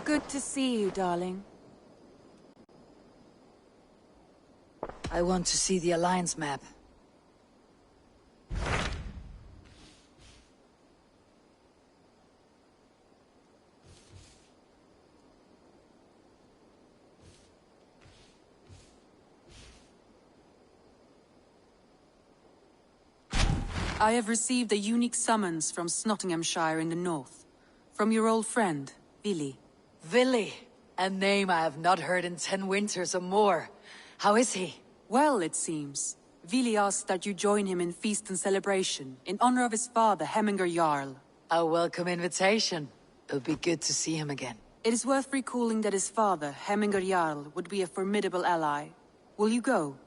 Good to see you, darling. I want to see the Alliance map. I have received a unique summons from Nottinghamshire in the north. From your old friend, Vili. Vili! A name I have not heard in 10 winters or more. How is he? Well, it seems. Vili asked that you join him in feast and celebration, in honor of his father, Hemminger Jarl. A welcome invitation. It'll be good to see him again. It is worth recalling that his father, Hemminger Jarl, would be a formidable ally. Will you go?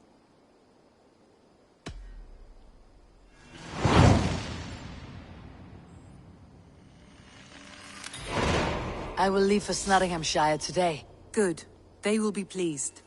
I will leave for Nottinghamshire today. Good. They will be pleased.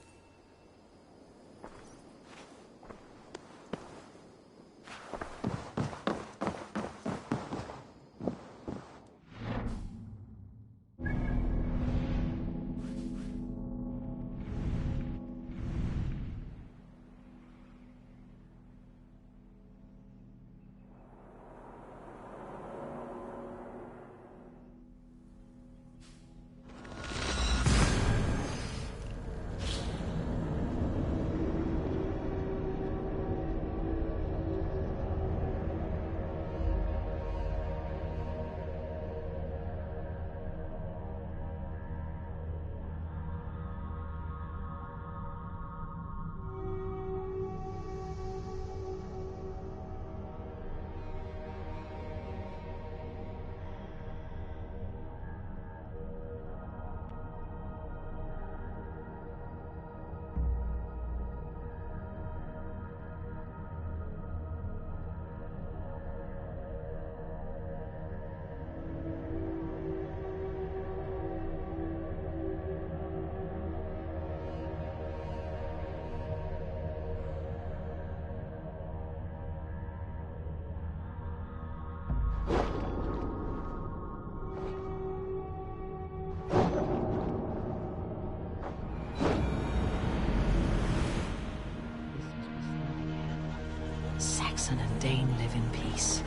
Saxon and Dane live in peace.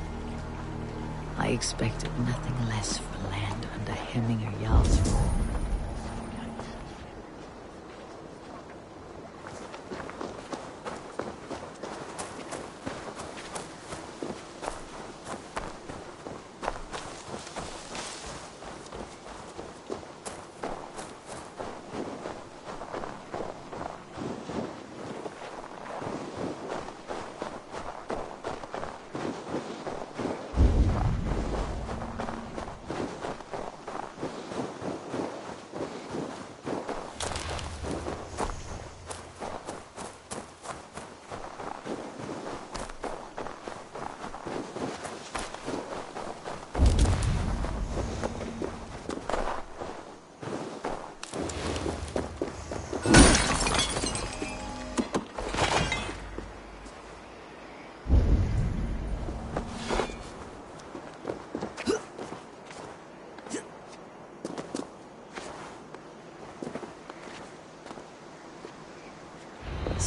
I expected nothing less for land under Hemminger Jarl's rule.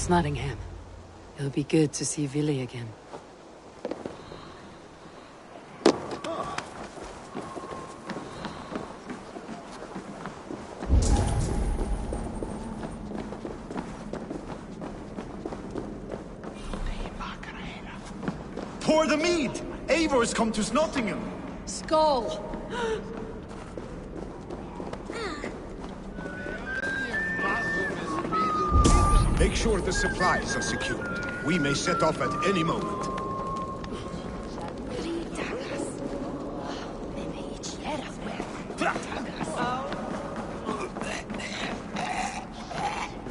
Nottingham. It'll be good to see Vili again. Pour the mead! Eivor's come to Nottingham! Skull! Make sure the supplies are secured. We may set off at any moment.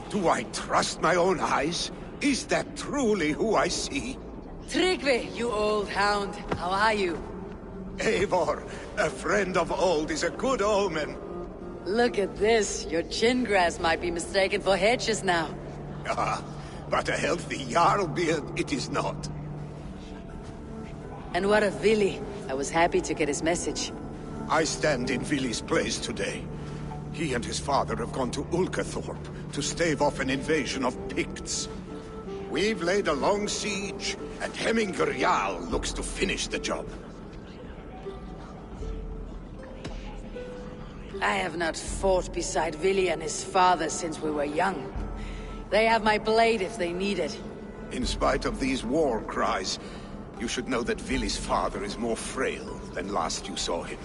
Do I trust my own eyes? Is that truly who I see? Tryggvi, you old hound. How are you? Eivor, a friend of old is a good omen. Look at this. Your chin grass might be mistaken for hedges now. Ah, but a healthy Jarl beard it is not. And what of Vili? I was happy to get his message. I stand in Vili's place today. He and his father have gone to Ulcathorpe to stave off an invasion of Picts. We've laid a long siege, and Hemminger Jarl looks to finish the job. I have not fought beside Vili and his father since we were young. They have my blade if they need it. In spite of these war cries, you should know that Vili's father is more frail than last you saw him.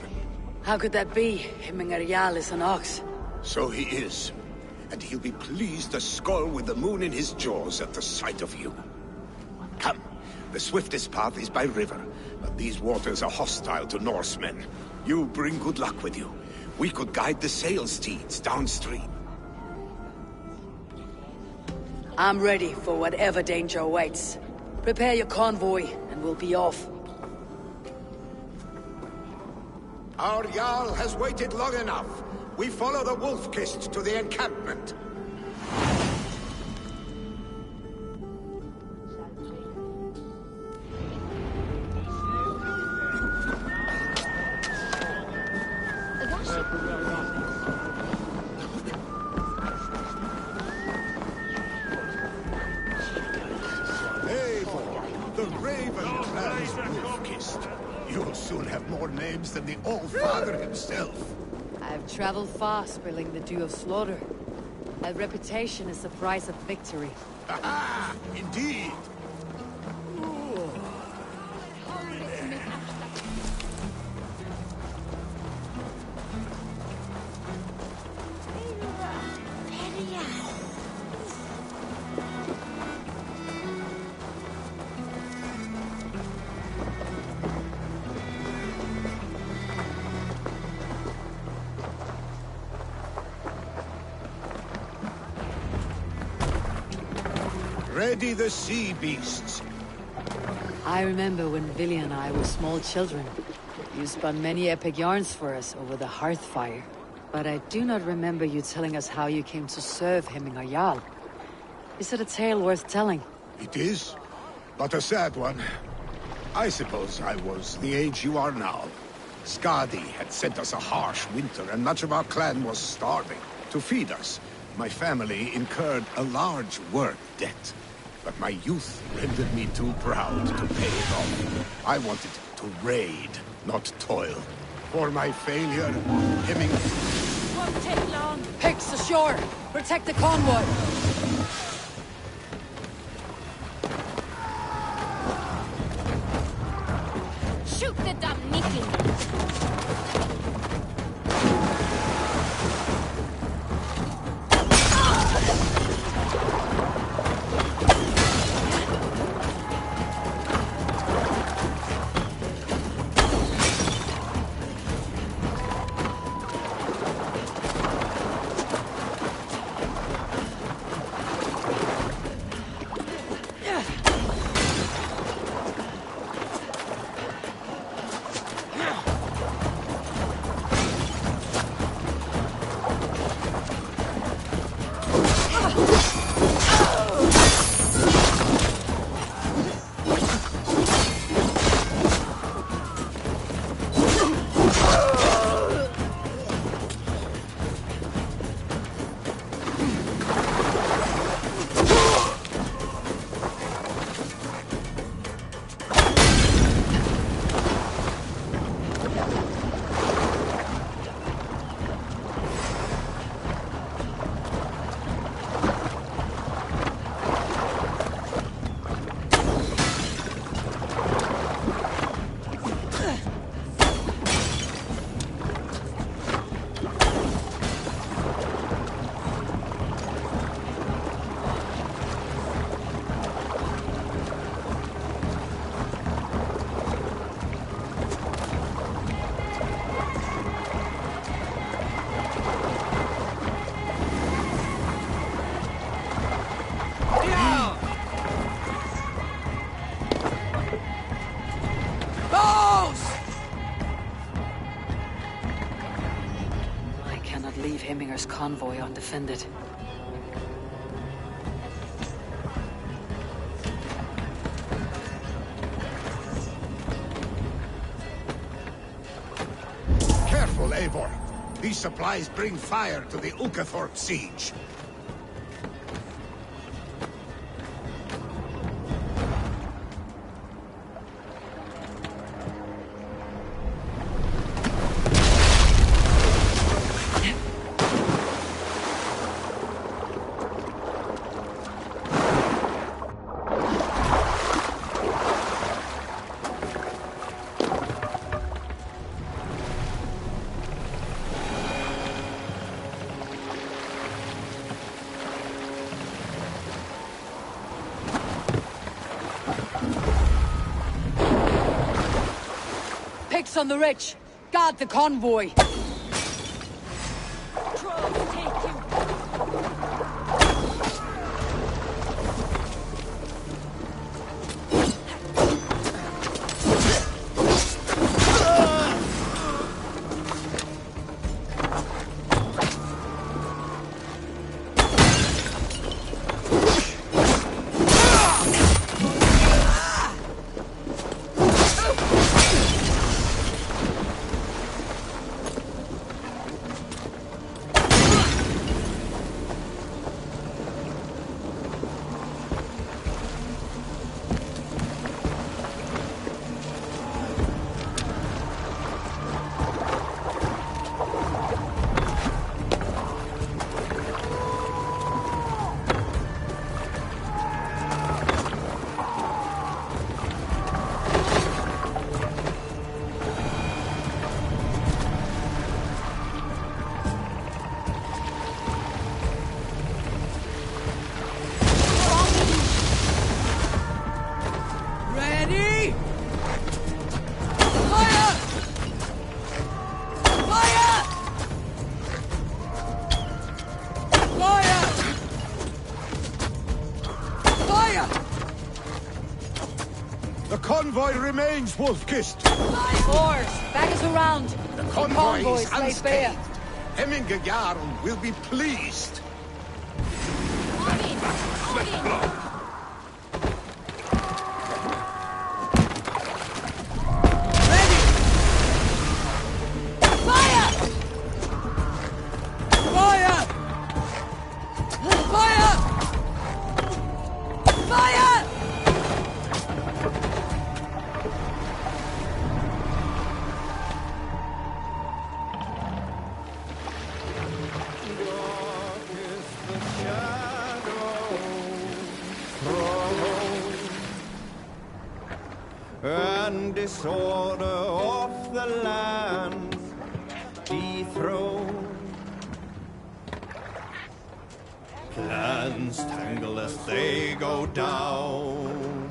How could that be? Hemminger Jarl is an ox. So he is. And he'll be pleased to skull with the moon in his jaws at the sight of you. Come. The swiftest path is by river, but these waters are hostile to Norsemen. You bring good luck with you. We could guide the sail steeds downstream. I'm ready for whatever danger awaits. Prepare your convoy, and we'll be off. Our Jarl has waited long enough. We follow the Wolf-Kist to the encampment. The Raven Clan's Wolf-Kist. You'll soon have more names than the All-Father himself. I've traveled far, spilling the dew of slaughter. A reputation is the price of victory. Aha! Indeed! Ready the sea beasts. I remember when Vili and I were small children. You spun many epic yarns for us over the hearth fire. But I do not remember you telling us how you came to serve Hemminger Jarl. Is it a tale worth telling? It is, but a sad one. I suppose I was the age you are now. Skadi had sent us a harsh winter, and much of our clan was starving. To feed us, my family incurred a large work debt. But my youth rendered me too proud to pay it off. I wanted to raid, not toil. For my failure, Hemminger... Won't take long. Picks ashore! Protect the convoy! Shoot the damn Nicky! Hemminger's convoy undefended. Careful, Eivor. These supplies bring fire to the Ukathorpe siege. Picks on the rich! Guard the convoy! The convoy remains wolf-kissed. Oars! Back us around! The convoy is lay bare. unscathed. Hemminger Jarl will be pleased. And disorder of the land dethroned. Plans tangle as they go down,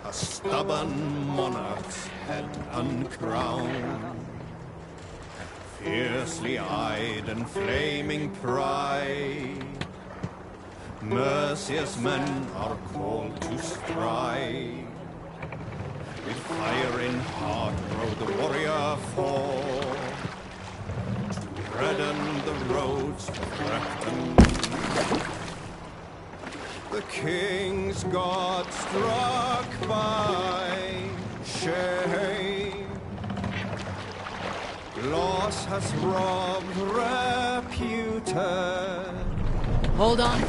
a stubborn monarch's head uncrowned. Fiercely eyed and flaming pride, merciless men are called to strike. With fire in heart rode the warrior forth to redden the roads of Repton. The king's god struck by shame, loss has robbed reputed. Hold on.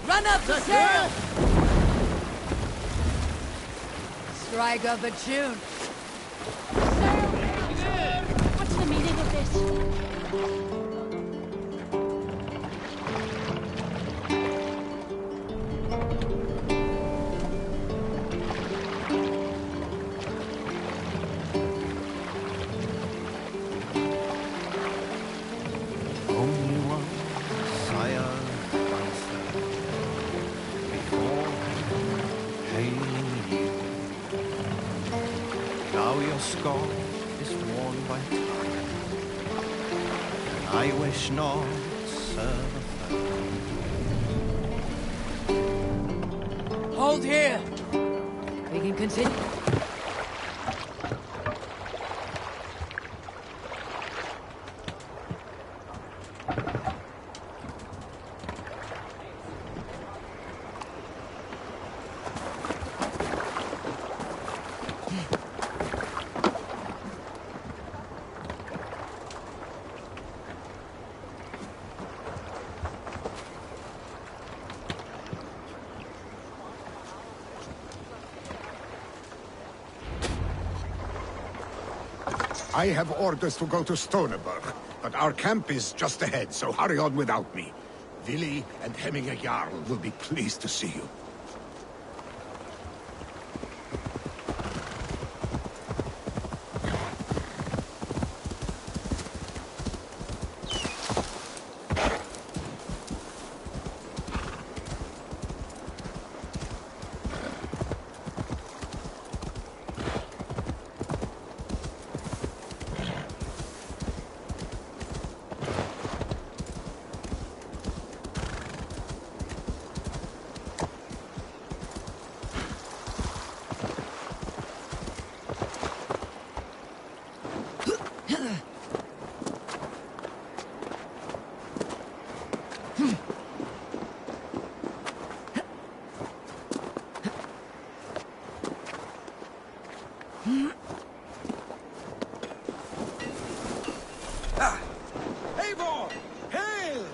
Run up the sail! Strike up a tune. What's the meaning of this? Now your skull is worn by time, and I wish not serve a third. Hold here! We can continue. I have orders to go to Stoneberg, but our camp is just ahead, so hurry on without me. Vili and Hemminger Jarl will be pleased to see you. Eivor! Hail!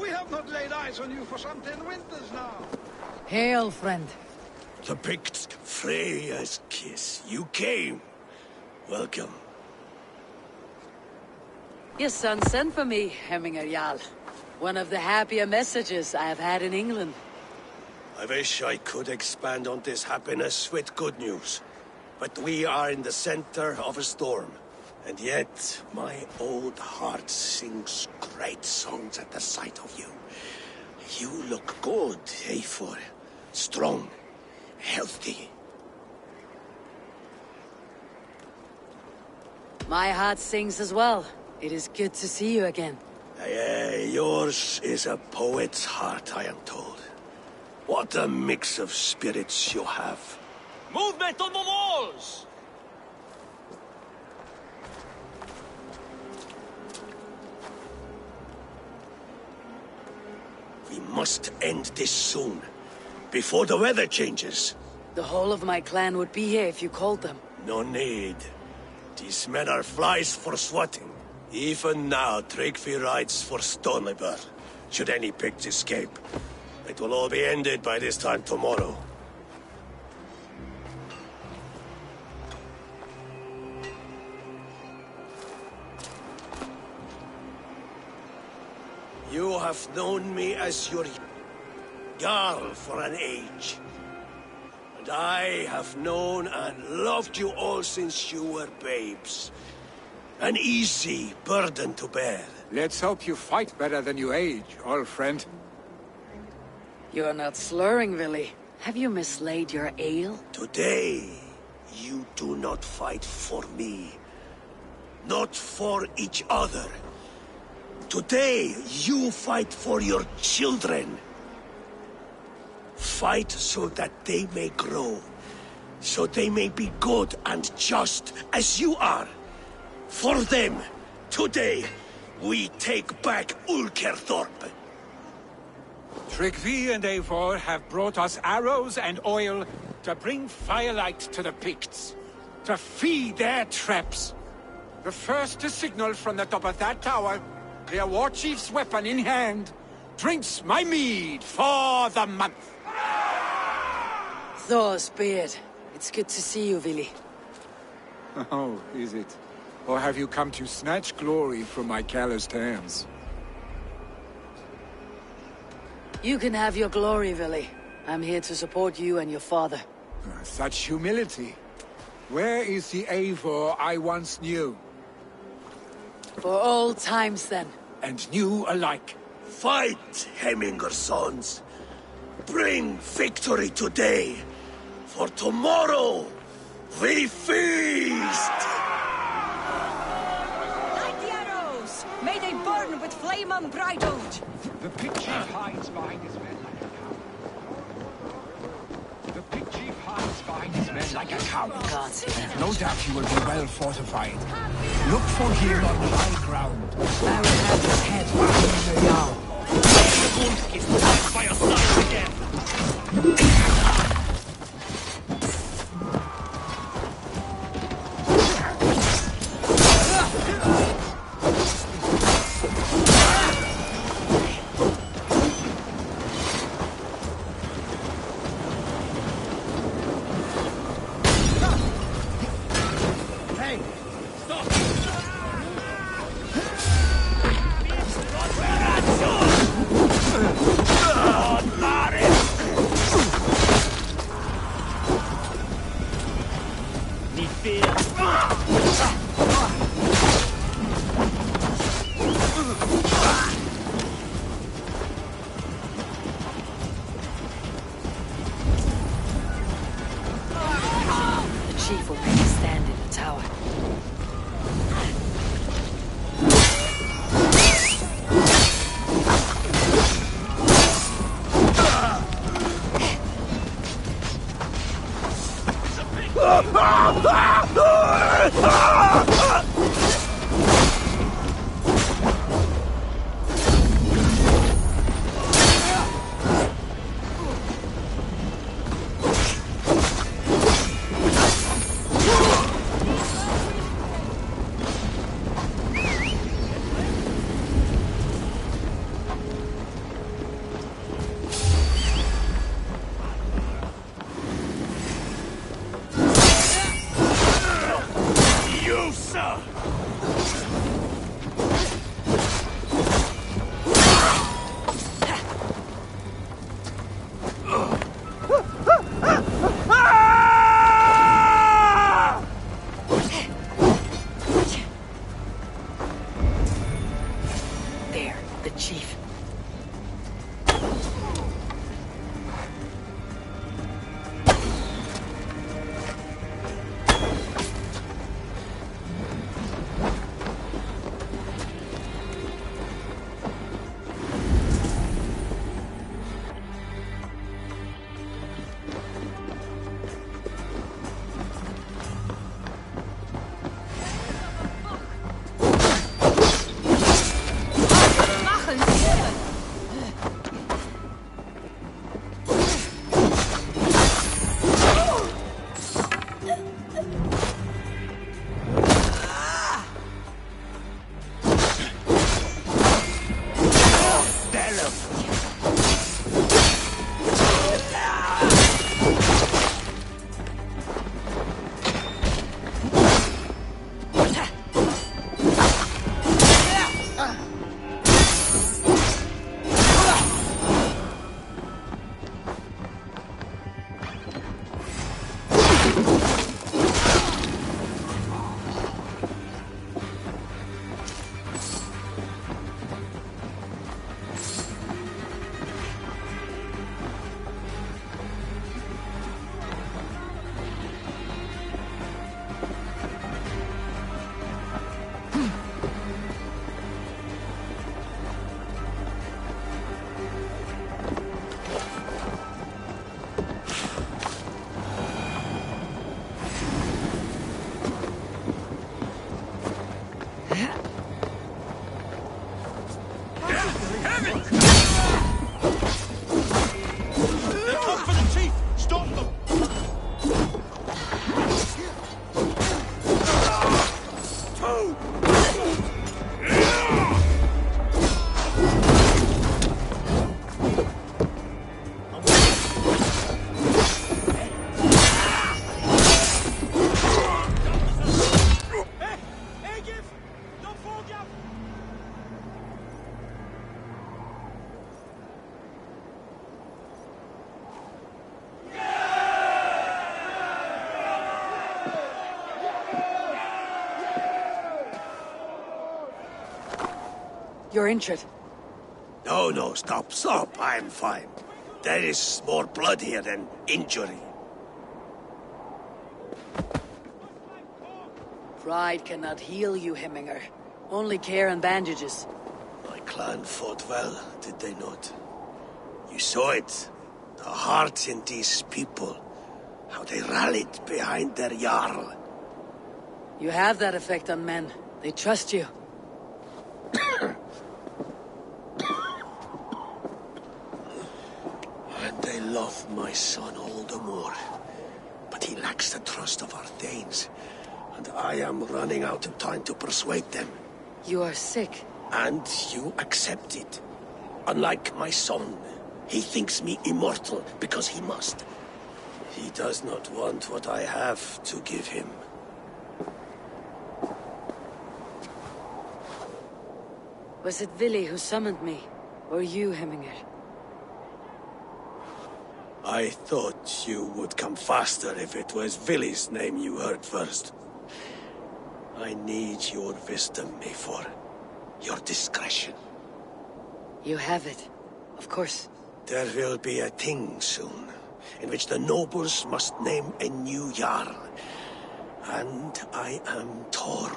We have not laid eyes on you for some 10 winters now. Hail, friend. The Picts, Freya's kiss. You came. Welcome. Your son sent for me, Hemminger Jarl. One of the happier messages I have had in England. I wish I could expand on this happiness with good news. But we are in the center of a storm. And yet, my old heart sings great songs at the sight of you. You look good, Eivor. Strong, healthy. My heart sings as well. It is good to see you again. Yours is a poet's heart, I am told. What a mix of spirits you have. Movement on the walls! We must end this soon, before the weather changes. The whole of my clan would be here if you called them. No need. These men are flies for swatting. Even now, Tryggvi rides for Stoneberg. Should any Picts escape, it will all be ended by this time tomorrow. You have known me as your Jarl for an age. And I have known and loved you all since you were babes. An easy burden to bear. Let's hope you fight better than you age, old friend. You're not slurring, Vili. Have you mislaid your ale? Today, you do not fight for me. Not for each other. Today, you fight for your children. Fight so that they may grow. So they may be good and just as you are. For them, today, we take back Ulkerthorpe. Tryggvi and Eivor have brought us arrows and oil to bring firelight to the Picts, to feed their traps. The first to signal from the top of that tower, their war chief's weapon in hand, drinks my mead for the month. Thor's beard. It's good to see you, Vili. Oh, is it? Or have you come to snatch glory from my calloused hands? You can have your glory, Vili. I'm here to support you and your father. Such humility. Where is the Eivor I once knew? For all times, then. And new alike. Fight, Hemminger sons. Bring victory today. For tomorrow, we feast! him unbridled! The pig chief hides behind his men like a cow. The pig chief hides behind his men like a cow. No doubt he will be well fortified. Look for him on high ground. I will have his head behind the yard. The wolf is right by your side again. Chief will make a stand in the tower. There, the chief. You're injured. No, stop. I'm fine. There is more blood here than injury. Pride cannot heal you, Hemminger. Only care and bandages. I clan fought well, did they not? You saw it. The heart in these people. How they rallied behind their Jarl. You have that effect on men. They trust you. And they love my son all the more. But he lacks the trust of our Danes. And I am running out of time to persuade them. You are sick. And you accept it. Unlike my son, he thinks me immortal because he must. He does not want what I have to give him. Was it Vili who summoned me? Or you, Hemminger? I thought you would come faster if it was Vili's name you heard first. I need your wisdom, Mayfor. Your discretion. You have it. Of course. There will be a thing soon, in which the nobles must name a new Jarl. And I am torn.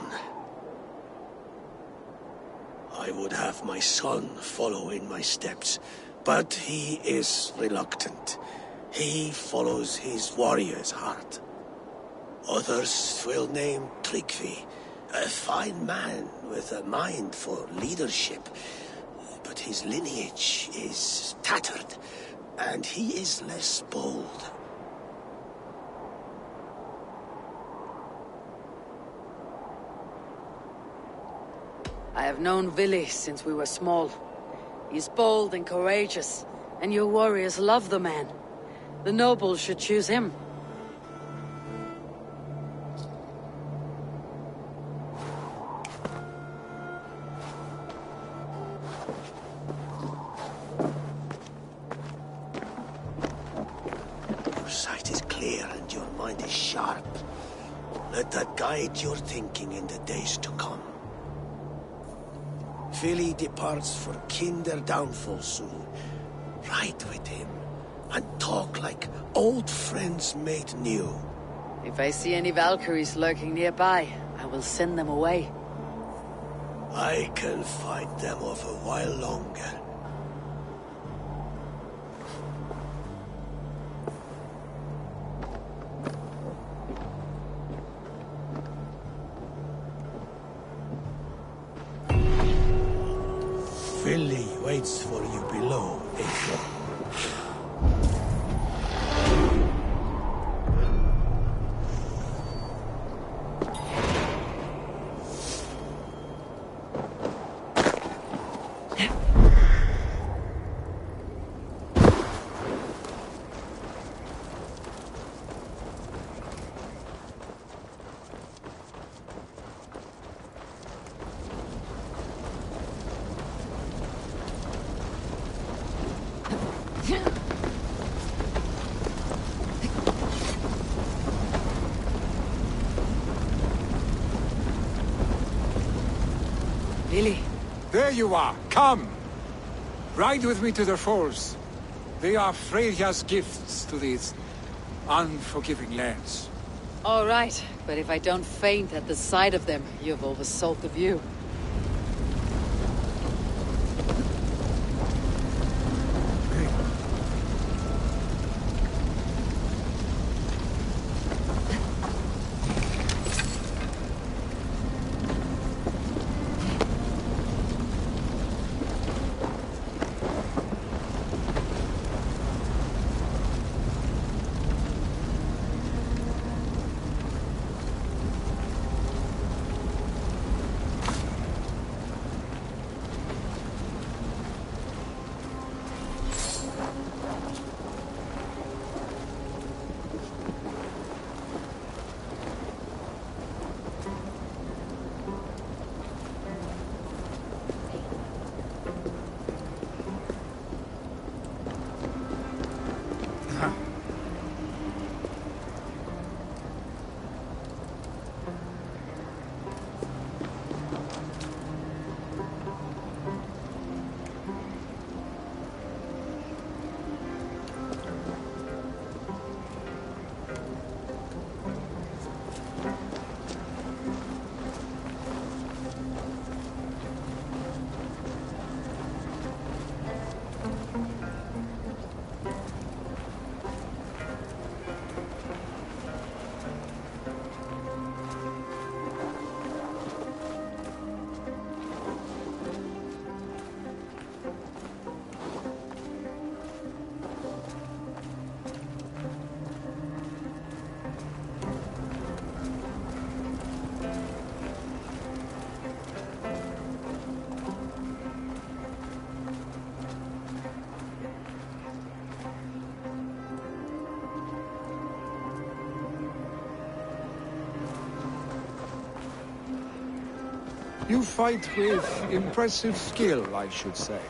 I would have my son follow in my steps, but he is reluctant. He follows his warrior's heart. Others will name Tryggvi, a fine man with a mind for leadership. But his lineage is tattered, and he is less bold. I have known Vili since we were small. He's bold and courageous, and your warriors love the man. The nobles should choose him. Your sight is clear and your mind is sharp. Let that guide your thinking in the days to come. Vili departs for Kinder downfall soon. Ride with him, and talk like old friends made new. If I see any Valkyries lurking nearby, I will send them away. I can fight them off a while longer. Vili waits for you below, April. Vili. There you are. Come. Ride with me to the falls. They are Freya's gifts to these unforgiving lands. All right, but if I don't faint at the sight of them, you've oversold the view. You fight with impressive skill, I should say.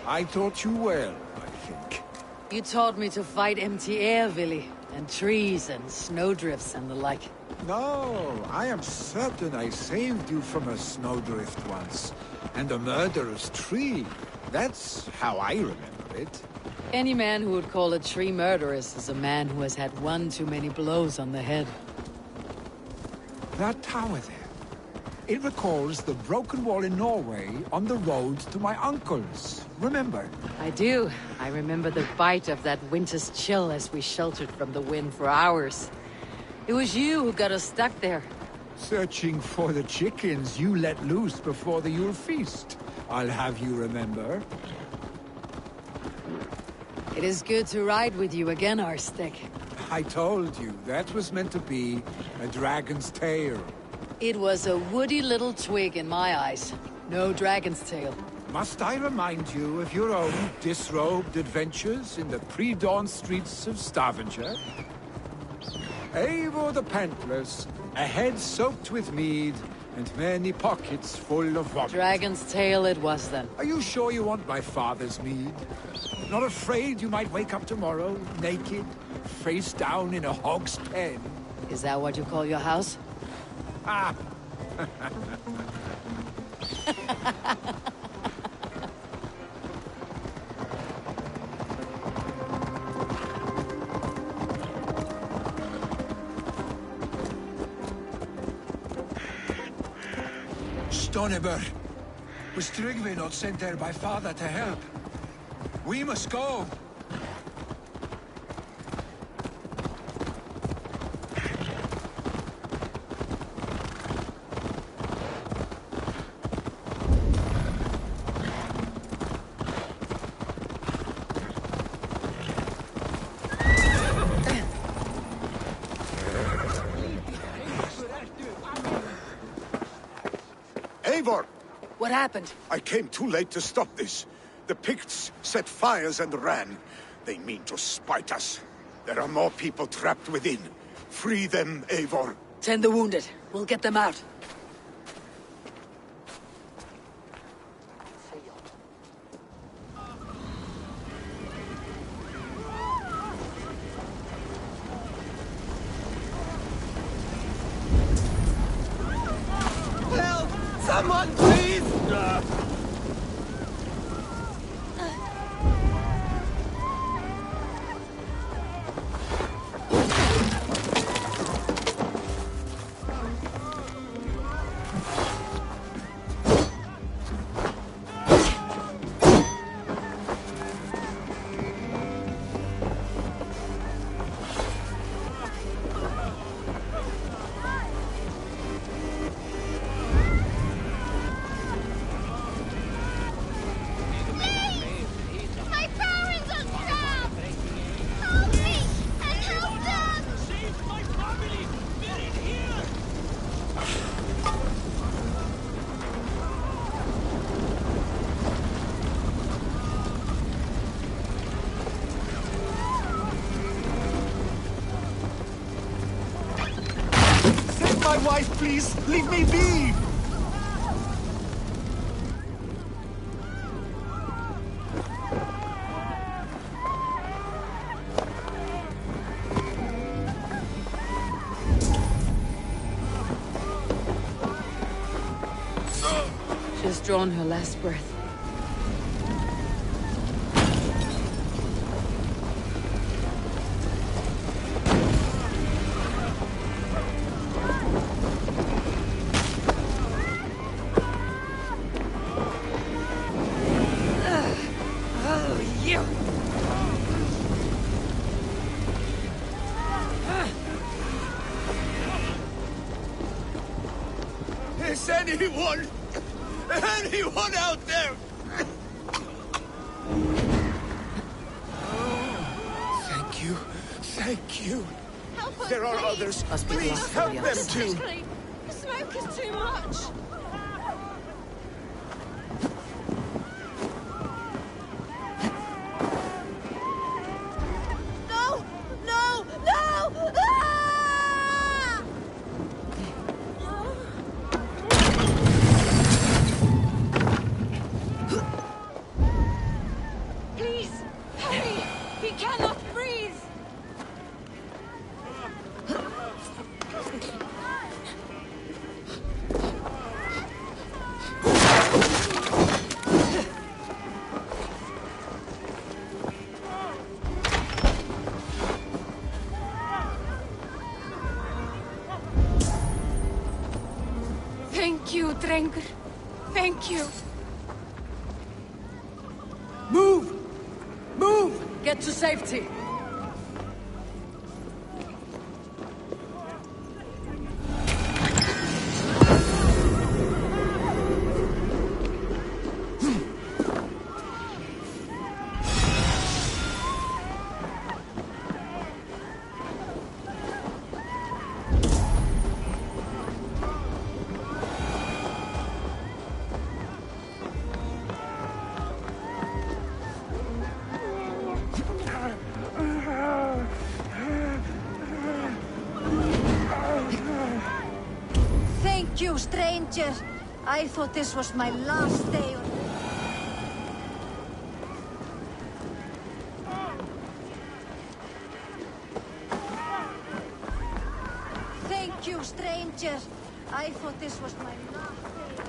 I taught you well, I think. You taught me to fight empty air, Villy, and trees and snowdrifts and the like. No, I am certain I saved you from a snowdrift once, and a murderous tree. That's how I remember it. Any man who would call a tree murderous is a man who has had one too many blows on the head. That tower there. It recalls the broken wall in Norway on the road to my uncle's. Remember? I do. I remember the bite of that winter's chill as we sheltered from the wind for hours. It was you who got us stuck there. Searching for the chickens you let loose before the Yule feast. I'll have you remember. It is good to ride with you again, Arstic. I told you, that was meant to be a dragon's tail. It was a woody little twig in my eyes. No dragon's tail. Must I remind you of your own disrobed adventures in the pre-dawn streets of Stavanger? Eivor the Pantless, a head soaked with mead, and many pockets full of vomit. Dragon's tail it was then. Are you sure you want my father's mead? Not afraid you might wake up tomorrow, naked, face down in a hog's pen? Is that what you call your house? Ah! Stoneber! Was Tryggvi not sent there by father to help? We must go! Eivor! What happened? I came too late to stop this. The Picts set fires and ran. They mean to spite us. There are more people trapped within. Free them, Eivor. Tend the wounded. We'll get them out. Help! Someone, please! My parents are trapped! Help me! And help them! Save my family! They're in here! Save my wife, please! Leave me be! She's drawn her last breath. Oh, you! Is anyone out there? Thank you. Thank you. Help us, There are please. others. Must be Please lost help on the them other too. Quickly! The smoke is too much! No! No! No! Ah! Thank you, Drengur. Thank you. Move! Move! Get to safety! Thank you, stranger. I thought this was my last day on... Thank you, stranger. I thought this was my last day on...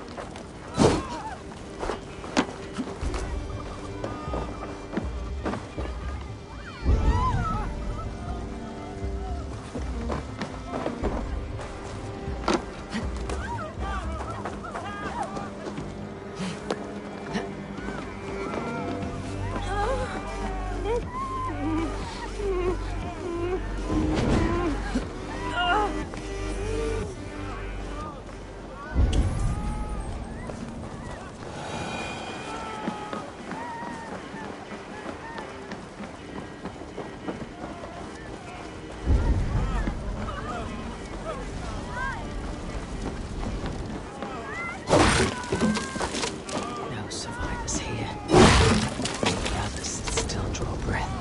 No survivors here. The others still draw breath.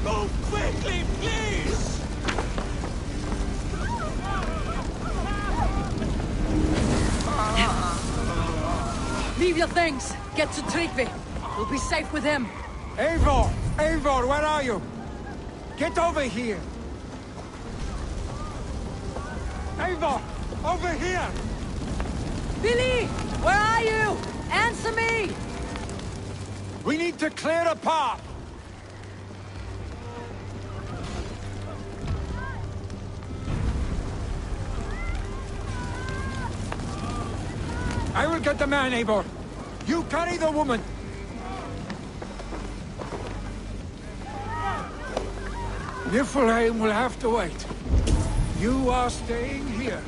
Move quickly, please! Leave your things! Get to Tryggvi! We'll be safe with him! Eivor! Eivor, where are you? Get over here! Eivor! Over here! Billy! Where are you? Answer me! We need to clear a path! I will get the man, Eivor. You carry the woman. Niflheim will have to wait. You are staying here.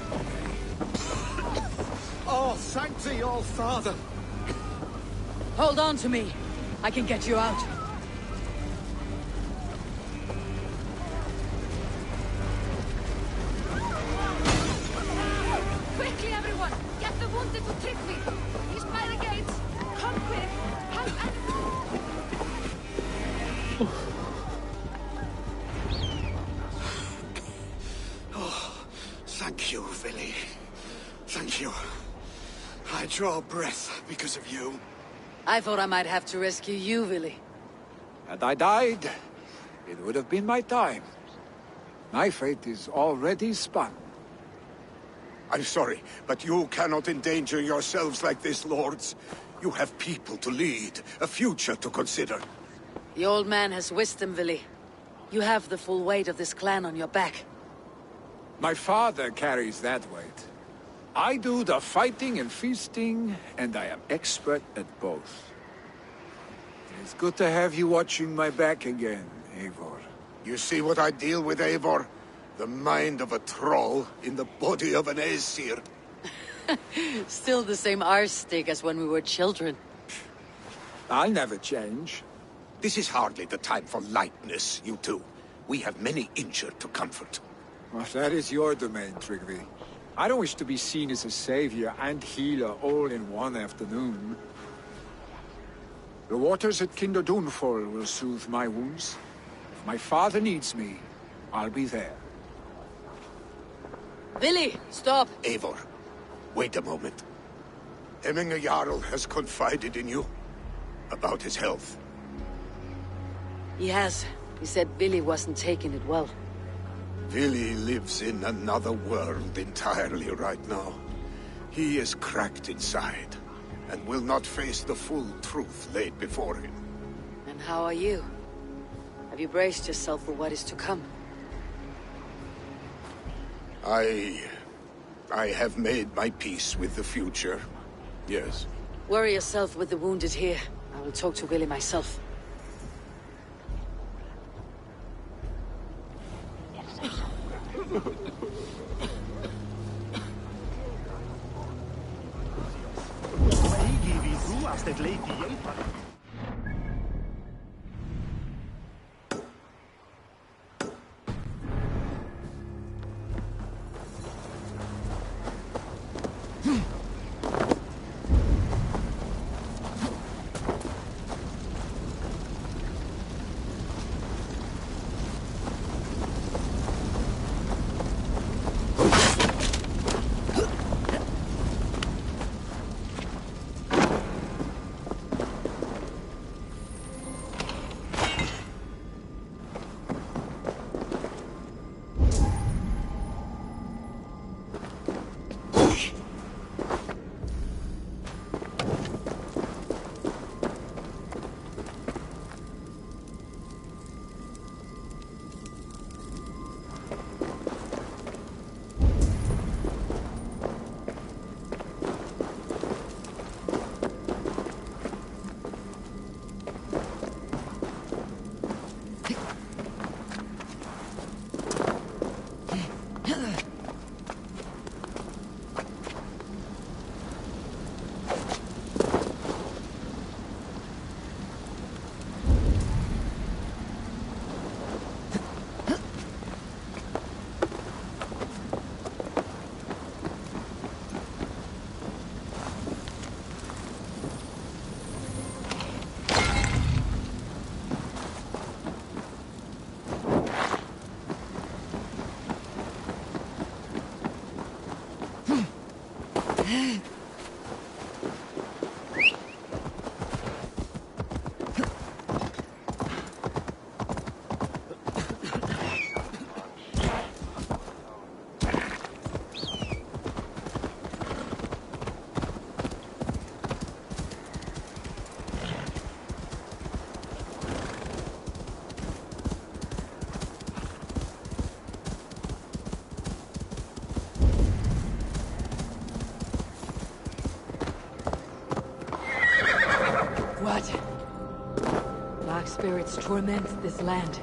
Oh, thank thee, old father. Hold on to me. I can get you out. Quickly, everyone! Get the wounded to Tryggvi! He's by the gates! Come quick! Help Thank you, Vili. Thank you. I draw breath because of you. I thought I might have to rescue you, Billy. Had I died, it would have been my time. My fate is already spun. I'm sorry, but you cannot endanger yourselves like this, lords. You have people to lead, a future to consider. The old man has wisdom, Billy. You have the full weight of this clan on your back. My father carries that weight. I do the fighting and feasting, and I am expert at both. It's good to have you watching my back again, Eivor. You see what I deal with, Eivor? The mind of a troll in the body of an Aesir. Still the same arse stick as when we were children. I'll never change. This is hardly the time for lightness, you two. We have many injured to comfort. Well, that is your domain, Tryggvi. I don't wish to be seen as a savior and healer all in one afternoon. The waters at Kinderdunfall will soothe my wounds. If my father needs me, I'll be there. Billy, stop! Eivor, wait a moment. Hemminger Jarl has confided in you about his health. He has. He said Billy wasn't taking it well. Billy lives in another world entirely right now. He is cracked inside, and will not face the full truth laid before him. And how are you? Have you braced yourself for what is to come? I have made my peace with the future. Yes. Worry yourself with the wounded here. I will talk to Willie myself. What? Black spirits torment this land.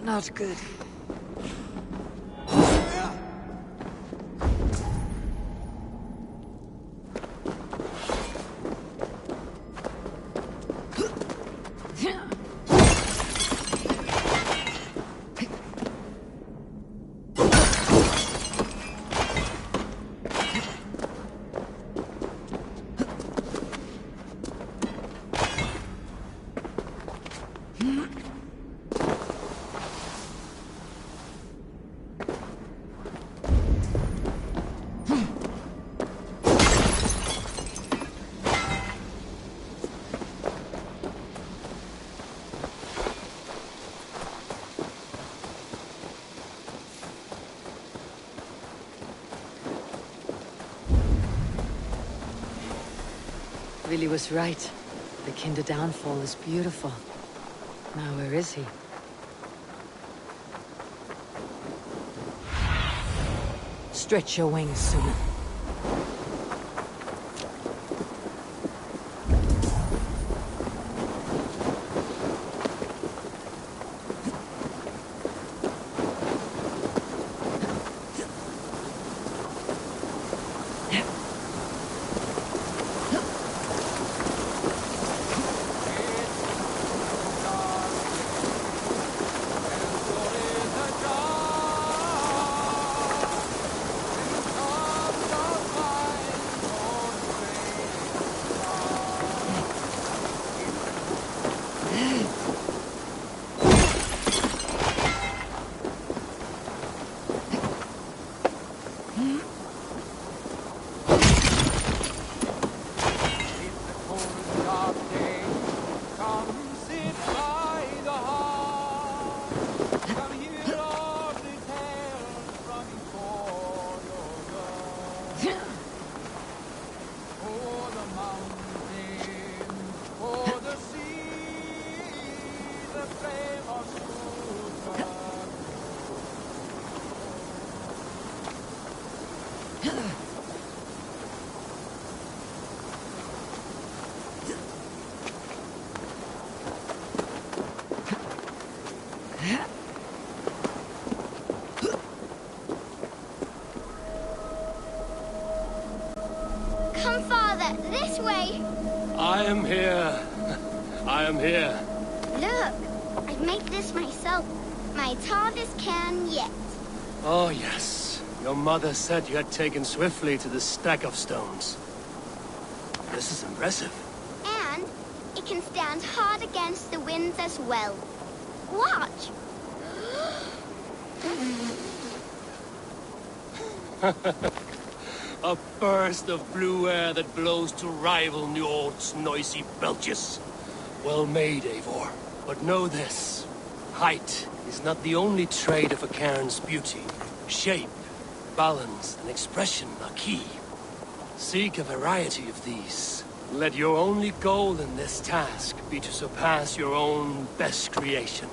Not good. Willy was right. The Kinder downfall is beautiful. Now where is he? Stretch your wings, Suna. Come, Father, this way. I am here. I am here. Look, I made this myself. My hardest can yet. Oh, yes. Your mother said you had taken swiftly to the stack of stones. This is impressive. And it can stand hard against the winds as well. Watch. A burst of blue air that blows to rival Njord's noisy belches. Well made, Eivor. But know this. Height is not the only trait of a cairn's beauty. Shape, balance, and expression are key. Seek a variety of these. Let your only goal in this task be to surpass your own best creation.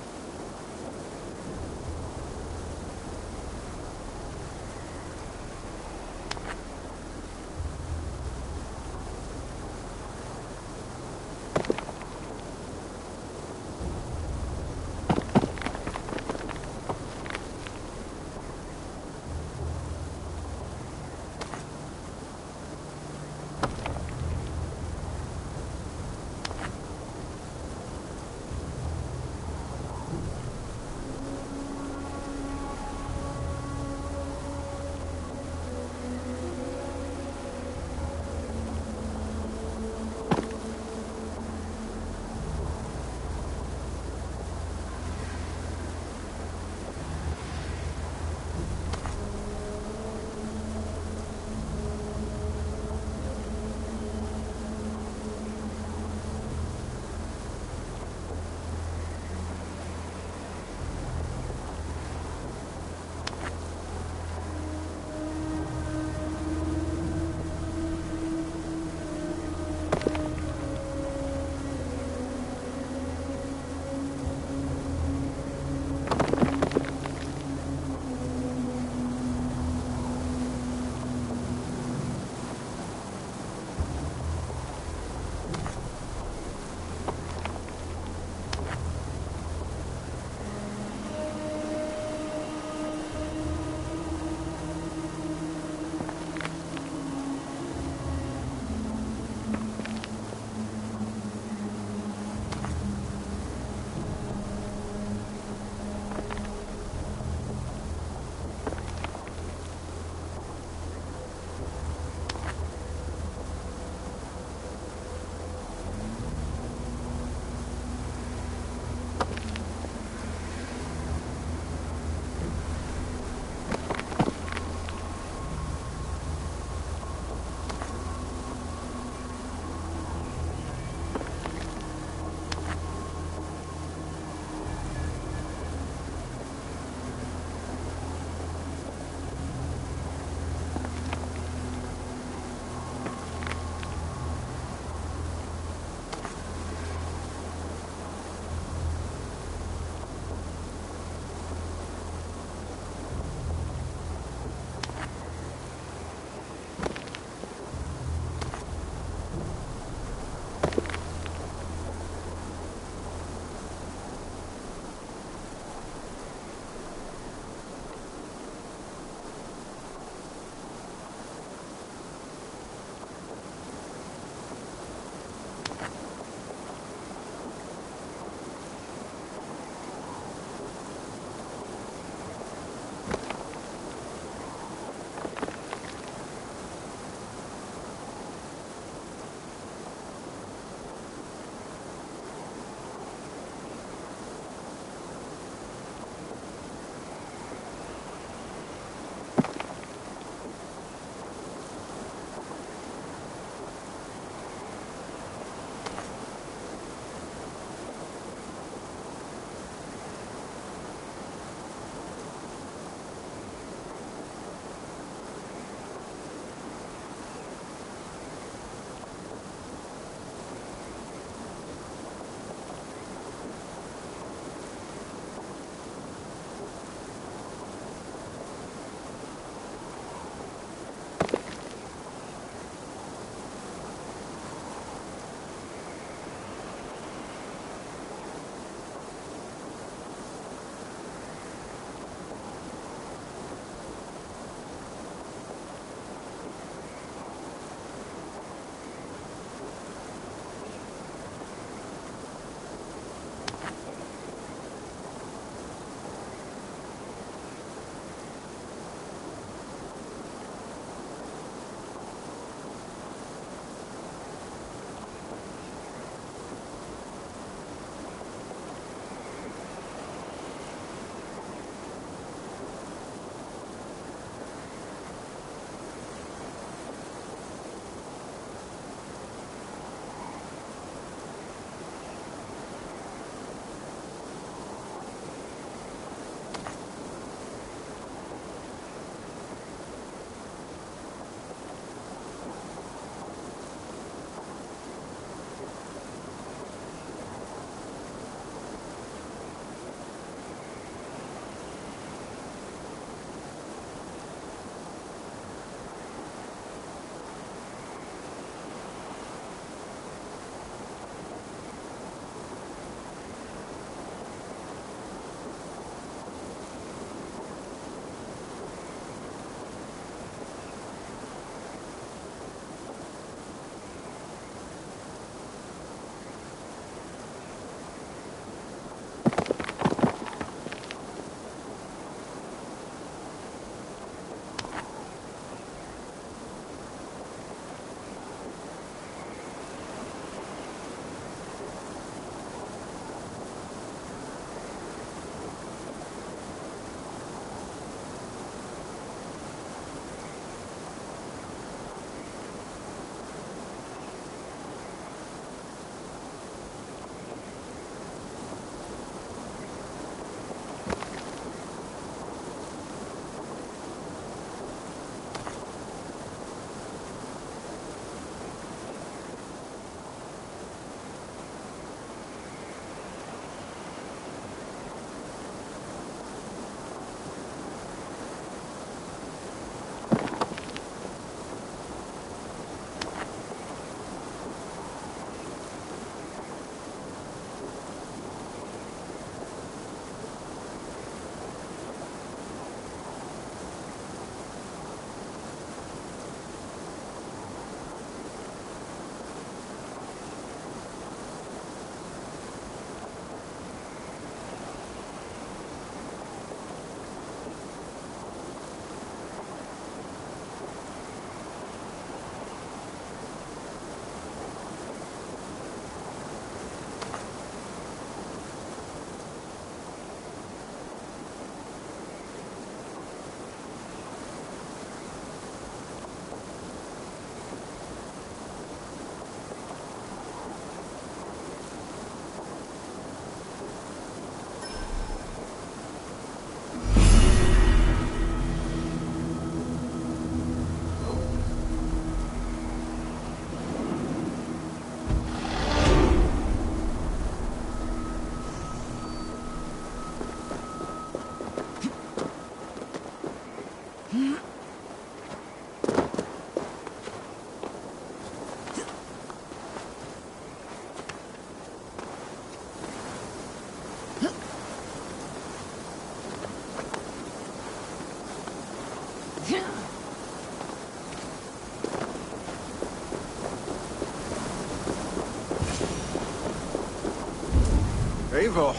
Eivor,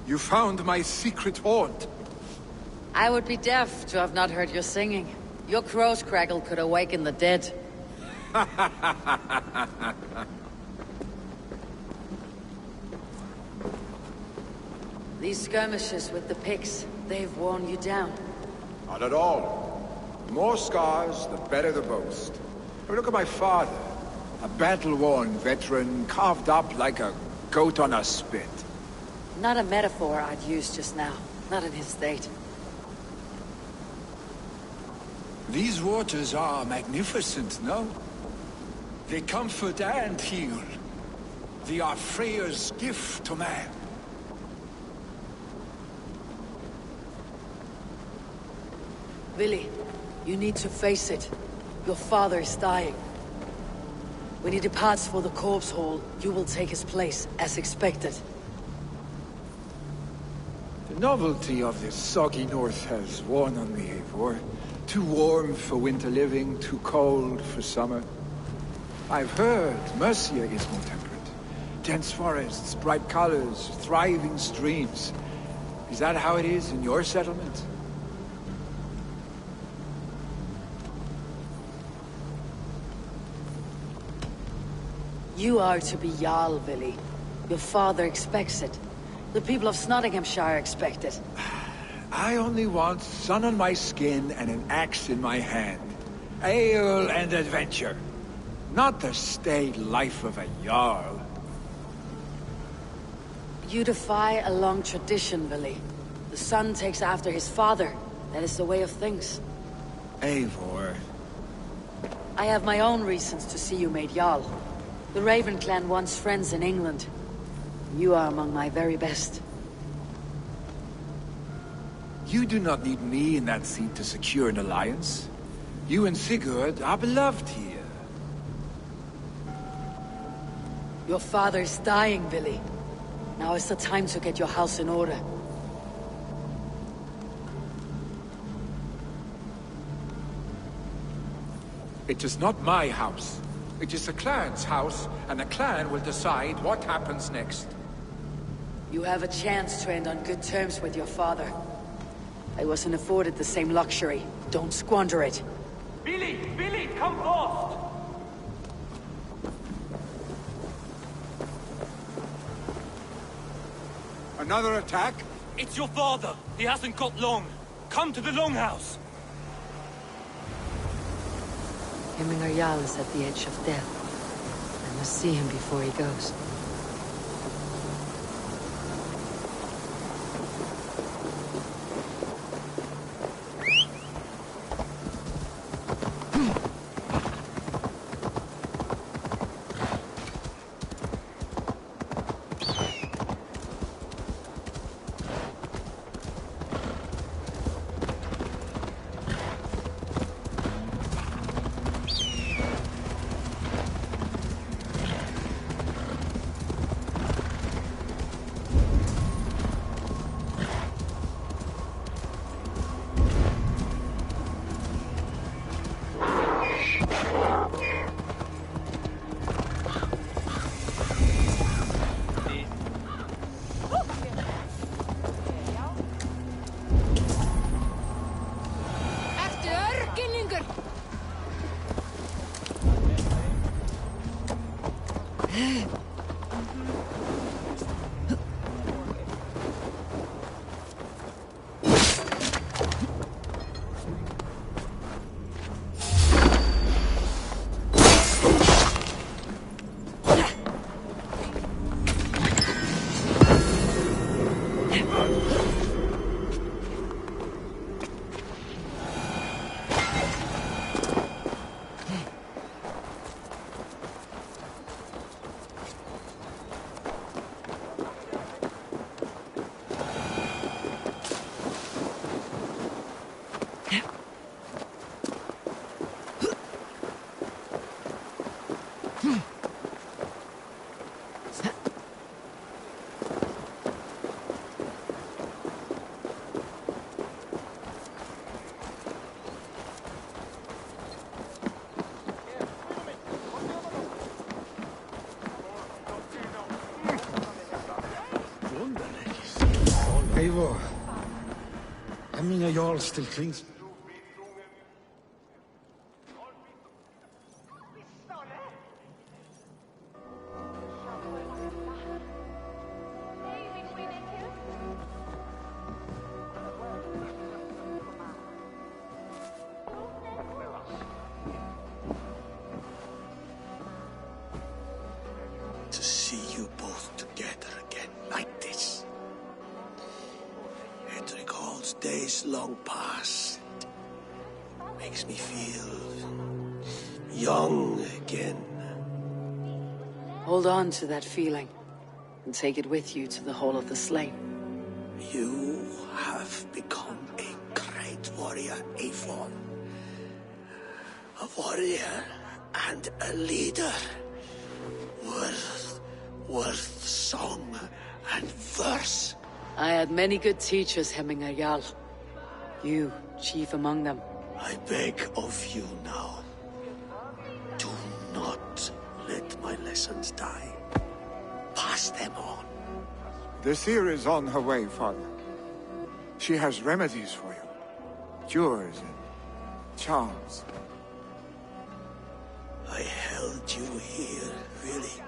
you found my secret haunt. I would be deaf to have not heard your singing. Your crow's crackle could awaken the dead. These skirmishes with the Picts, they've worn you down. Not at all. The more scars, the better the boast. But look at my father. A battle-worn veteran, carved up like a goat on a spit. Not a metaphor I'd use just now. Not in his state. These waters are magnificent, no? They comfort and heal. They are Freya's gift to man. Vili, you need to face it. Your father is dying. When he departs for the corpse hall, you will take his place, as expected. The novelty of this soggy north has worn on me, Eivor. Too warm for winter living, too cold for summer. I've heard Mercia is more temperate. Dense forests, bright colors, thriving streams. Is that how it is in your settlement? You are to be Jarl, Vili. Your father expects it. The people of Nottinghamshire expect it. I only want sun on my skin and an axe in my hand. Ale and adventure. Not the staid life of a Jarl. You defy a long tradition, Vili. The son takes after his father. That is the way of things. Eivor. I have my own reasons to see you made Jarl. The Raven clan wants friends in England. You are among my very best. You do not need me in that seat to secure an alliance. You and Sigurd are beloved here. Your father is dying, Vili. Now is the time to get your house in order. It is not my house. It is the clan's house, and the clan will decide what happens next. You have a chance to end on good terms with your father. I wasn't afforded the same luxury. Don't squander it. Billy! Billy, come fast! Another attack? It's your father. He hasn't got long. Come to the Longhouse. Hemminger Jarl is at the edge of death. I must see him before he goes. Hemminger Jarl still clings. To see you both together again like this. It recalls days long past. Makes me feel young again. Hold on to that feeling, and take it with you to the Hall of the Slain. You have become a great warrior, Avon. A warrior and a leader. Worth song and verse. I had many good teachers, Hemminger Jarl. You, chief among them. I beg of you now. Do not let my lessons die. Pass them on. The seer is on her way, Father. She has remedies for you. Cures and charms. I held you here, really.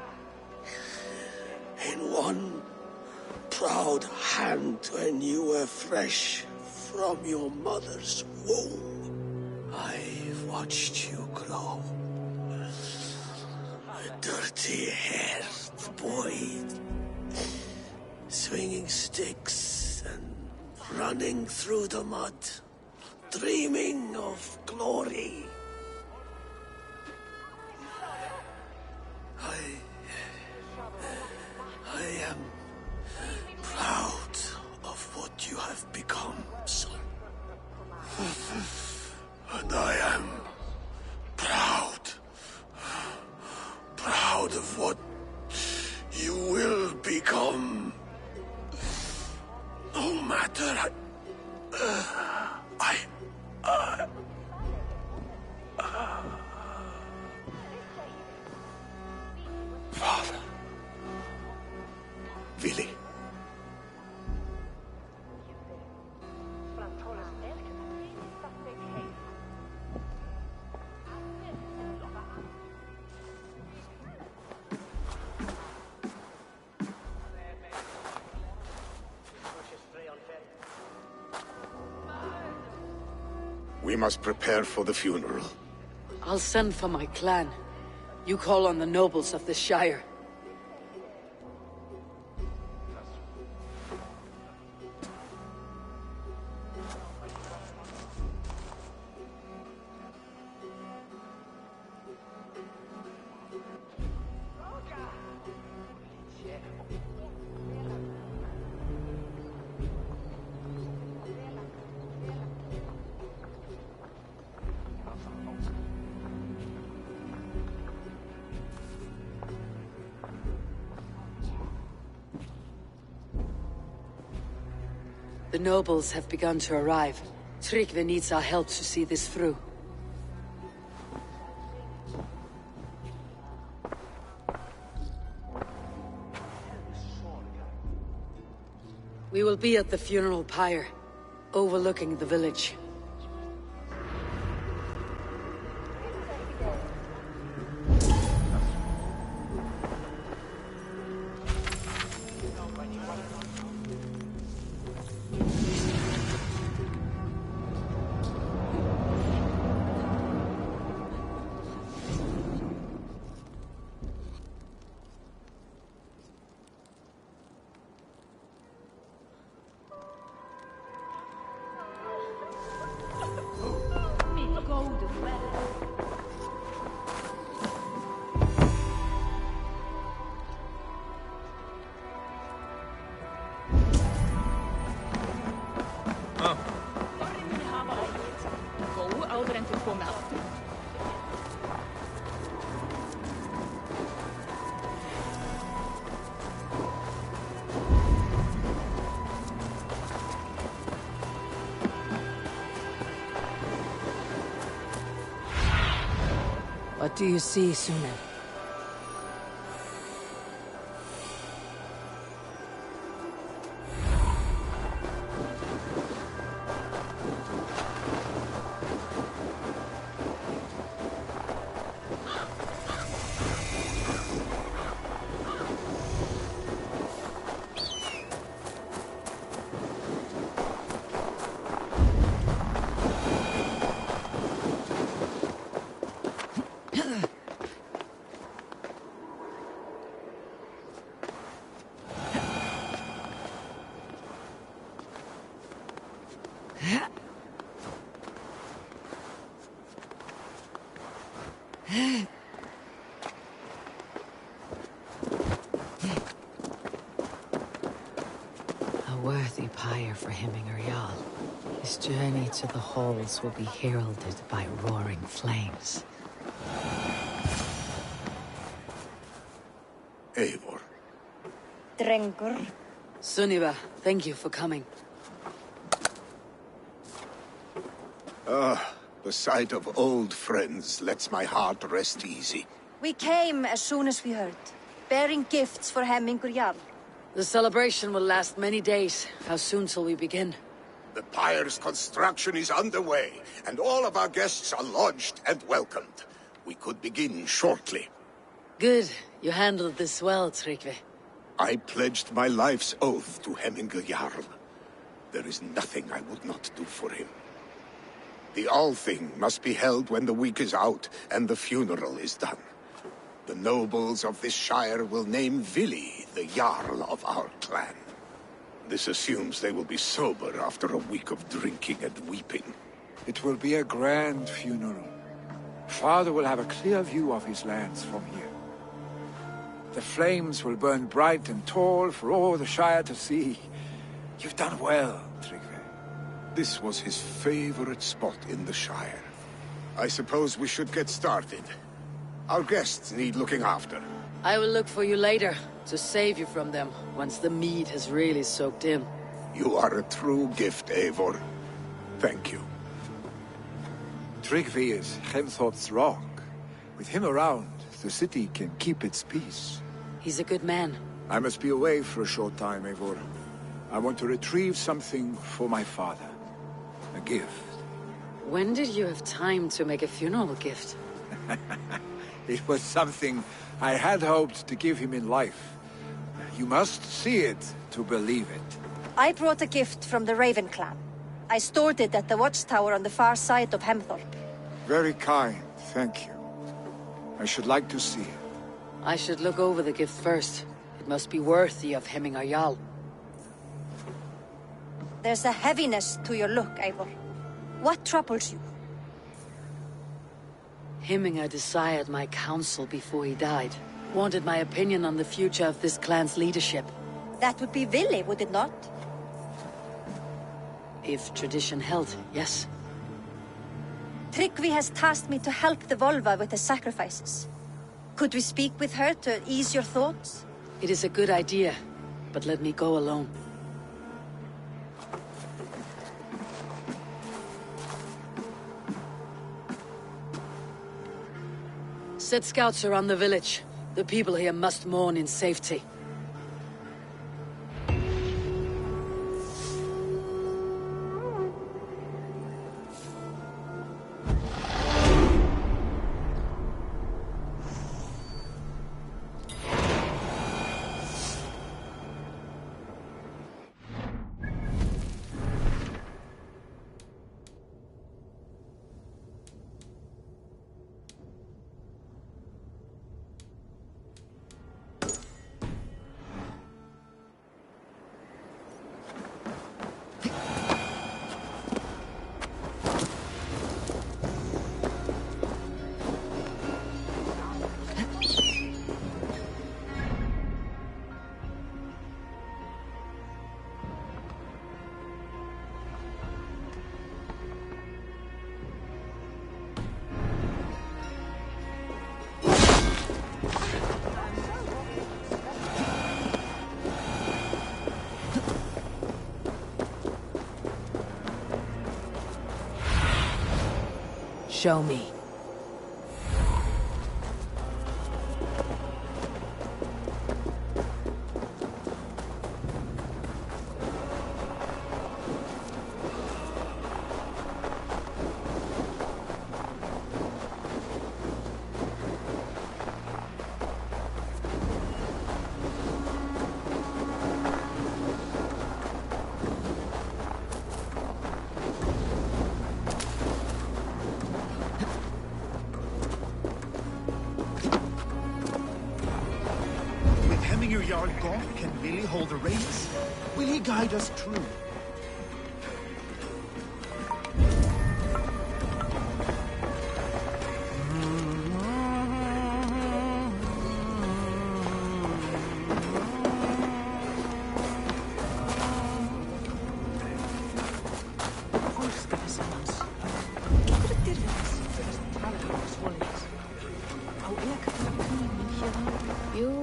In one proud hand when you were fresh from your mother's womb. I've watched you grow. A dirty-haired boy, swinging sticks and running through the mud, dreaming of glory. I am proud of what you have become, son. And I am proud of what you will become. No matter Father. Willy. We must prepare for the funeral. I'll send for my clan. You call on the nobles of the Shire. The nobles have begun to arrive. Tryggve needs our help to see this through. We will be at the funeral pyre, overlooking the village. What do you see, Sune? A worthy pyre for Hemminger Jarl. His journey to the halls will be heralded by roaring flames. Eivor. Drengur. Sunniva, thank you for coming. The sight of old friends lets my heart rest easy. We came as soon as we heard, bearing gifts for Hemmingur Jarl. The celebration will last many days. How soon till we begin? The pyre's construction is underway, and all of our guests are lodged and welcomed. We could begin shortly. Good. You handled this well, Tryggvi. I pledged my life's oath to Hemmingur Jarl. There is nothing I would not do for him. The Althing must be held when the week is out and the funeral is done. The nobles of this shire will name Vili the Jarl of our clan. This assumes they will be sober after a week of drinking and weeping. It will be a grand funeral. Father will have a clear view of his lands from here. The flames will burn bright and tall for all the Shire to see. You've done well, Tryggvi. This was his favorite spot in the Shire. I suppose we should get started. Our guests need looking after. I will look for you later, to save you from them, once the mead has really soaked in. You are a true gift, Eivor. Thank you. Tryggvi is Hemthorp's rock. With him around, the city can keep its peace. He's a good man. I must be away for a short time, Eivor. I want to retrieve something for my father. A gift. When did you have time to make a funeral gift? It was something I had hoped to give him in life. You must see it to believe it. I brought a gift from the Raven clan. I stored it at the watchtower on the far side of Hemthorp. Very kind, thank you. I should like to see it. I should look over the gift first. It must be worthy of Hemmingar Jarl. There's a heaviness to your look, Eivor. What troubles you? Hemmingar desired my counsel before he died. Wanted my opinion on the future of this clan's leadership. That would be Vili, would it not? If tradition held, yes. Tryggvi has tasked me to help the Volva with the sacrifices. Could we speak with her to ease your thoughts? It is a good idea, but let me go alone. Set scouts around the village. The people here must mourn in safety. Show me. Jarl gone, can Vili hold the reins? Will he guide us true?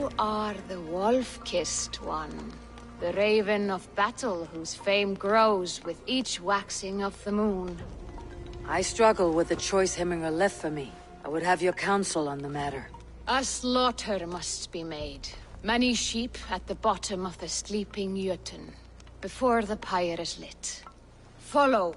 You are the wolf-kissed one. The raven of battle whose fame grows with each waxing of the moon. I struggle with the choice Hemminger left for me. I would have your counsel on the matter. A slaughter must be made. Many sheep at the bottom of the sleeping Jötun, before the pyre is lit. Follow.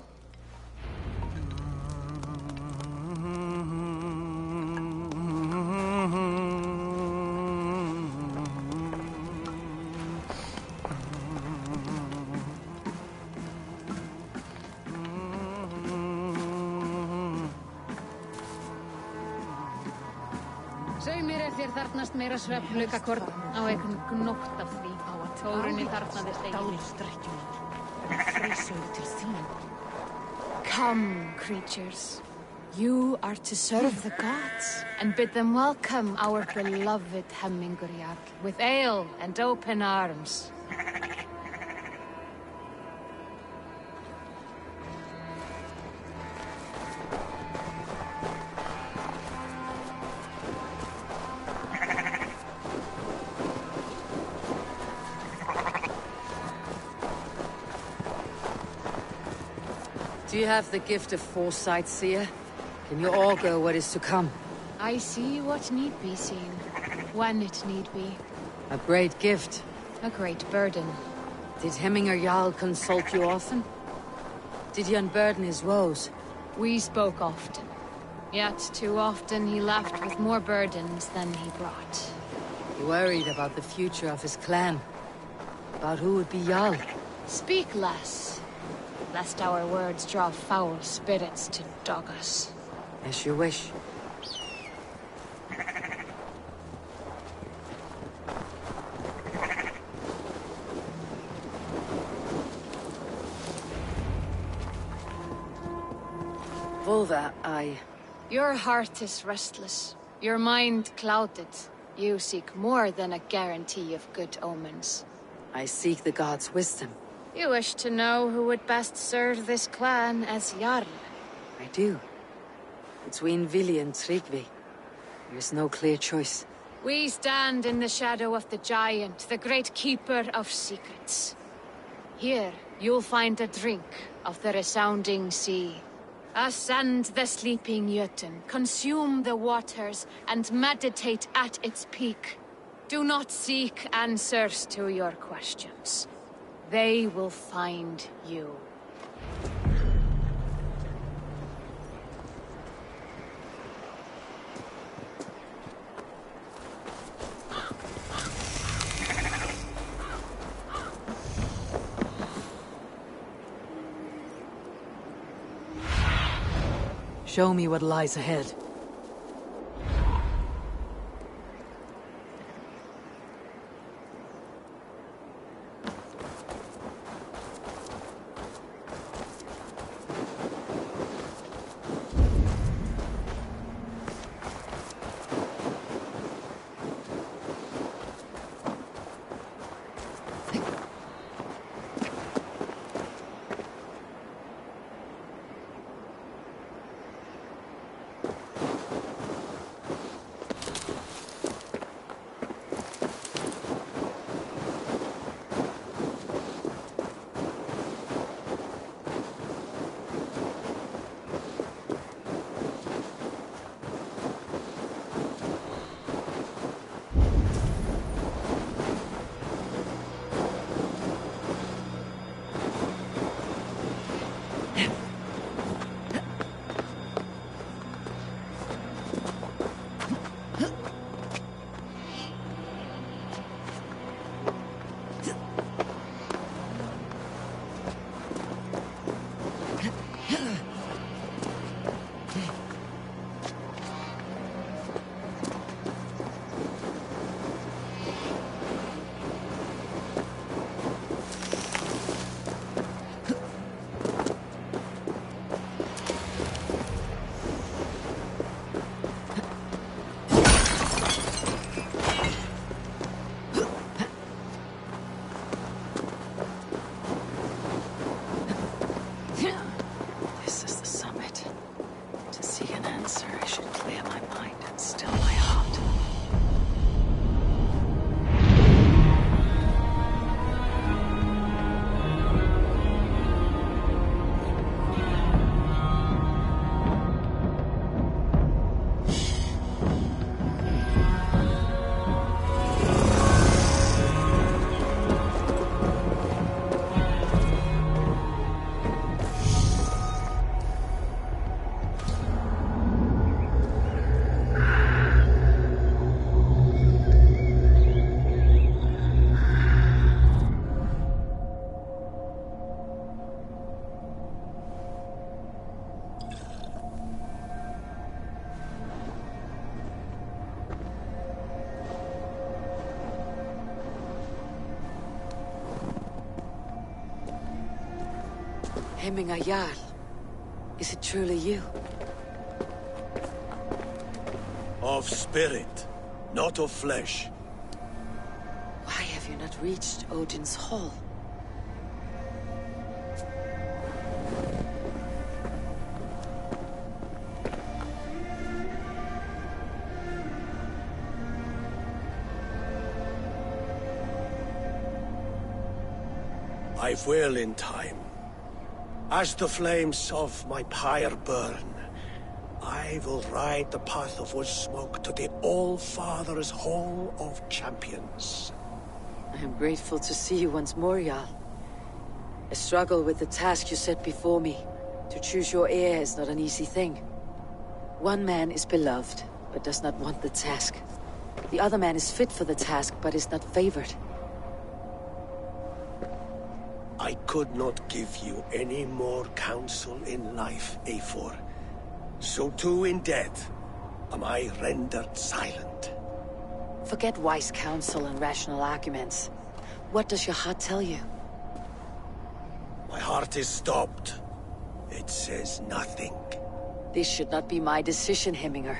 Saumir þér þarnast meira svefnlaukakorn á einhvern gnótt af því á að tórunni þarfnaðist eigin. Come, creatures. You are to serve the gods and bid them welcome our beloved Hemmingerjarl with ale and open arms. Do you have the gift of foresight, seer? Can you augur what is to come? I see what need be seen, when it need be. A great gift. A great burden. Did Hemminger Jarl consult you often? Did he unburden his woes? We spoke often. Yet too often he left with more burdens than he brought. He worried about the future of his clan. About who would be Jarl. Speak less, lest our words draw foul spirits to dog us. As you wish. Volva, Your heart is restless, your mind clouded. You seek more than a guarantee of good omens. I seek the gods' wisdom. You wish to know who would best serve this clan as Jarl. I do. Between Vili and Tryggvi, there is no clear choice. We stand in the shadow of the giant, the great keeper of secrets. Here, you'll find a drink of the resounding sea. Ascend the sleeping Jötun, consume the waters, and meditate at its peak. Do not seek answers to your questions. They will find you. Show me what lies ahead. Hemming Jarl. Is it truly you? Of spirit, not of flesh. Why have you not reached Odin's Hall? I will in time. As the flames of my pyre burn, I will ride the path of wood smoke to the All-Father's Hall of Champions. I am grateful to see you once more, Jarl. I struggle with the task you set before me. To choose your heir is not an easy thing. One man is beloved, but does not want the task. The other man is fit for the task, but is not favored. I could not give you any more counsel in life, Eivor. So too in death am I rendered silent. Forget wise counsel and rational arguments. What does your heart tell you? My heart is stopped. It says nothing. This should not be my decision, Hemminger.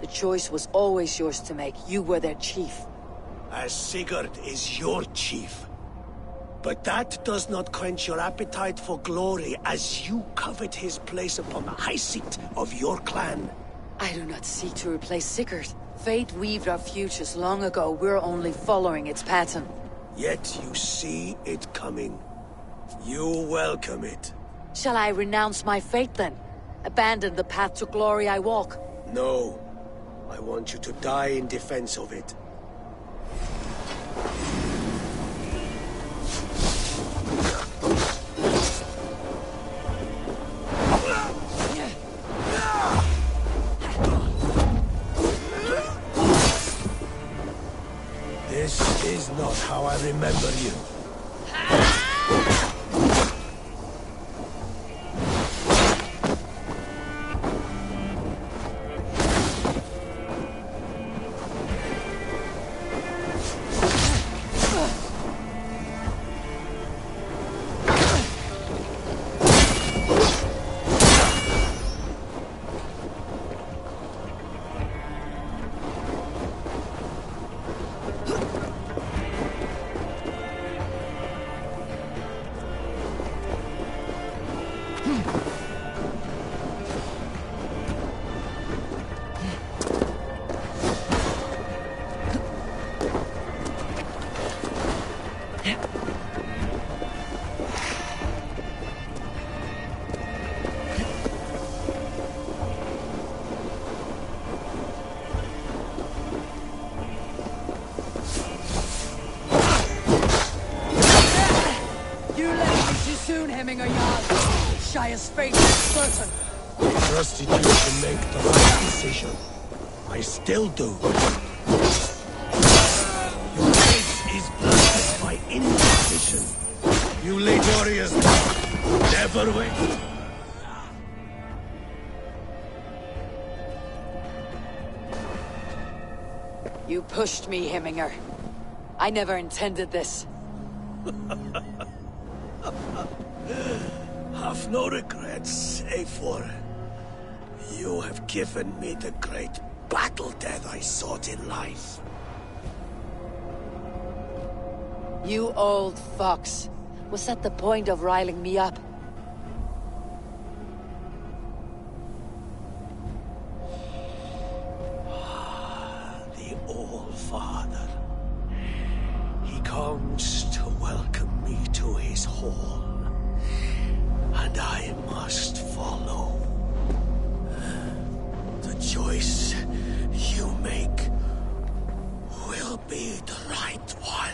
The choice was always yours to make. You were their chief. As Sigurd is your chief. But that does not quench your appetite for glory as you covet his place upon the high seat of your clan. I do not seek to replace Sigurd. Fate weaved our futures long ago. We're only following its pattern. Yet you see it coming. You welcome it. Shall I renounce my fate then? Abandon the path to glory I walk? No. I want you to die in defense of it. This is not how I remember you. Hemminger Jarl. Shire's fate is certain. I trusted you to make the right decision. I still do. Your face is blinded by indecision. You late warriors never win. You pushed me, Hemminger. I never intended this. Have no regrets, Eivor. You have given me the great battle death I sought in life. You old fox. Was that the point of riling me up? The All-Father. He comes to welcome me to his hall. And I must follow. The choice you make will be the right one.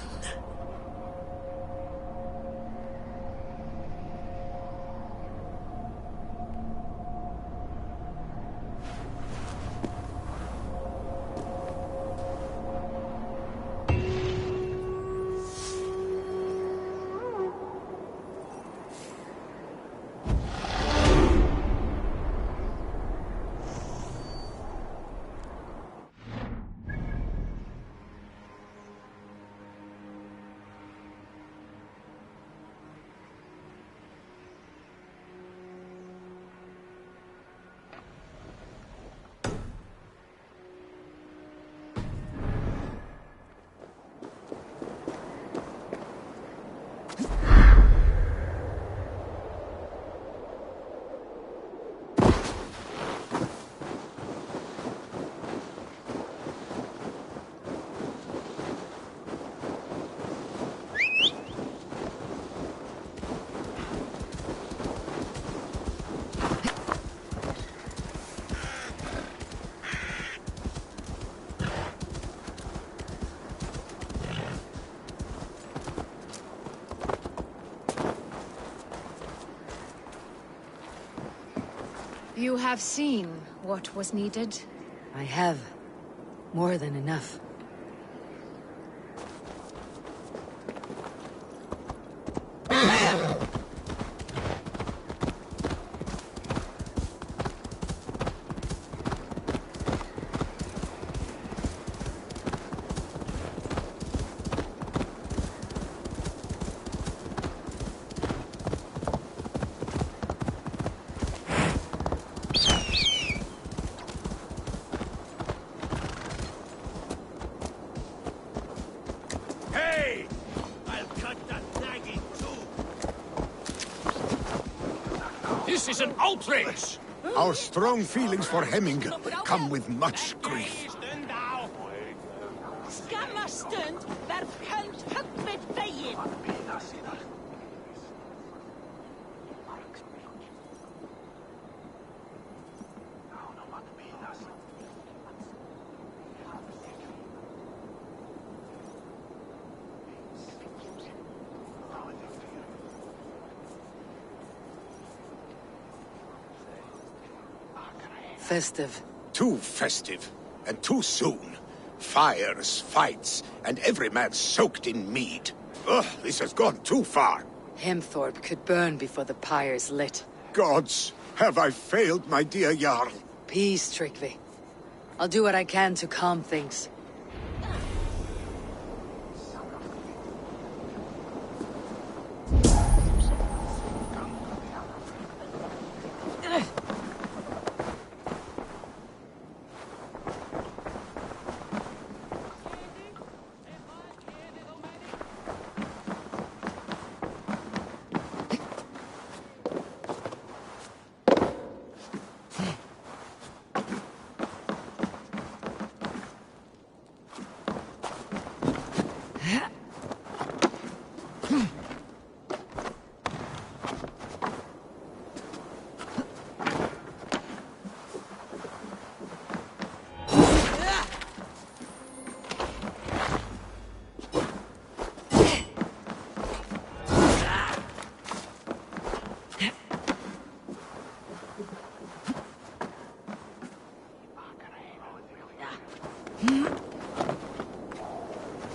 You have seen what was needed? I have. More than enough. This is an outrage! Our strong feelings for Hemming come with much grief. Skammarstund var skönt högt med vägen. Festive. Too festive, and too soon. Fires, fights, and every man soaked in mead. Ugh, this has gone too far. Hemthorpe could burn before the pyre's lit. Gods, have I failed my dear Jarl? Peace, Tryggvi. I'll do what I can to calm things.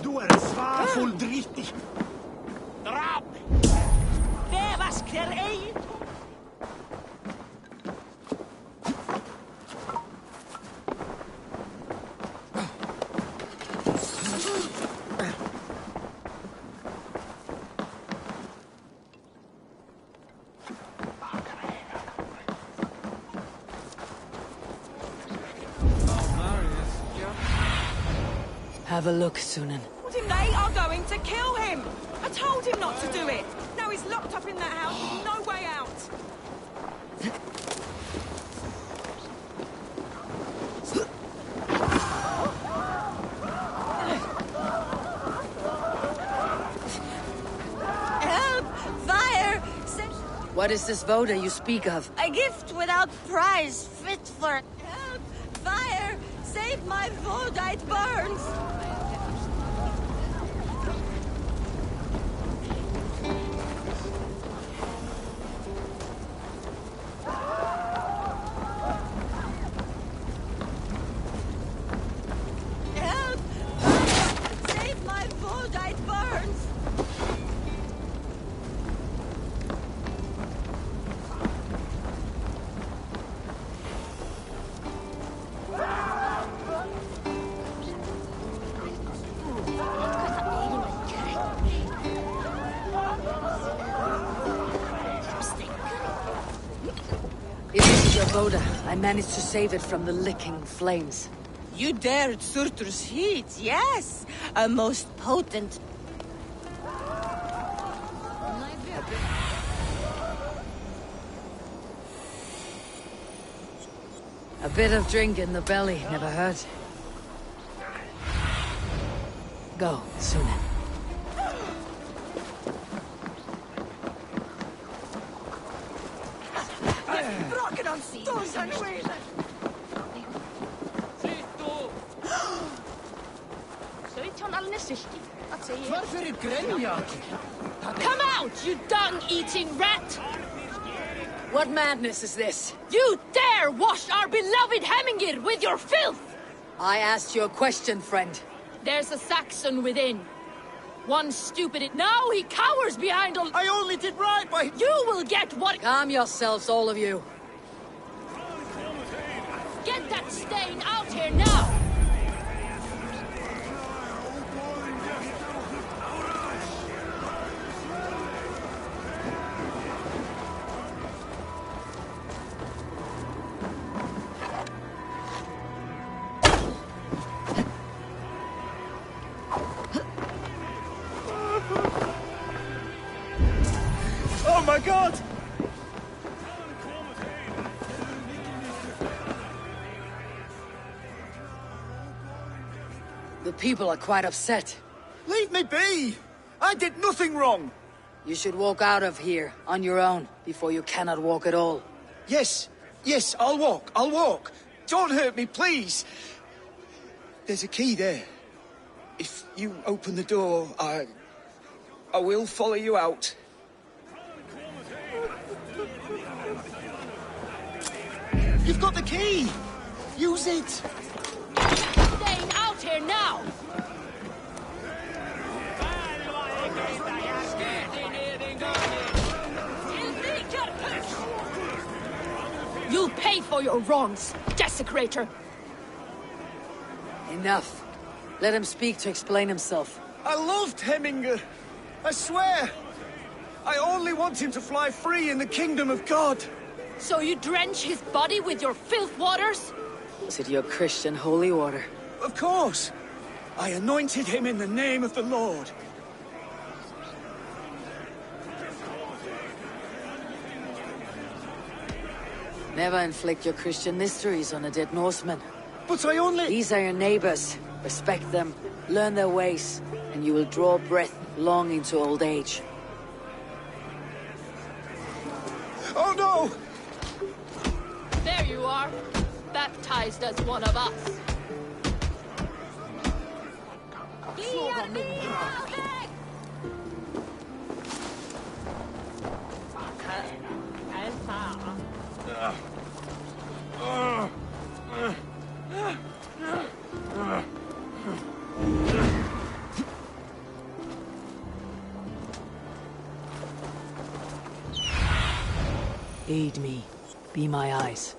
Du är svafuldrittig! Drap! Vävaskar ej! Have a look, Sunan. They are going to kill him! I told him not to do it! Now he's locked up in that house with no way out! Help! Fire! What is this voda you speak of? A gift without price, fit for... Help! Fire! Save my voda, it burns! Help! Save my voda, it burns! If this is your voda, I managed to save it from the licking flames. You dared Surtur's heat, yes! A most potent... A bit of drink in the belly never hurt. Go, Sunan. Come out, you dung-eating rat! What madness is this? You dare wash our beloved Hemingir with your filth! I asked you a question, friend. There's a Saxon within. One stupid... Now he cowers behind a... I only did right by... You will get what... Calm yourselves, all of you. Get that stain out here now! Oh my god! The people are quite upset. Leave me be! I did nothing wrong! You should walk out of here on your own before you cannot walk at all. Yes, I'll walk. Don't hurt me, please. There's a key there. If you open the door, I will follow you out. You've got the key! Use it! Stain out here now! You'll pay for your wrongs, desecrator! Enough. Let him speak to explain himself. I loved Heminger. I swear. I only want him to fly free in the kingdom of God. So you drench his body with your filth waters? Was it your Christian holy water? Of course. I anointed him in the name of the Lord. Never inflict your Christian mysteries on a dead Norseman. But I only... These are your neighbors. Respect them, learn their ways, and you will draw breath long into old age. Oh no! There you are, baptized as one of us. Aid me. Be my eyes.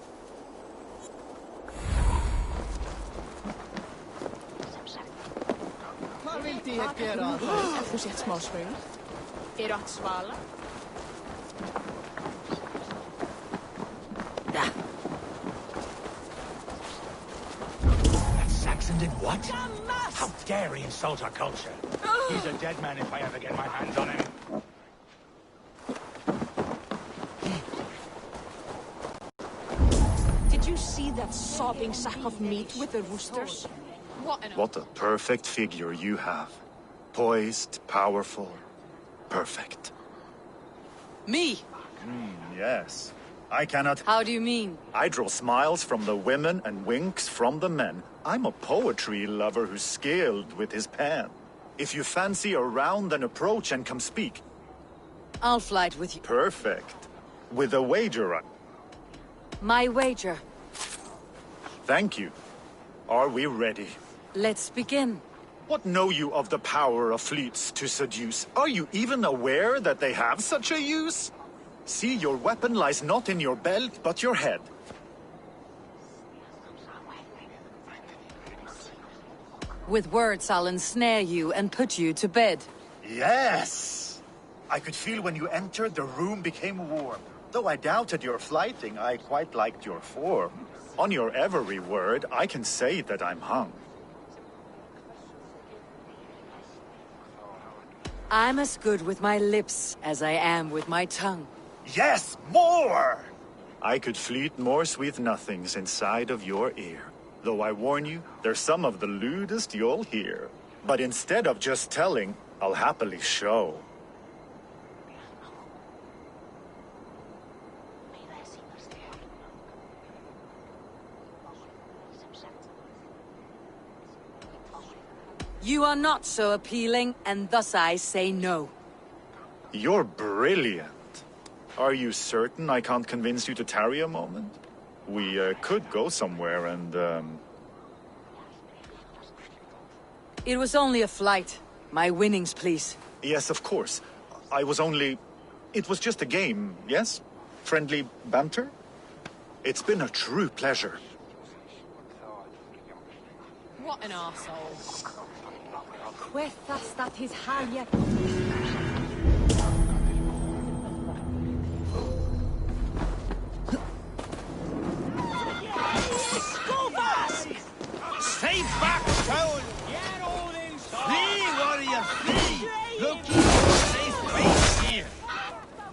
Hvað vildi ég gera? Ef þú sett smá svöng. Átt svala? That Saxon did what? How dare he insult our culture? He's a dead man if I ever get my hands on him. Did you see that sobbing sack of meat with the roosters? What a perfect figure you have. Poised, powerful, perfect. Me? Yes. I cannot... How do you mean? I draw smiles from the women and winks from the men. I'm a poetry lover who's skilled with his pen. If you fancy a round, then approach and come speak. I'll flight with you. Perfect. With a wager on. My wager. Thank you. Are we ready? Let's begin. What know you of the power of fleets to seduce? Are you even aware that they have such a use? See, your weapon lies not in your belt, but your head. With words, I'll ensnare you and put you to bed. Yes! I could feel when you entered, the room became warm. Though I doubted your flighting, I quite liked your form. On your every word, I can say that I'm hung. I'm as good with my lips as I am with my tongue. Yes, more! I could fleet more sweet nothings inside of your ear. Though I warn you, they're some of the lewdest you'll hear. But instead of just telling, I'll happily show. You are not so appealing, and thus I say no. You're brilliant. Are you certain I can't convince you to tarry a moment? We could go somewhere and, It was only a flight. My winnings, please. Yes, of course. I was only... It was just a game, yes? Friendly banter? It's been a true pleasure. What an arsehole. Quethas that his halje. Go fast! Stay back, Saul! Flee, warrior, flee! Look, safe place here.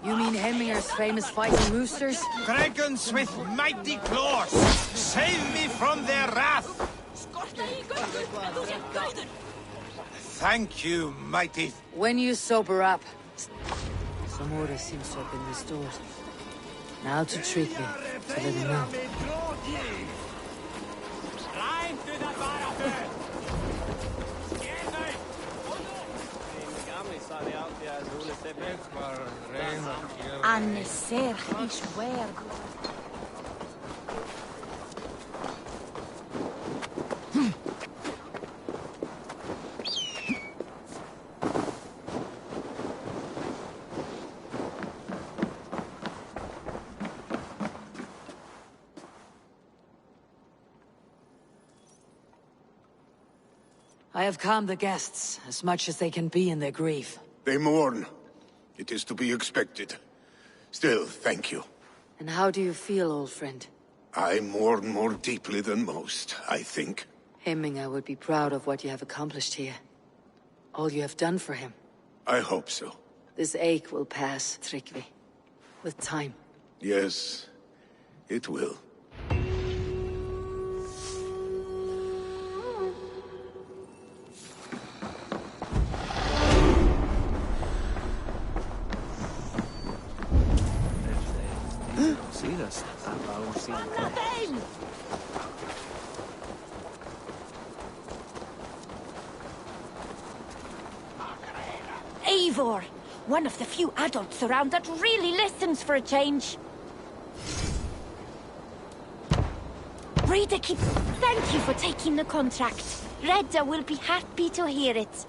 You mean Hemminger's famous fighting roosters? Dragons with mighty claws! Save me from their wrath! Thank you, mighty... When you sober up... Some order seems to have been restored. Now to Trigvi, to let him know. Anne ser is where. I have calmed the guests, as much as they can be in their grief. They mourn. It is to be expected. Still, thank you. And how do you feel, old friend? I mourn more deeply than most, I think. Hemminger would be proud of what you have accomplished here. All you have done for him. I hope so. This ache will pass, Trigvi. With time. Yes, it will. Eivor! One of the few adults around that really listens for a change. Thank you for taking the contract. Redda will be happy to hear it.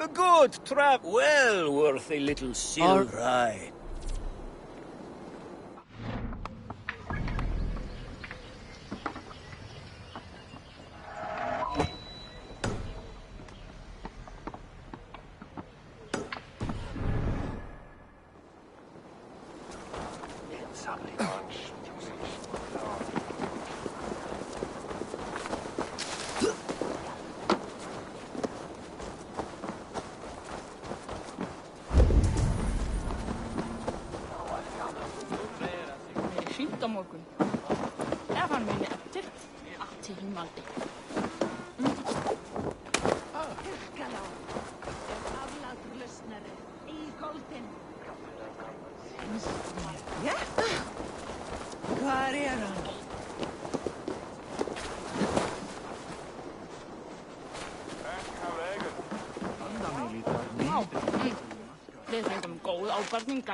A good trap, well worth a little seal ride.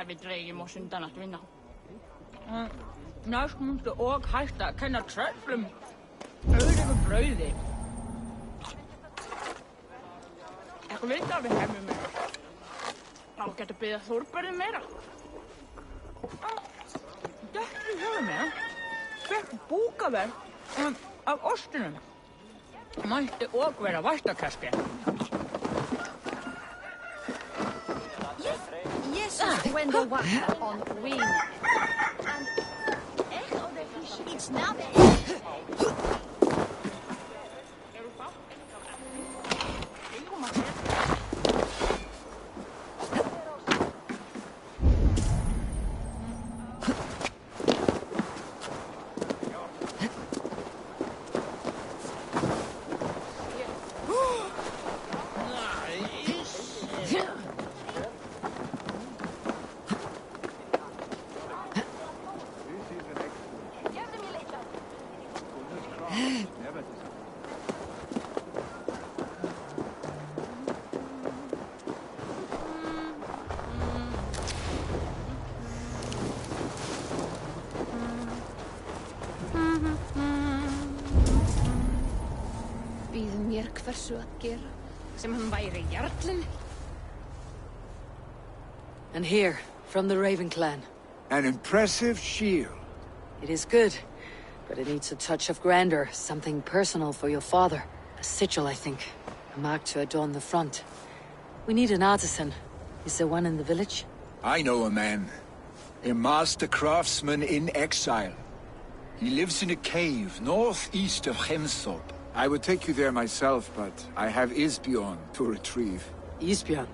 Við dregjum og sundan að vinna. Næst múntu og hætta að kenna tröllum auðvitað brauði. Ég veit að við hefum meira. Þá getur byggða Þórberði meira. Þetta í höfum ég. Fekk búkaverð af ostinum. Mætti og vera væstakarski. When the water on wing. And echo the fish. It's now mér hversu að gera, sem hann væri jarlinn. And here, from the Raven clan. An impressive shield. It is good, but it needs a touch of grandeur, something personal for your father. A sigil, I think. A mark to adorn the front. We need an artisan. Is there one in the village? I know a man. A master craftsman in exile. He lives in a cave northeast of Hemsop. I would take you there myself, but I have Isbjorn to retrieve. Isbjorn?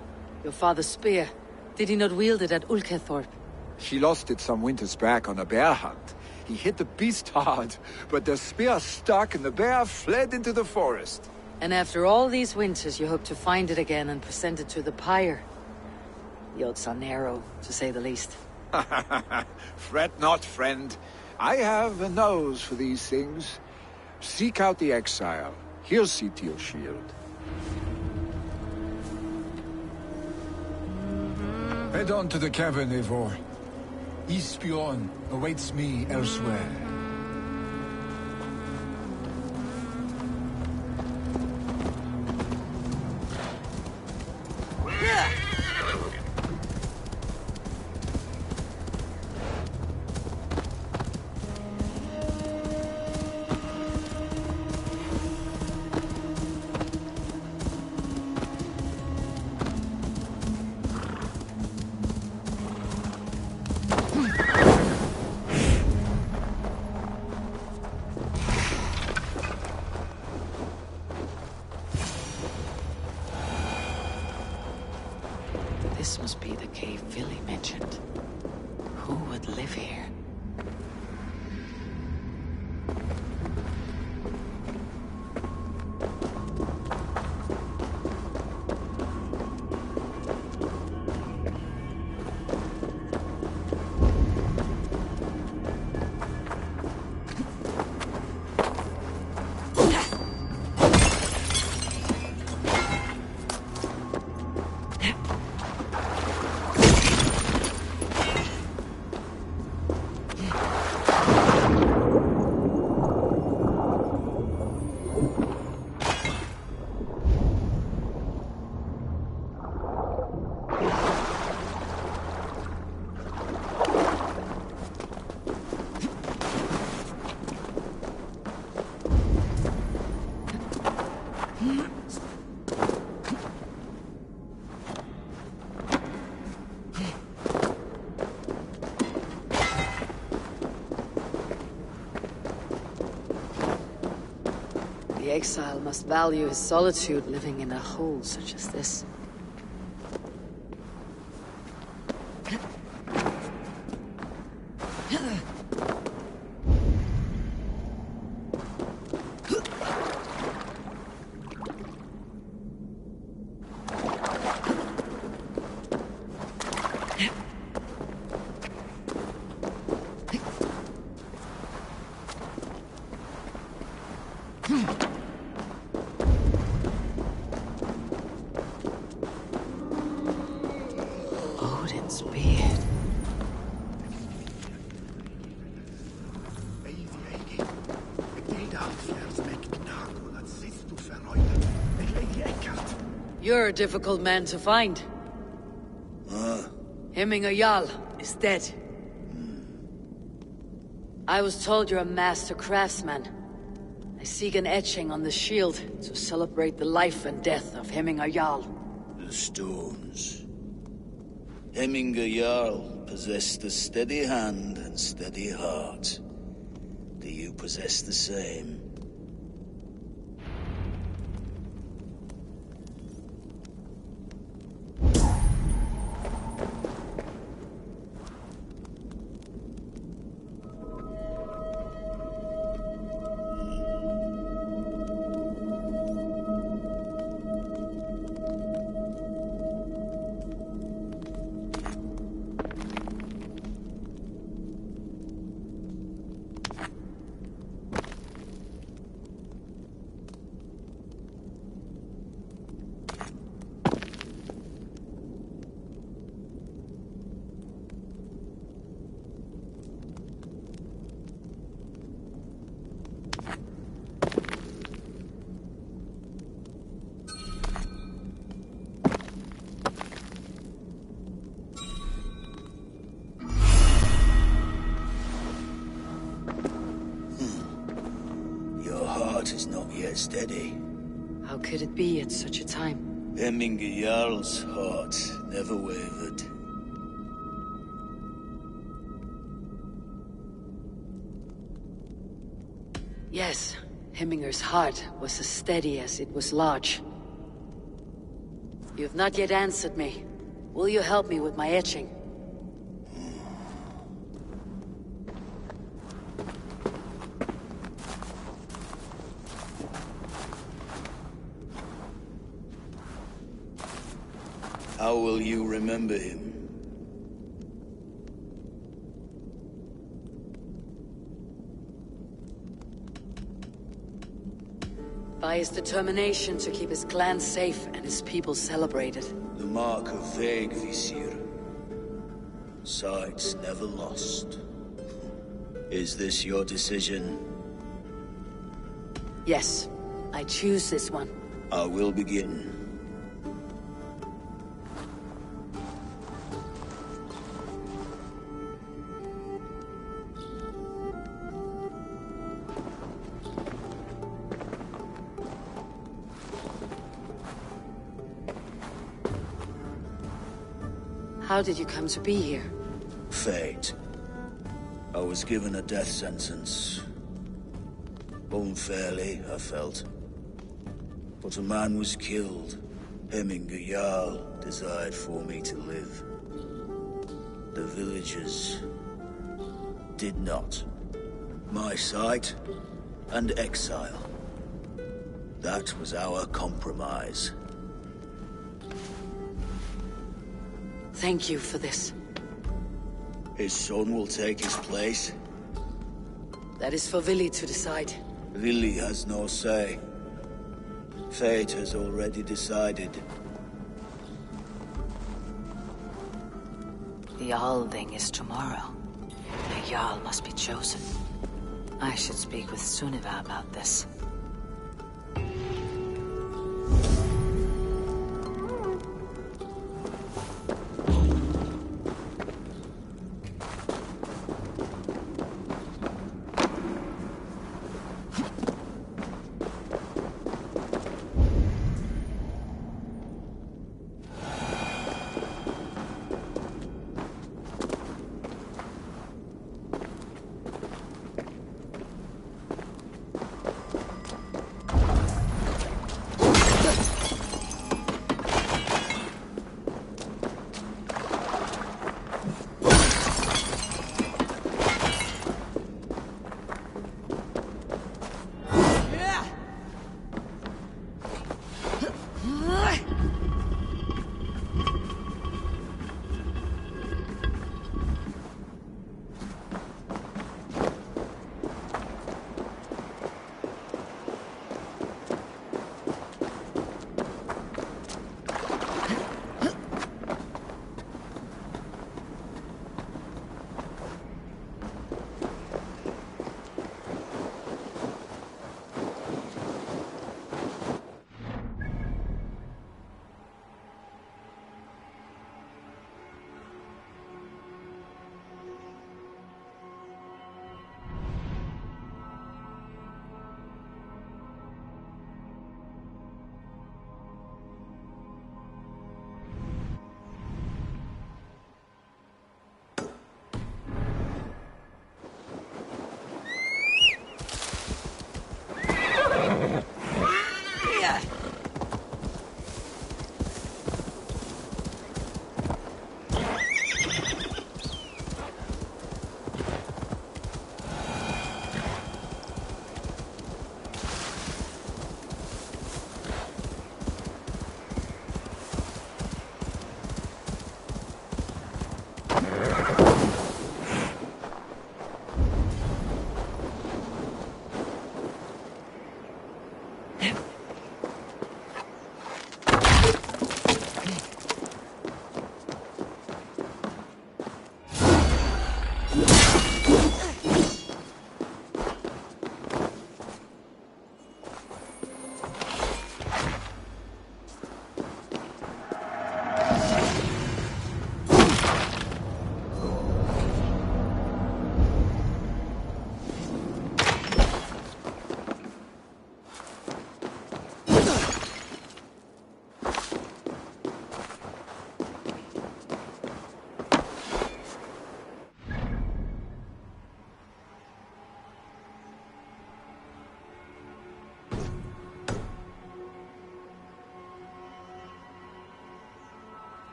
Your father's spear. Did he not wield it at Ulkethorpe? He lost it some winters back on a bear hunt. He hit the beast hard, but the spear stuck and the bear fled into the forest. And after all these winters, you hope to find it again and present it to the pyre. The odds are narrow, to say the least. Fret not, friend. I have a nose for these things. Seek out the exile. He'll see to your shield. Head on to the cavern, Eivor. Isbjorn awaits me elsewhere. This must be the cave Vili mentioned. Who would live here? The exile must value his solitude living in a hole such as this. Odin's beard. You're a difficult man to find. Hemminger Jarl is dead. I was told you're a master craftsman. I seek an etching on the shield to celebrate the life and death of Hemminger Jarl. The stones. Hemminger Jarl possessed a steady hand and steady heart. Do you possess the same? heart is not yet steady. How could it be at such a time? Hemminger Jarl's heart never wavered. Yes, Hemminger's heart was as steady as it was large. You've not yet answered me. Will you help me with my etching? How will you remember him? By his determination to keep his clan safe and his people celebrated. The mark of Vegvisir. Sights never lost. Is this your decision? Yes, I choose this one. I will begin. How did you come to be here? Fate. I was given a death sentence. Unfairly, I felt. But a man was killed. Hemminger Jarl desired for me to live. The villagers did not. My sight and exile. That was our compromise. Thank you for this. His son will take his place. That is for Vili to decide. Vili has no say. Fate has already decided. The Althing is tomorrow. A Jarl must be chosen. I should speak with Sunniva about this.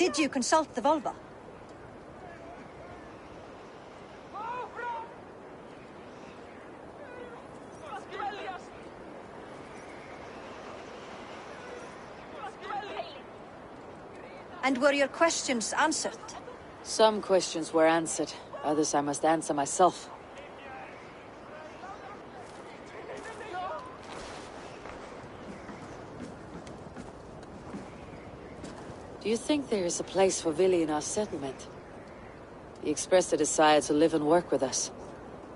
Did you consult the Volva? And were your questions answered? Some questions were answered. Others I must answer myself. Do you think there is a place for Vili in our settlement? He expressed a desire to live and work with us.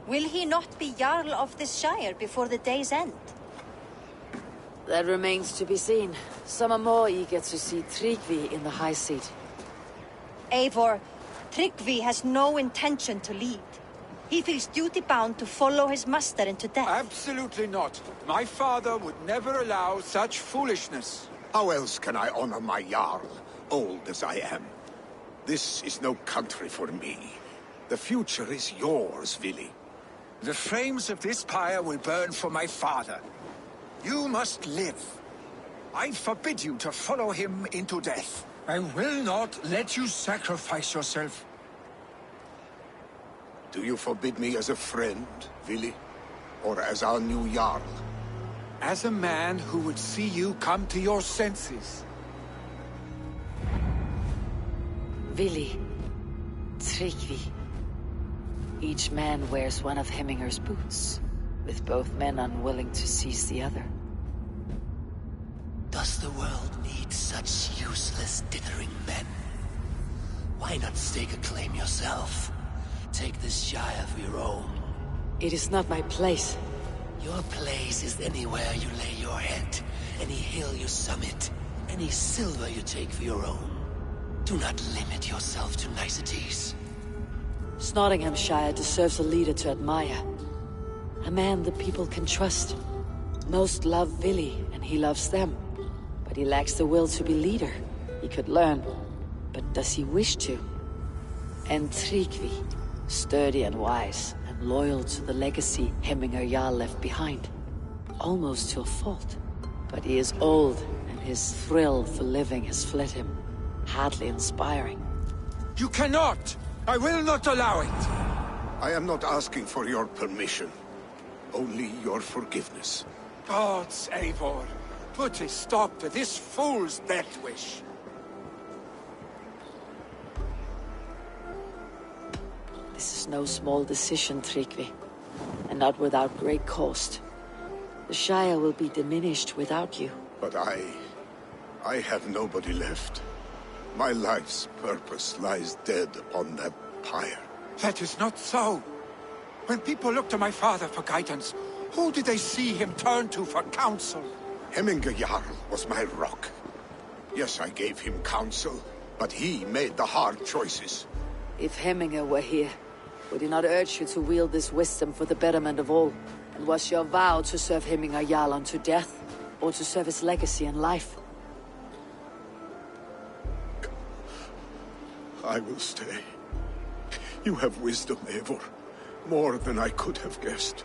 Will he not be Jarl of this shire before the day's end? That remains to be seen. Some are more eager to see Tryggvi in the high seat. Eivor, Tryggvi has no intention to lead. He feels duty-bound to follow his master into death. Absolutely not. My father would never allow such foolishness. How else can I honor my Jarl, old as I am? This is no country for me. The future is yours, Vili. The flames of this pyre will burn for my father. You must live. I forbid you to follow him into death. I will not let you sacrifice yourself. Do you forbid me as a friend, Vili? Or as our new Jarl? As a man who would see you come to your senses. Vili. Tryggvi. Each man wears one of Hemminger's boots, with both men unwilling to seize the other. Does the world need such useless, dithering men? Why not stake a claim yourself? Take this shire for your own. It is not my place. Your place is anywhere you lay your head, any hill you summit, any silver you take for your own. Do not limit yourself to niceties. Nottinghamshire deserves a leader to admire. A man the people can trust. Most love Vili, and he loves them. But he lacks the will to be leader. He could learn, but does he wish to? And Tryggvi, sturdy and wise, and loyal to the legacy Hemminger Jarl left behind. Almost to a fault. But he is old, and his thrill for living has fled him. Hardly inspiring. You cannot! I will not allow it! I am not asking for your permission. Only your forgiveness. Gods, Eivor, put a stop to this fool's death wish. This is no small decision, Tryggvi. And not without great cost. The Shire will be diminished without you. But I have nobody left. My life's purpose lies dead upon that pyre. That is not so. When people look to my father for guidance, who did they see him turn to for counsel? Hemminger Jarl was my rock. Yes, I gave him counsel, but he made the hard choices. If Hemminger were here, would he not urge you to wield this wisdom for the betterment of all? And was your vow to serve Hemminger Jarl unto death, or to serve his legacy and life? I will stay. You have wisdom, Eivor. More than I could have guessed.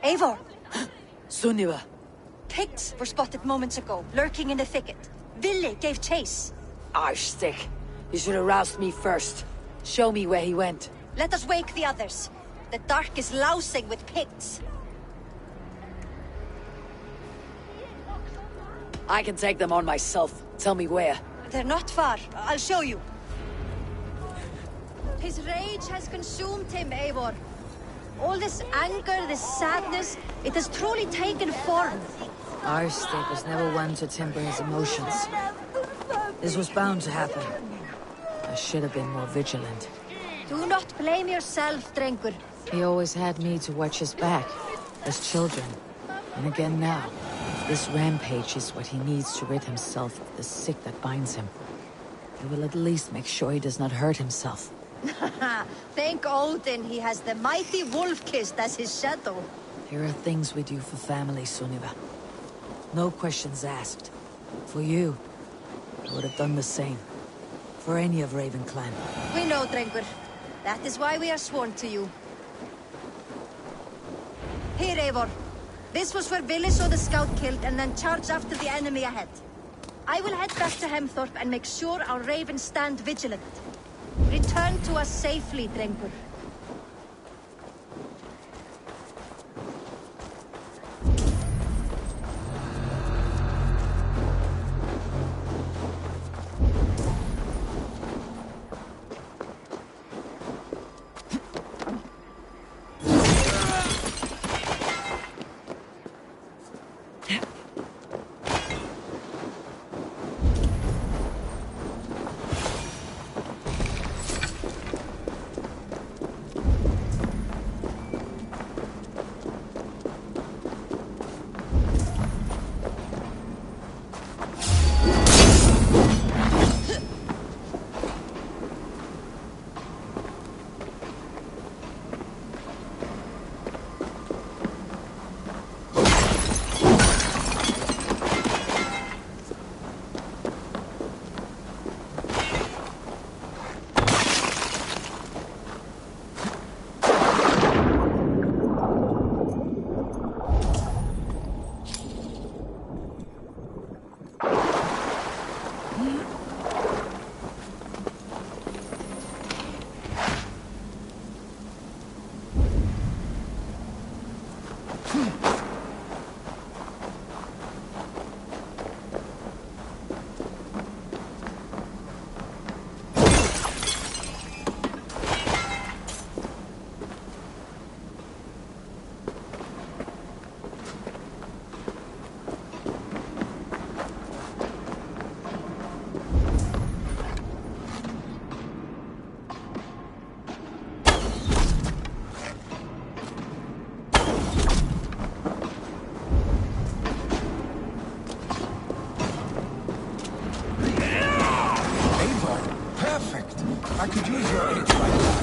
Eivor! Sunniva! Pigs were spotted moments ago, lurking in the thicket. Vili gave chase. Arshstick! You should have roused me first. Show me where he went. Let us wake the others. The dark is lousing with pigs. I can take them on myself. Tell me where. They're not far. I'll show you. His rage has consumed him, Eivor. All this anger, this sadness, it has truly taken form. Arstead was never one to temper his emotions. This was bound to happen. I should have been more vigilant. Do not blame yourself, Drengur. He always had me to watch his back, as children. And again now. This rampage is what he needs to rid himself of the sick that binds him. It will at least make sure he does not hurt himself. Thank Odin he has the mighty Wolf-Kissed as his shadow. There are things we do for family, Sunniva. No questions asked. For you, I would have done the same. For any of Raven clan. We know, Drengur. That is why we are sworn to you. Here, Eivor. This was where Vili saw the scout killed and then charged after the enemy ahead. I will head back to Hemthorpe and make sure our ravens stand vigilant. Return to us safely, Drengur. I could use your aid right now.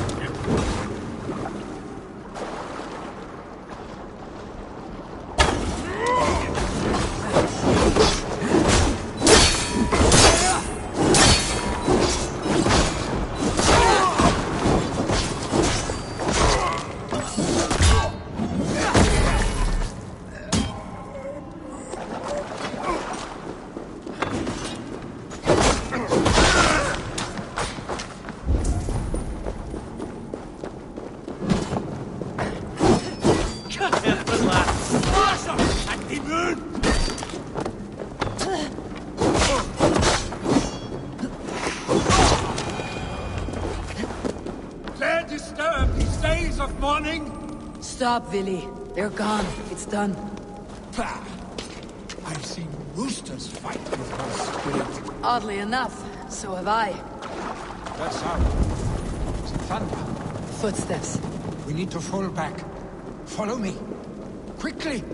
Stop, Vili. They're gone. It's done. Pah! I've seen roosters fight with her spirit. Oddly enough, so have I. That sound. Is it thunder? Footsteps. We need to fall back. Follow me. Quickly!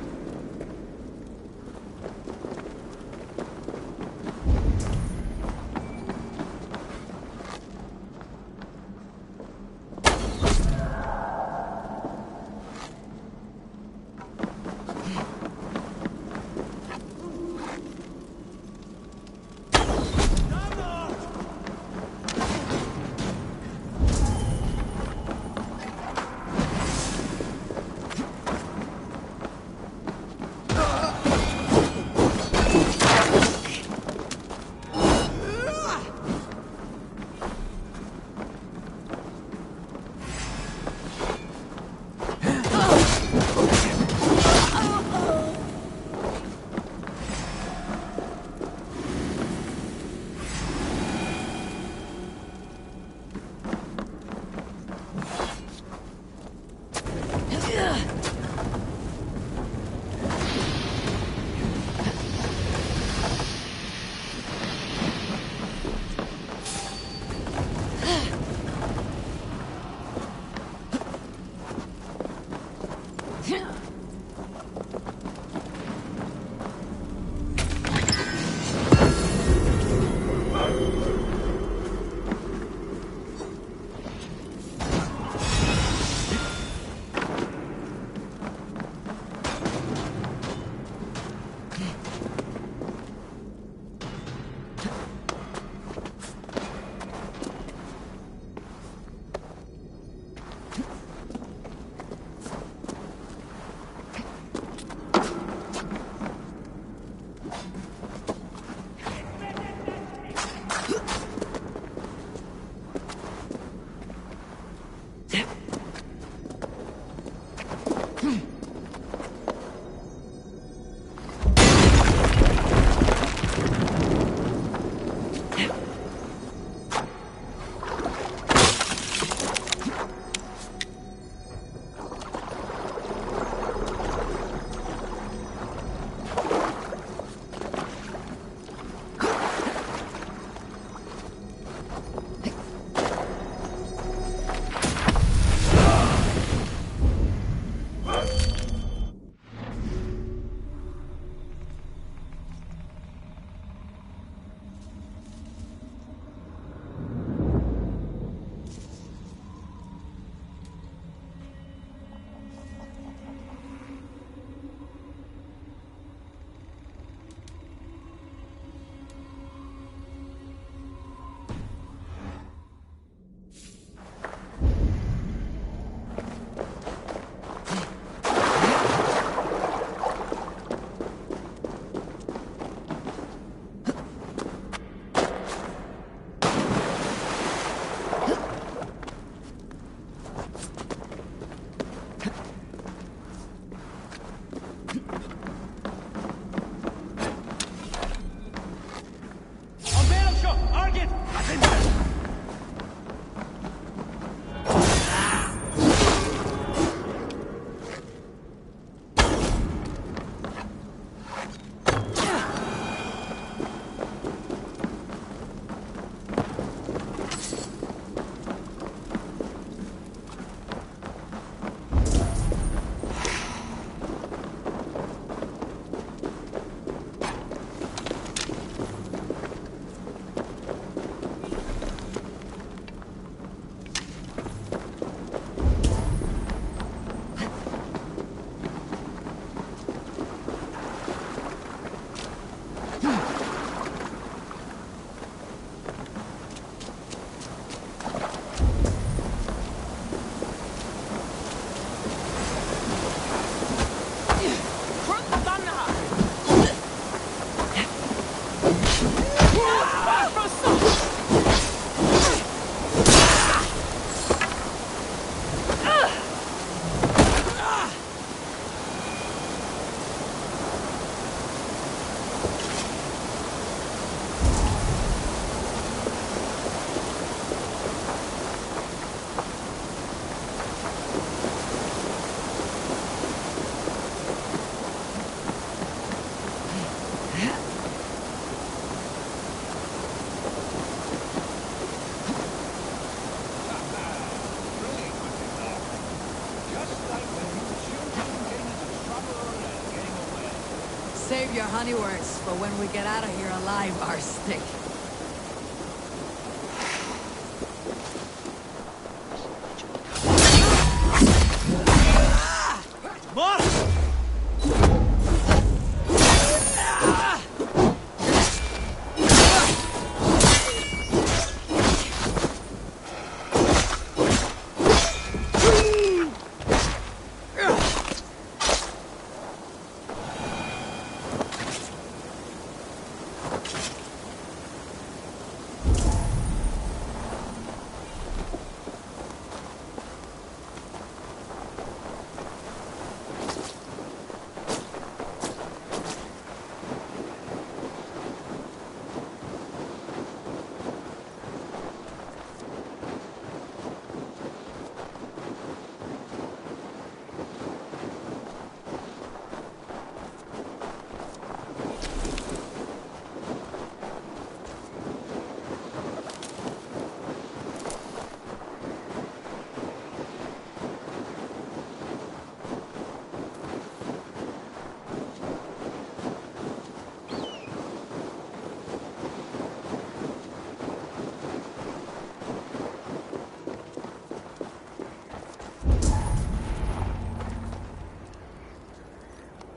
honey words for when we get out of here alive, Arstic.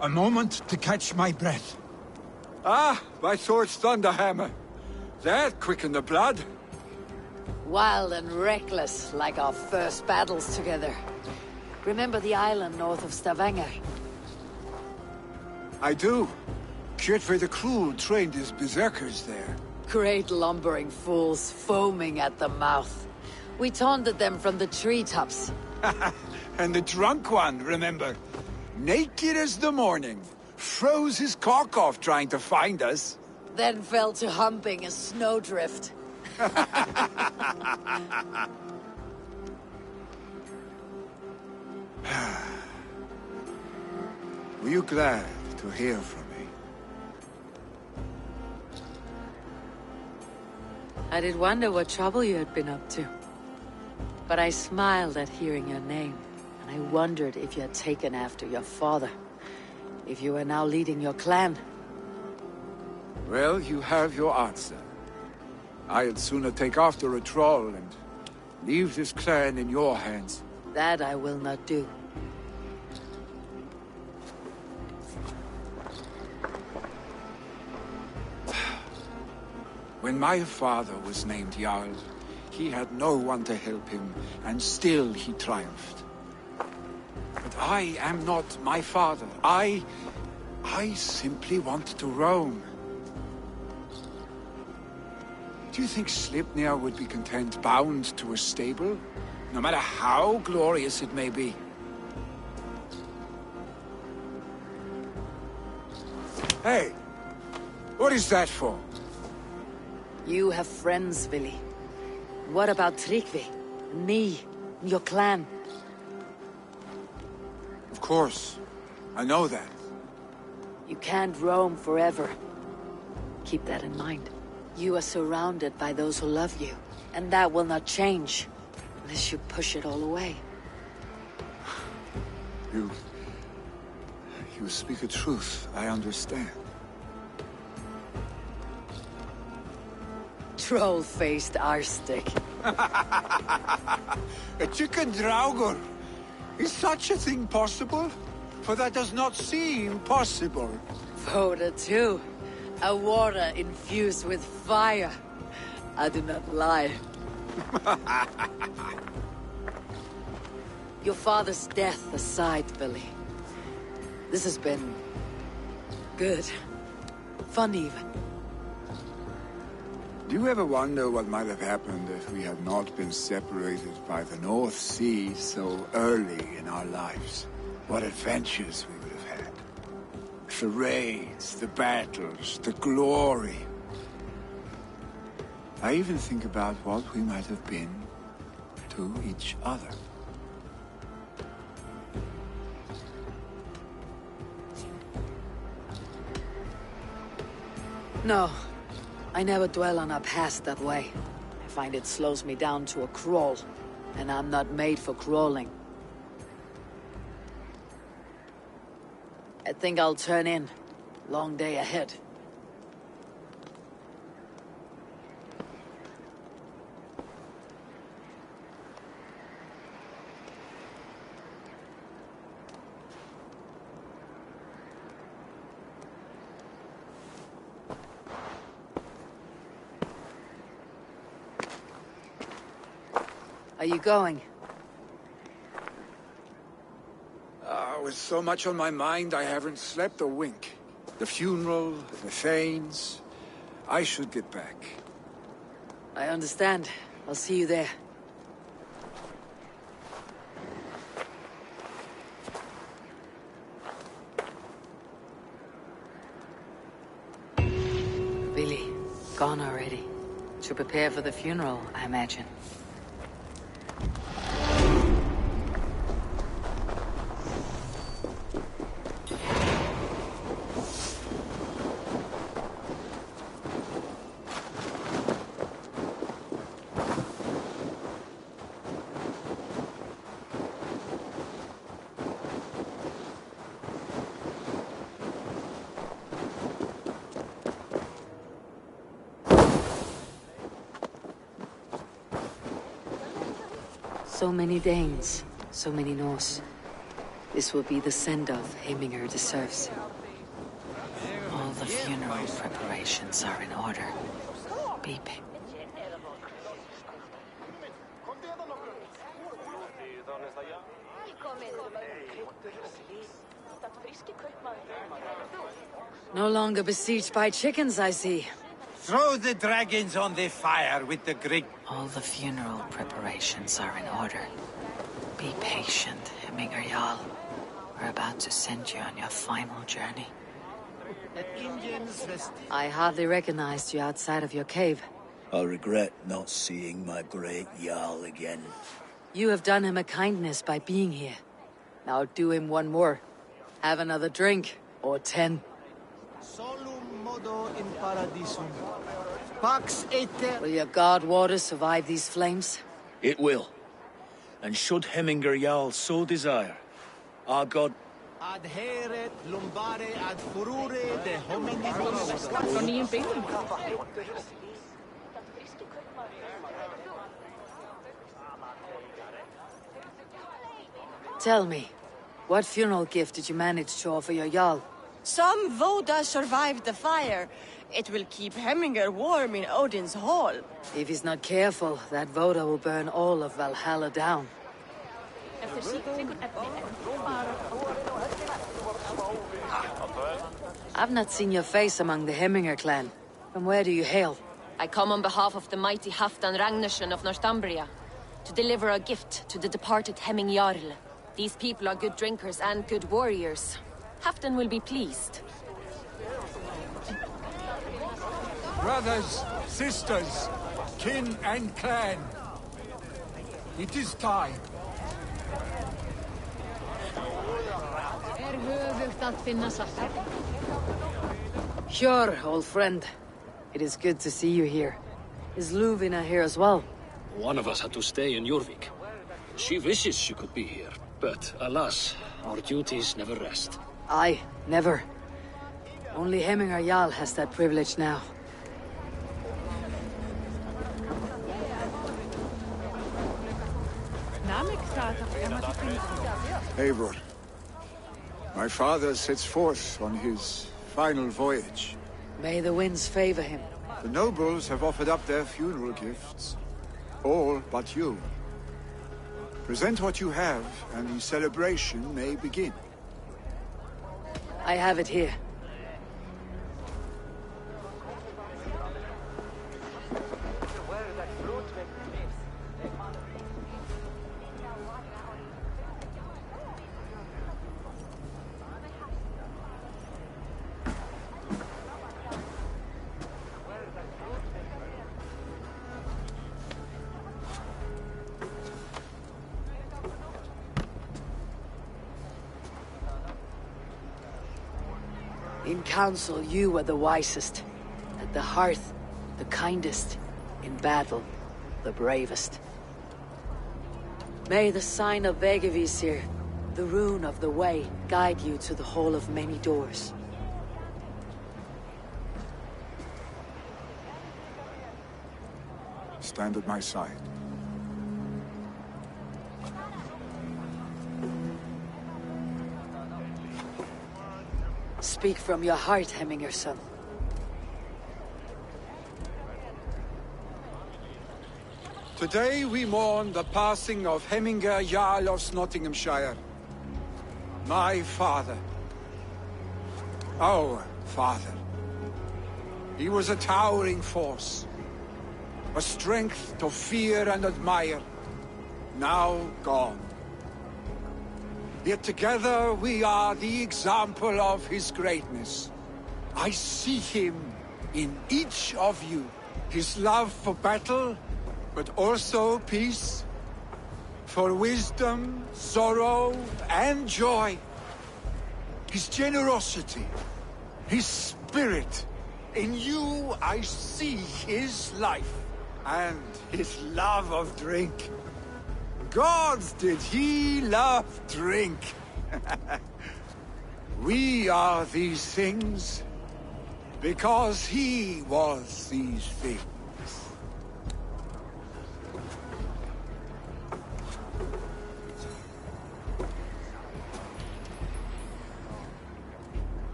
A moment to catch my breath. Ah, my sword's thunderhammer. That quickened the blood. Wild and reckless, like our first battles together. Remember the island north of Stavanger? I do. Kjotve the Cruel trained his berserkers there. Great lumbering fools, foaming at the mouth. We taunted them from the treetops. And the drunk one, remember? Naked as the morning. Froze his cock off trying to find us. Then fell to humping a snowdrift. Were you glad to hear from me? I did wonder what trouble you had been up to. But I smiled at hearing your name, and I wondered if you had taken after your father. If you were now leading your clan. Well, you have your answer. I'd sooner take after a troll and leave this clan in your hands. That I will not do. When my father was named Jarl, he had no one to help him, and still he triumphed. But I am not my father. I simply want to roam. Do you think Sleipnir would be content bound to a stable? No matter how glorious it may be? Hey! What is that for? You have friends, Vili. What about Tryggvi? Me? Your clan? Of course. I know that. You can't roam forever. Keep that in mind. You are surrounded by those who love you, and that will not change unless you push it all away. You speak a truth, I understand. Troll-faced Arstic. A chicken Draugr! Is such a thing possible? For that does not seem possible. Voda too. A water infused with fire. I do not lie. Your father's death aside, Billy. This has been... good. Fun even. Do you ever wonder what might have happened if we had not been separated by the North Sea so early in our lives? What adventures we would have had. The raids, the battles, the glory. I even think about what we might have been to each other. No. I never dwell on our past that way. I find it slows me down to a crawl. And I'm not made for crawling. I think I'll turn in. Long day ahead. Are you going? With so much on my mind, I haven't slept a wink. The funeral, the Thanes. I should get back. I understand. I'll see you there. Billy, gone already. To prepare for the funeral, I imagine. So many Danes, so many Norse. This will be the send-off Heminger deserves. All the funeral preparations are in order. Beep. No longer besieged by chickens, I see. Throw the dragons on the fire with the great... All the funeral preparations are in order. Be patient, Heminger Jarl. We're about to send you on your final journey. I hardly recognized you outside of your cave. I'll regret not seeing my great Jarl again. You have done him a kindness by being here. Now do him one more. Have another drink, or 10. Solum modo in paradisum. Pax ete... Will your god water survive these flames? It will. And should Heminger Jarl so desire, our god... Adheret lumbare ad furore de hominibus... Tell me, what funeral gift did you manage to offer your Jarl? Some Voda survived the fire. It will keep Heminger warm in Odin's hall. If he's not careful, that Voda will burn all of Valhalla down. I've not seen your face among the Heminger clan. From where do you hail? I come on behalf of the mighty Halfdan Ragnarsson of Northumbria to deliver a gift to the departed Hemming Jarl. These people are good drinkers and good warriors. Halfdan will be pleased. Brothers, sisters, kin and clan. It is time. Sure, old friend. It is good to see you here. Is Luvina here as well? One of us had to stay in Jorvik. She wishes she could be here, but alas, our duties never rest. Aye, never. Only Heminger Jarl has that privilege now. Eivor, my father sets forth on his final voyage. May the winds favor him. The nobles have offered up their funeral gifts. All but you. Present what you have, and the celebration may begin. I have it here. In council, you were the wisest. At the hearth, the kindest. In battle, the bravest. May the sign of Vegavisir, the rune of the way, guide you to the Hall of Many Doors. stand at my side. Speak from your heart, Hemminger, son. Today we mourn the passing of Hemminger Jarl of Nottinghamshire. My father. Our father. He was a towering force. A strength to fear and admire. Now gone. Yet together we are the example of his greatness. I see him in each of you. His love for battle, but also peace. For wisdom, sorrow, and joy. His generosity, his spirit. In you I see his life, and his love of drink. Gods, did he love drink! We are these things because he was these things.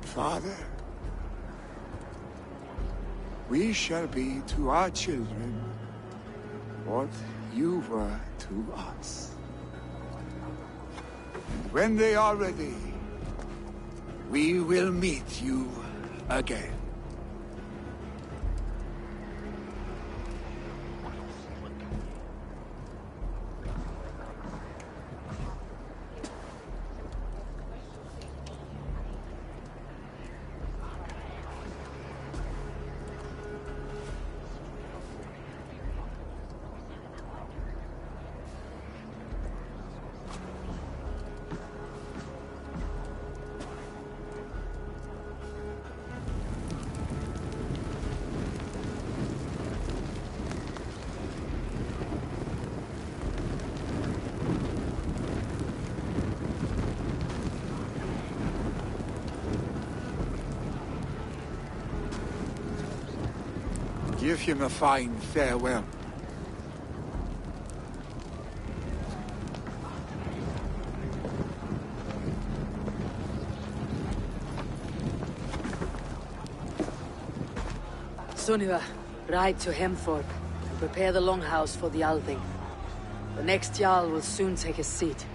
Father, we shall be to our children what you were to us. And when they are ready, we will meet you again. Give him a fine farewell. Sunniva, ride to Hemthorpe and prepare the longhouse for the Althing. The next Jarl will soon take his seat.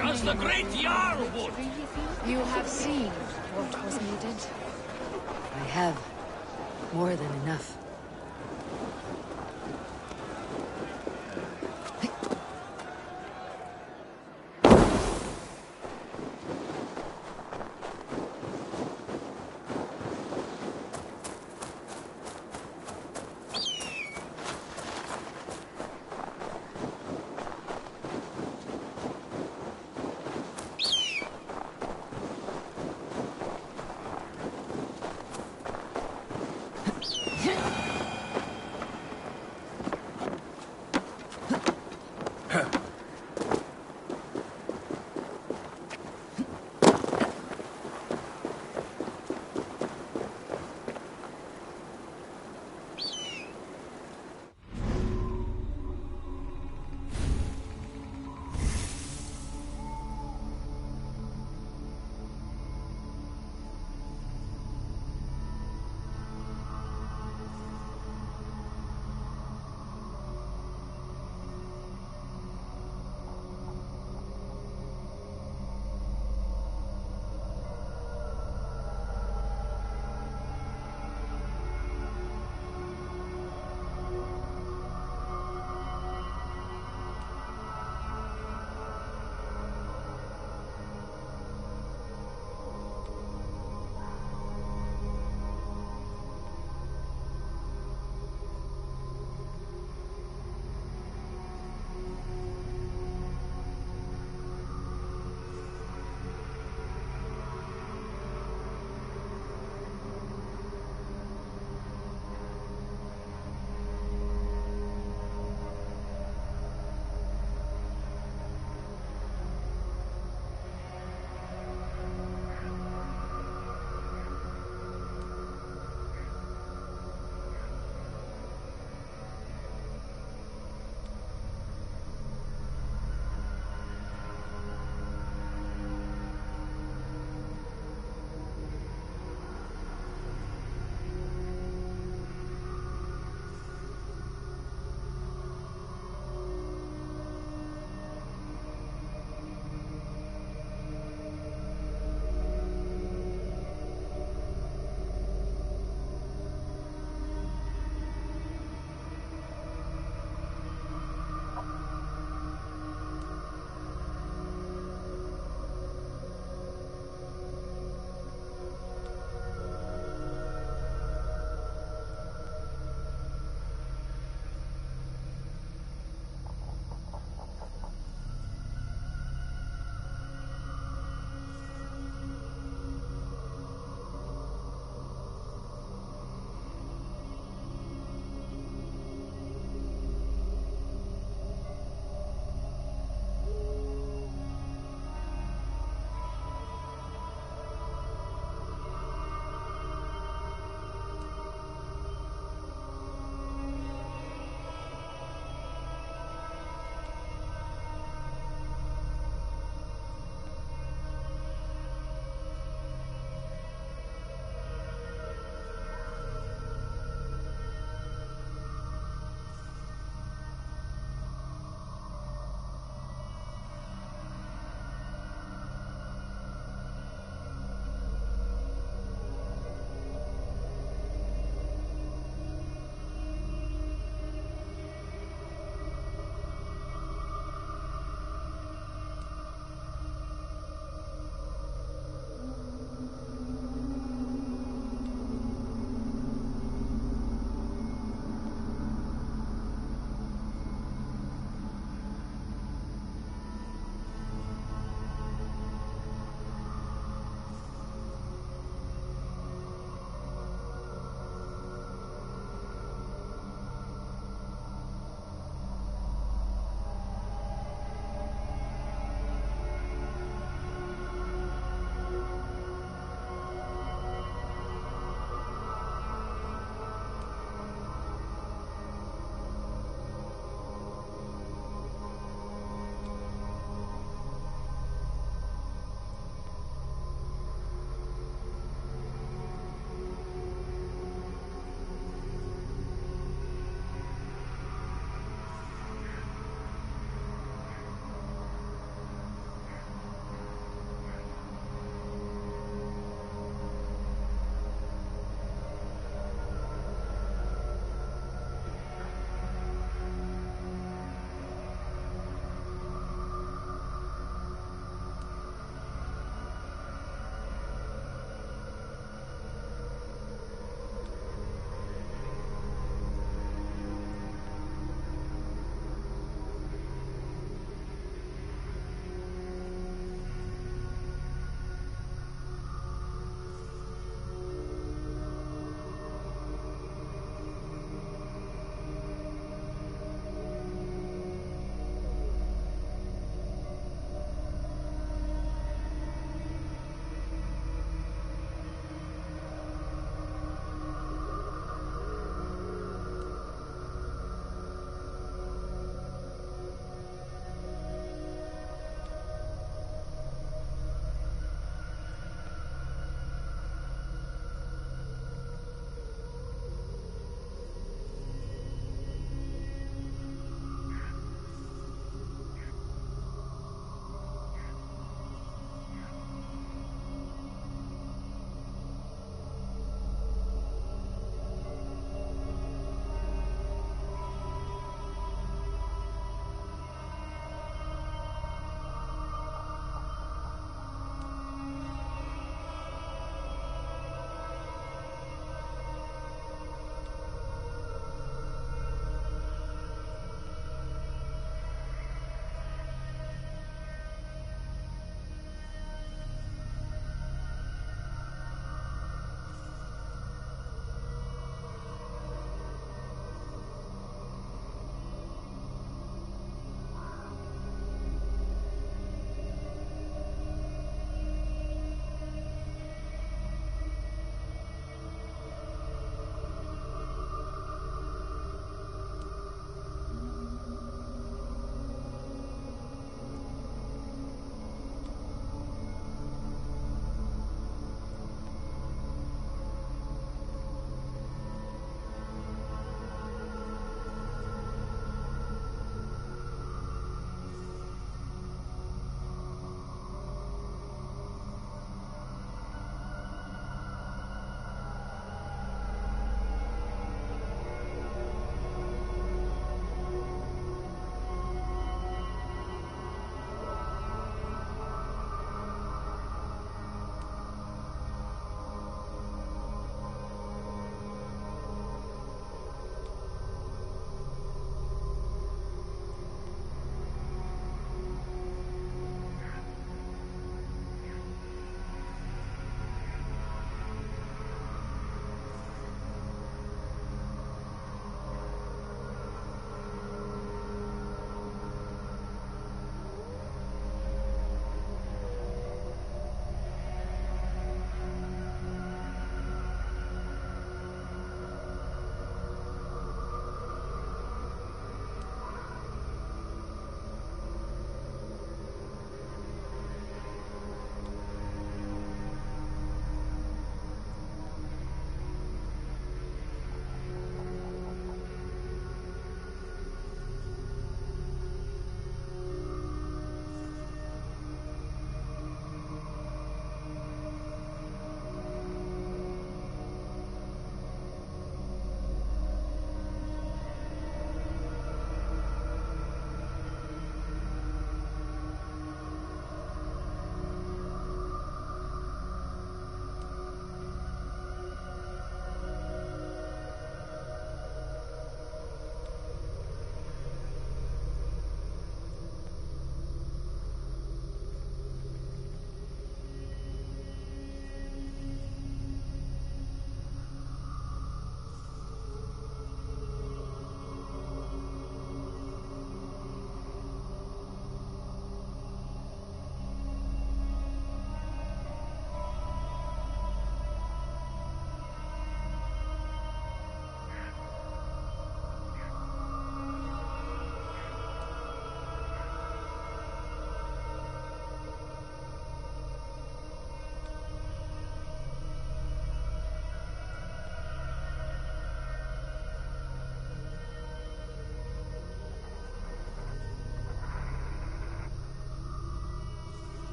As the great Jarl would! You have seen what was needed. I have. More than enough.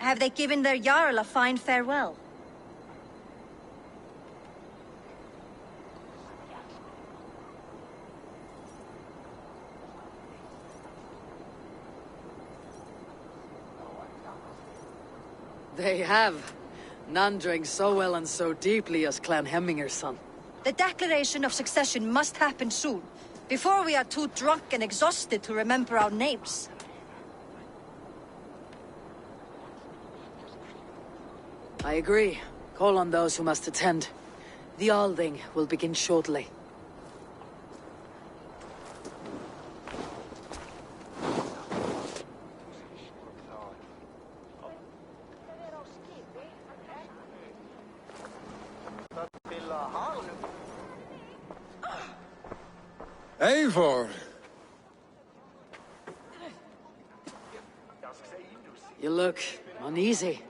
Have they given their Jarl a fine farewell? They have. None drank so well and so deeply as Clan Hemminger's son. The declaration of succession must happen soon, before we are too drunk and exhausted to remember our names. I agree. Call on those who must attend. The Alding will begin shortly. Eivor! You look uneasy.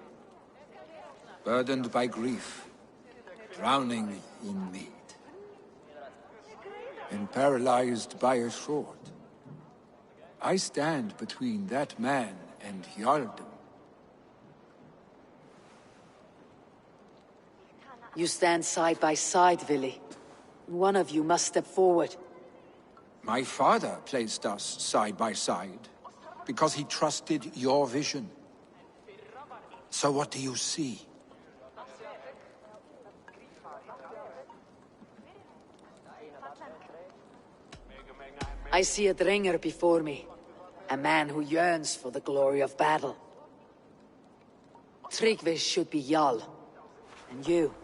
Burdened by grief, drowning in mead, and paralyzed by a sword. I stand between that man and Jarldom. You stand side by side, Vili. One of you must step forward. My father placed us side by side, because he trusted your vision. So what do you see? I see a Dringer before me. A man who yearns for the glory of battle. Tryggvi should be Jarl. And you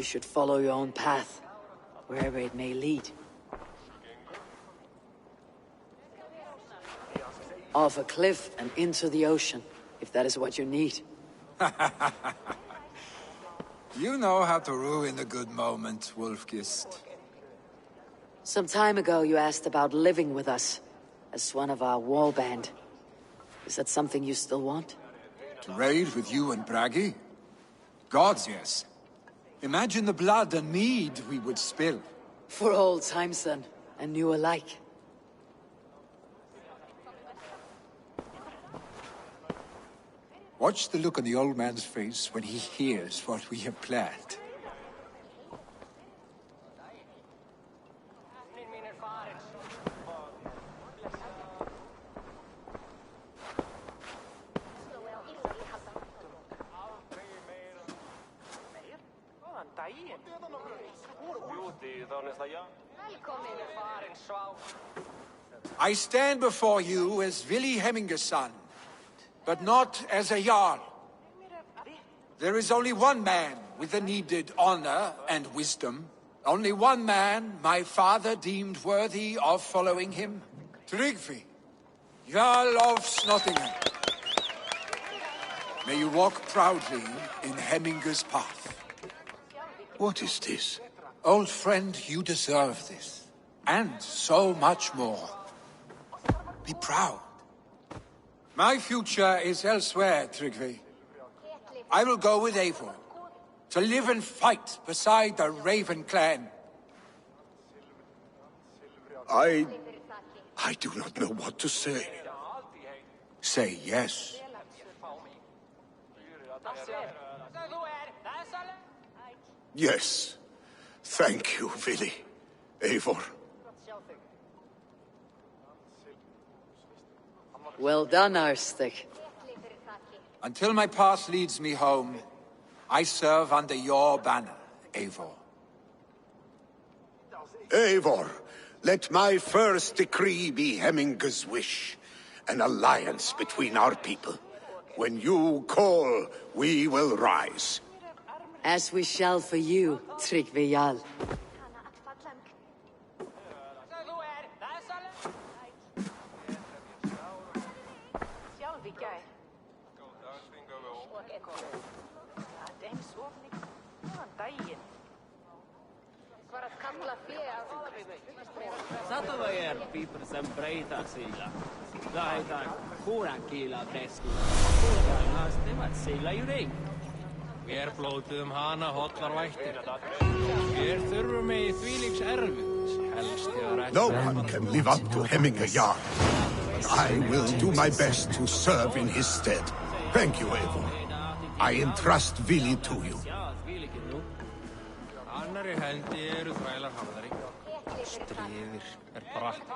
should follow your own path, wherever it may lead. Off a cliff and into the ocean, if that is what you need. You know how to ruin a good moment, Wolfgist. Some time ago you asked about living with us, as one of our wall band. Is that something you still want? To raid with you and Bragi? Gods, yes. Imagine the blood and mead we would spill. For old times then, and new alike. Watch the look on the old man's face when he hears what we have planned. I stand before you as Vili Hemminger's son, but not as a Jarl. There is only one man with the needed honor and wisdom. Only one man my father deemed worthy of following him. Tryggvi, Jarl of Snottingham. May you walk proudly in Hemminger's path. What is this? Old friend, you deserve this. And so much more. Be proud. My future is elsewhere, Tryggvi. I will go with Eivor, to live and fight beside the Raven clan. I do not know what to say. Say yes. Yes. Thank you, Vili. Eivor. Well done, Arstig. Until my path leads me home, I serve under your banner, Eivor. Eivor, let my first decree be Hemminger's wish. An alliance between our people. When you call, we will rise. As we shall for you, Tryggvi Jarl. Satovajer piper sem breita silla. Lähetään kuurankiilaa teskuun. Kuullaan temat silla í ring. Vér blótuðum hana hotlar vættir. Vér þurfum í þvílíks erfitt. Helst þegar No one can live up to Hemminger Jarl. I will do my best to serve in his stead. Thank you, Eivor. I entrust Vili to you. Annarri hendi eru þrælar harðari. Stríðir bratt.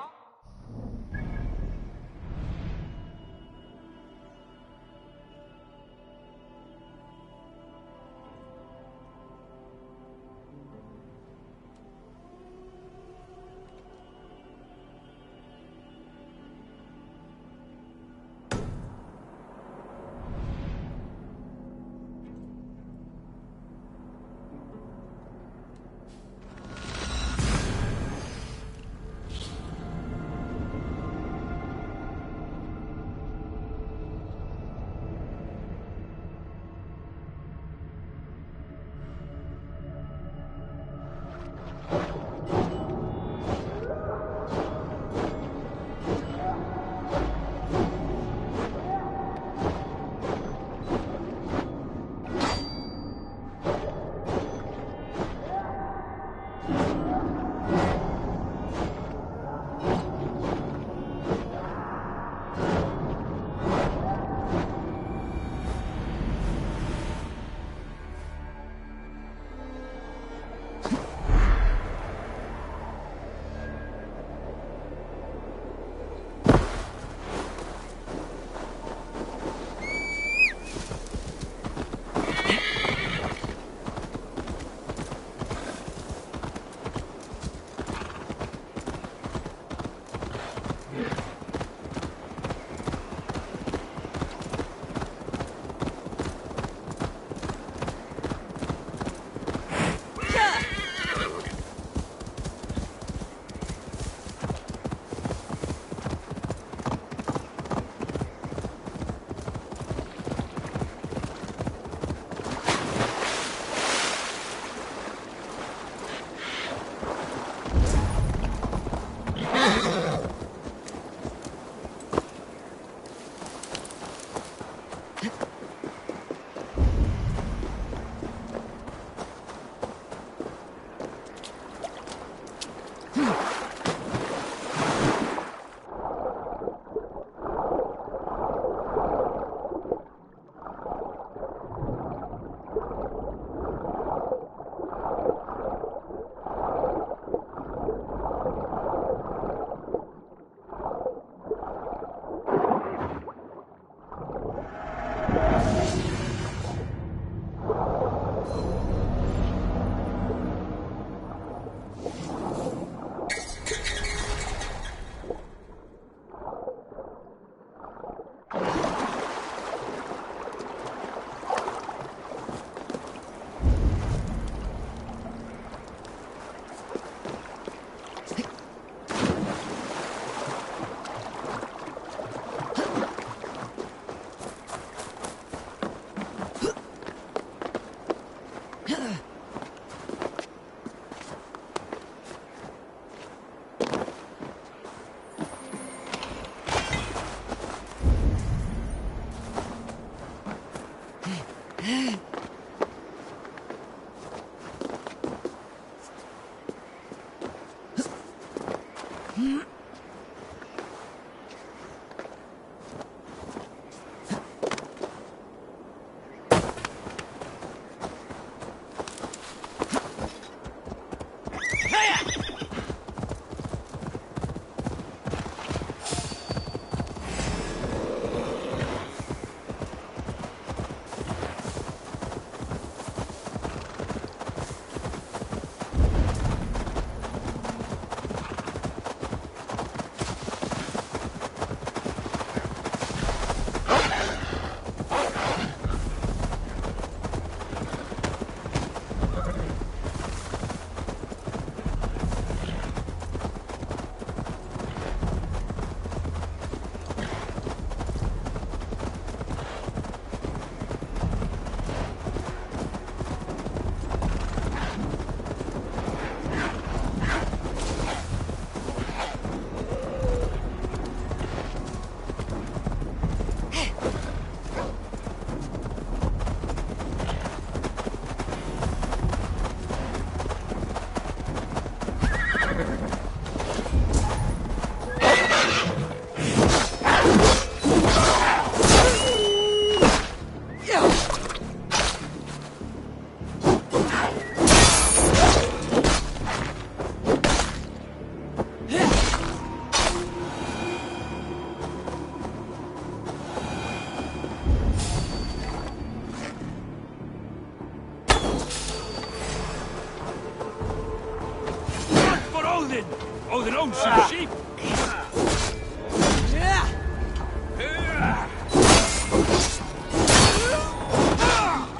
lonesome sheep!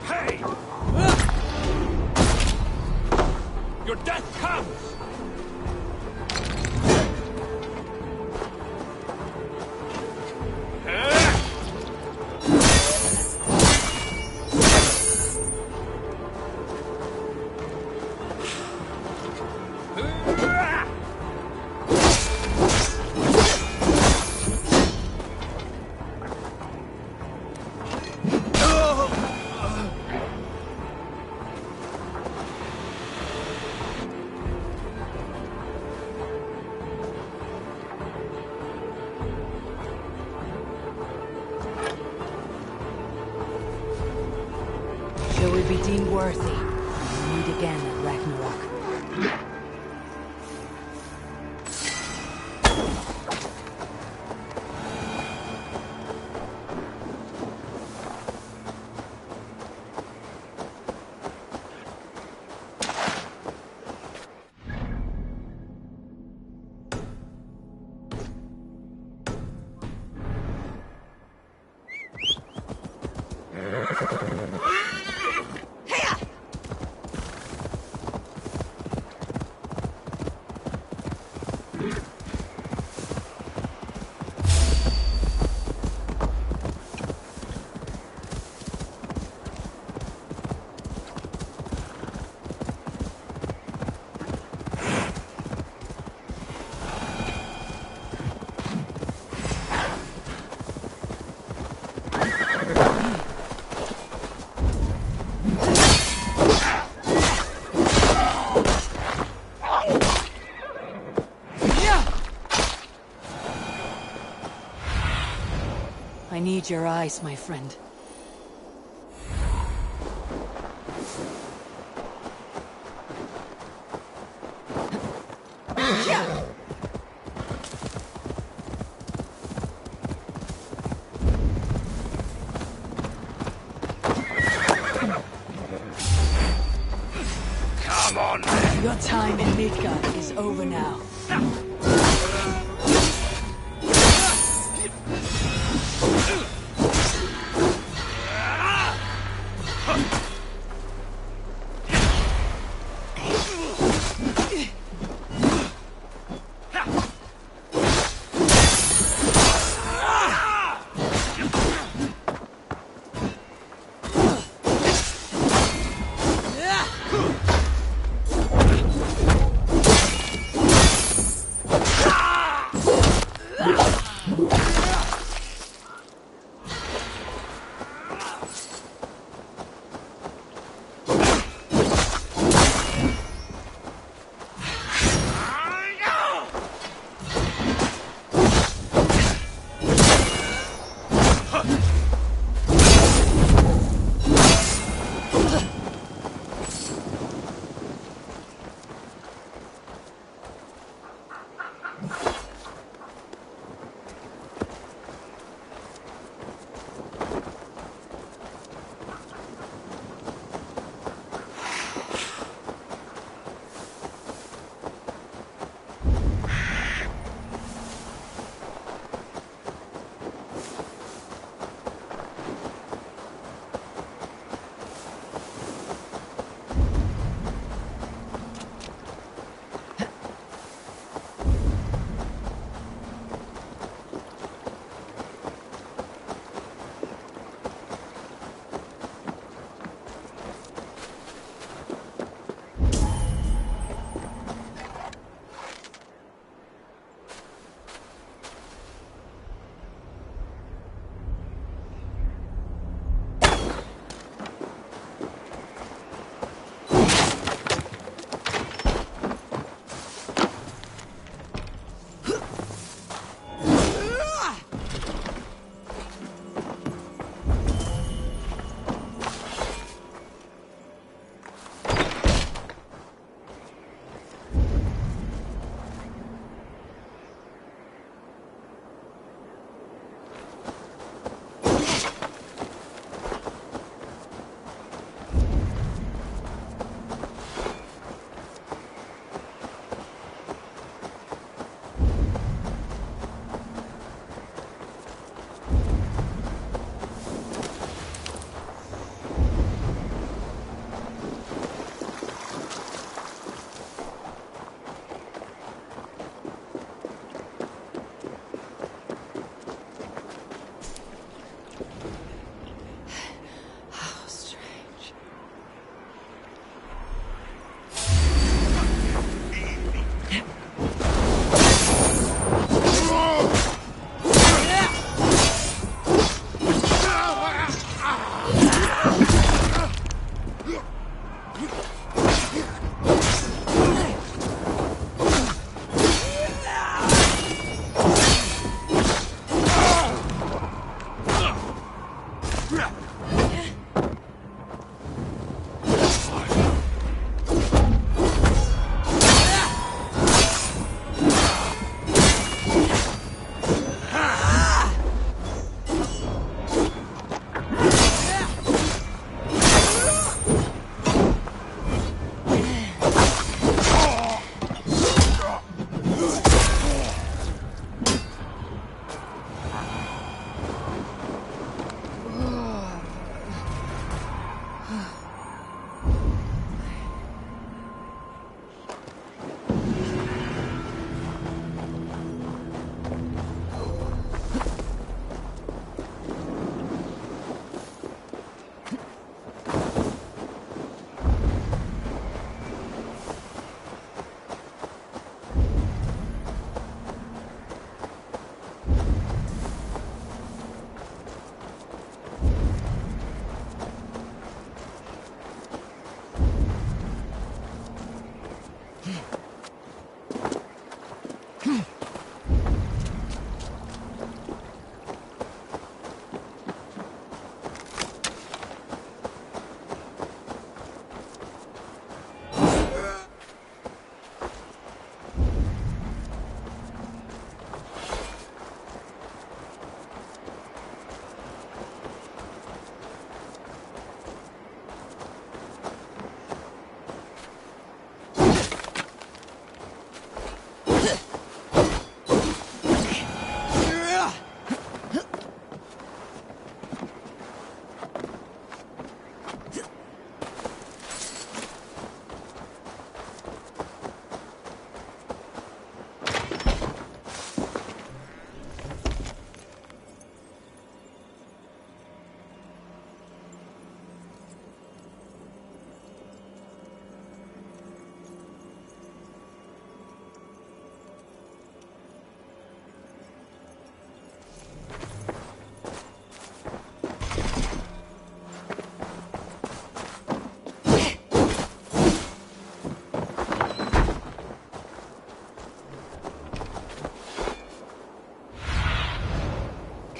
Hey! Your death comes! Shall we be deemed worthy? We'll meet again at Ragnarok. I need your eyes, my friend. Come on, man. Your time in Midgard is over now. How strange.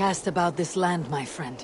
Cast about this land, my friend.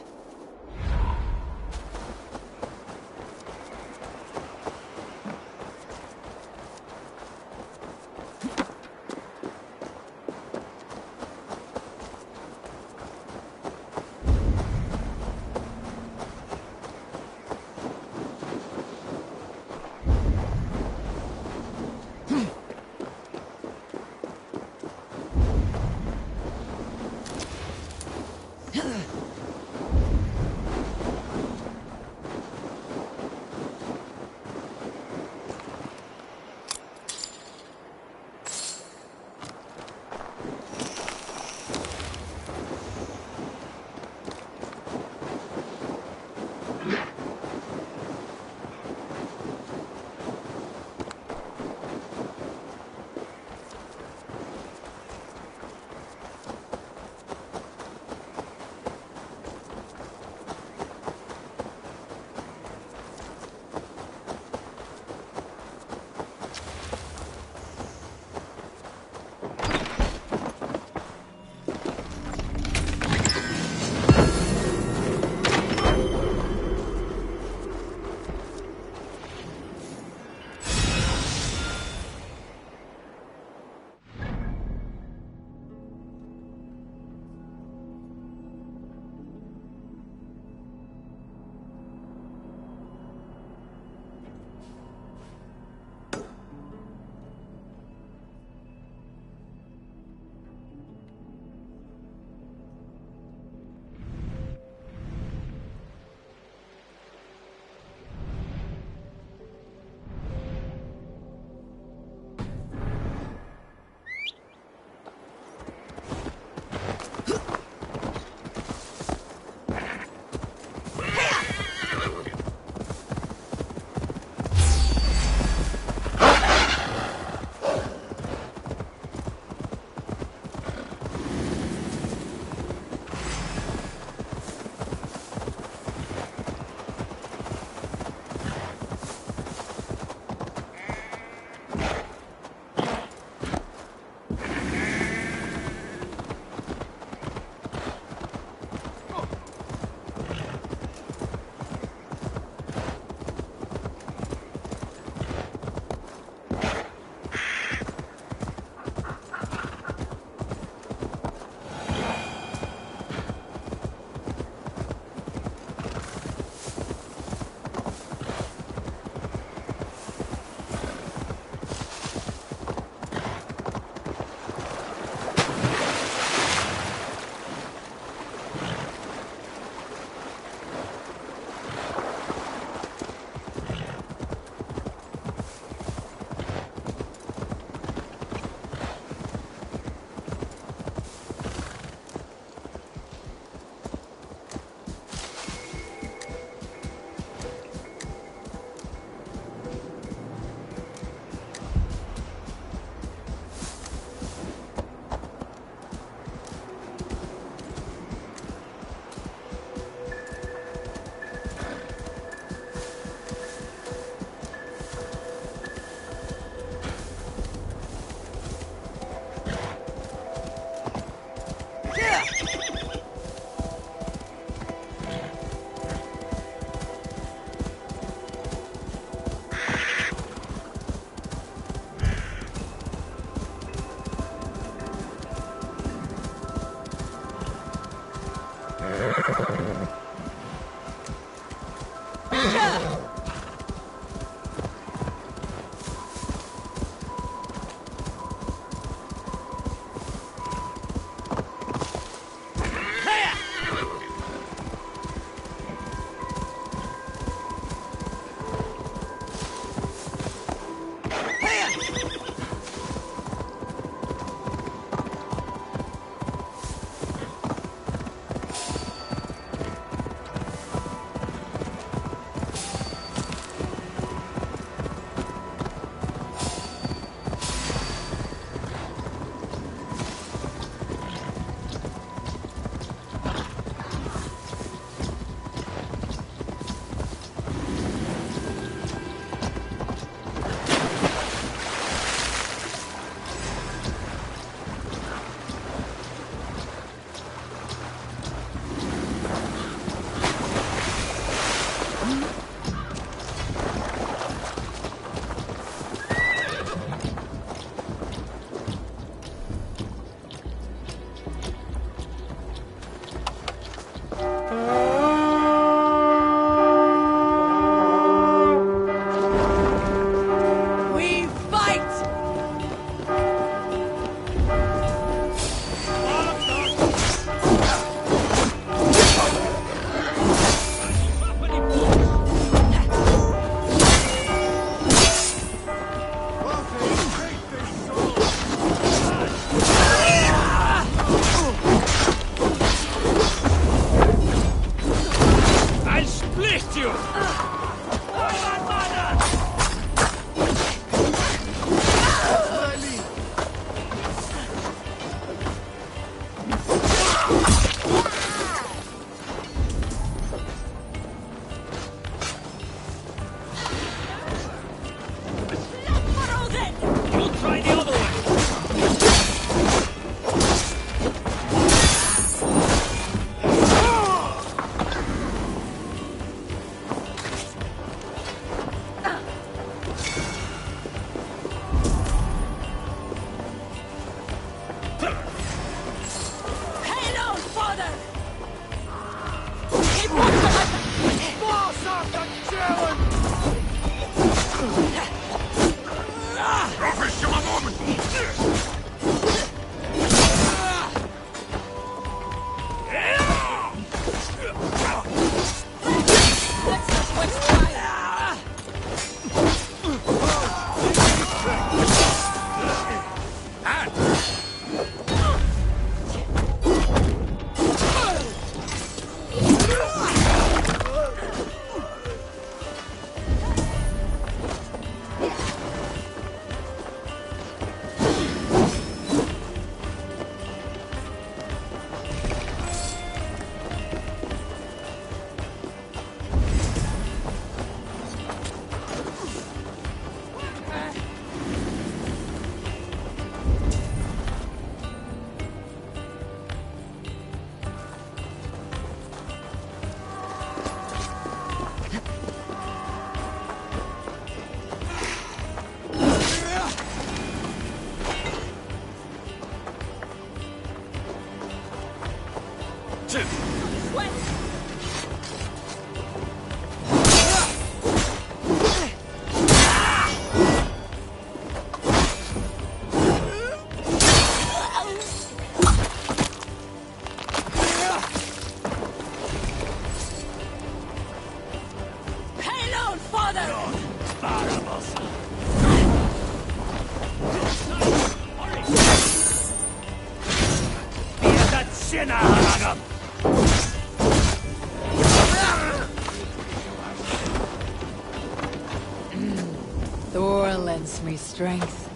Thor lends me strength.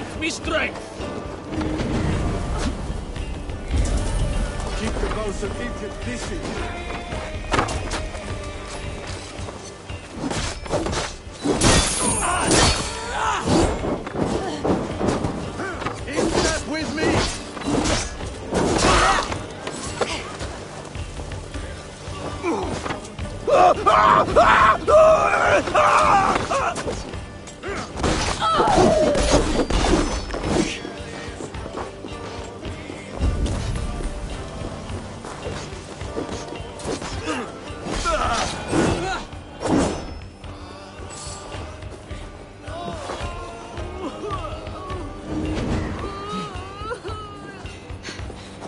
Grant me strength! Keep the bows of Egypt busy. In step with me!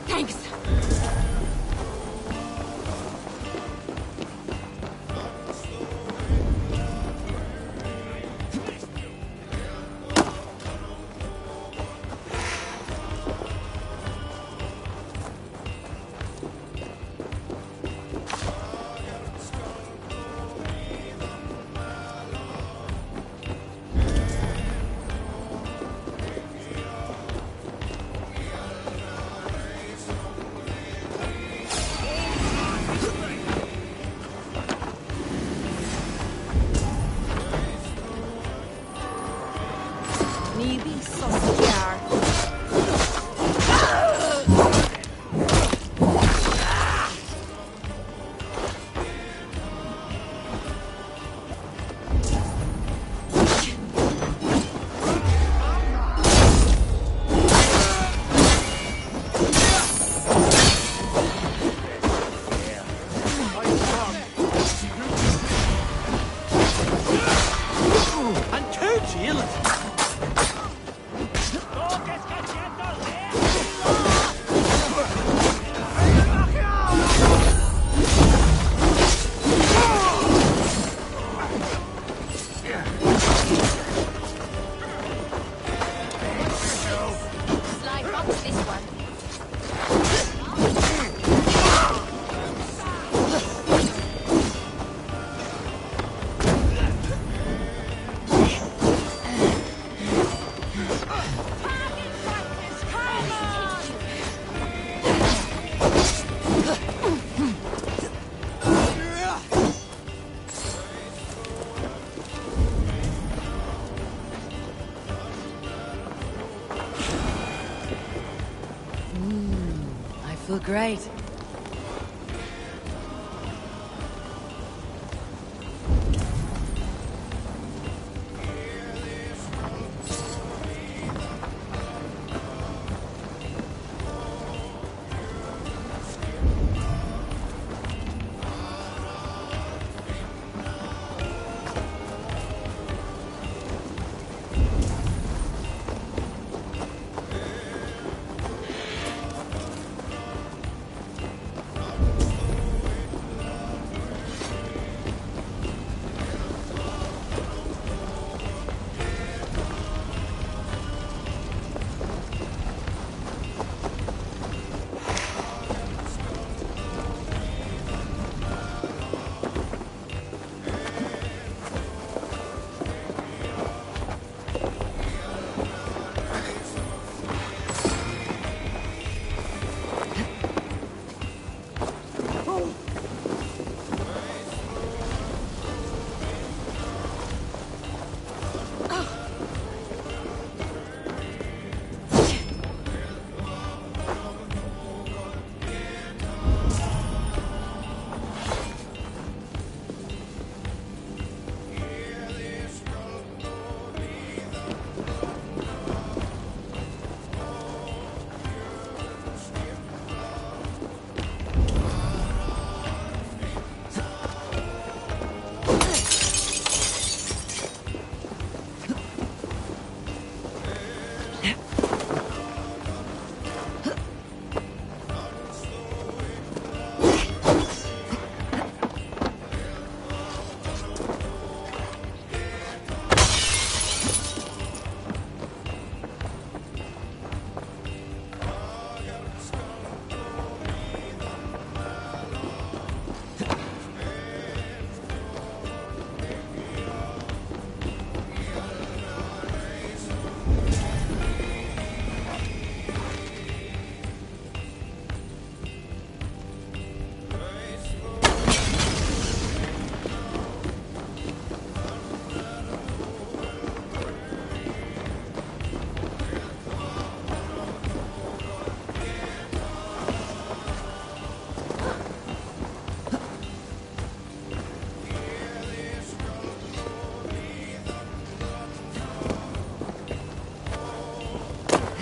Thanks. Maybe so scared. And too yield! Slide up this one. I feel great.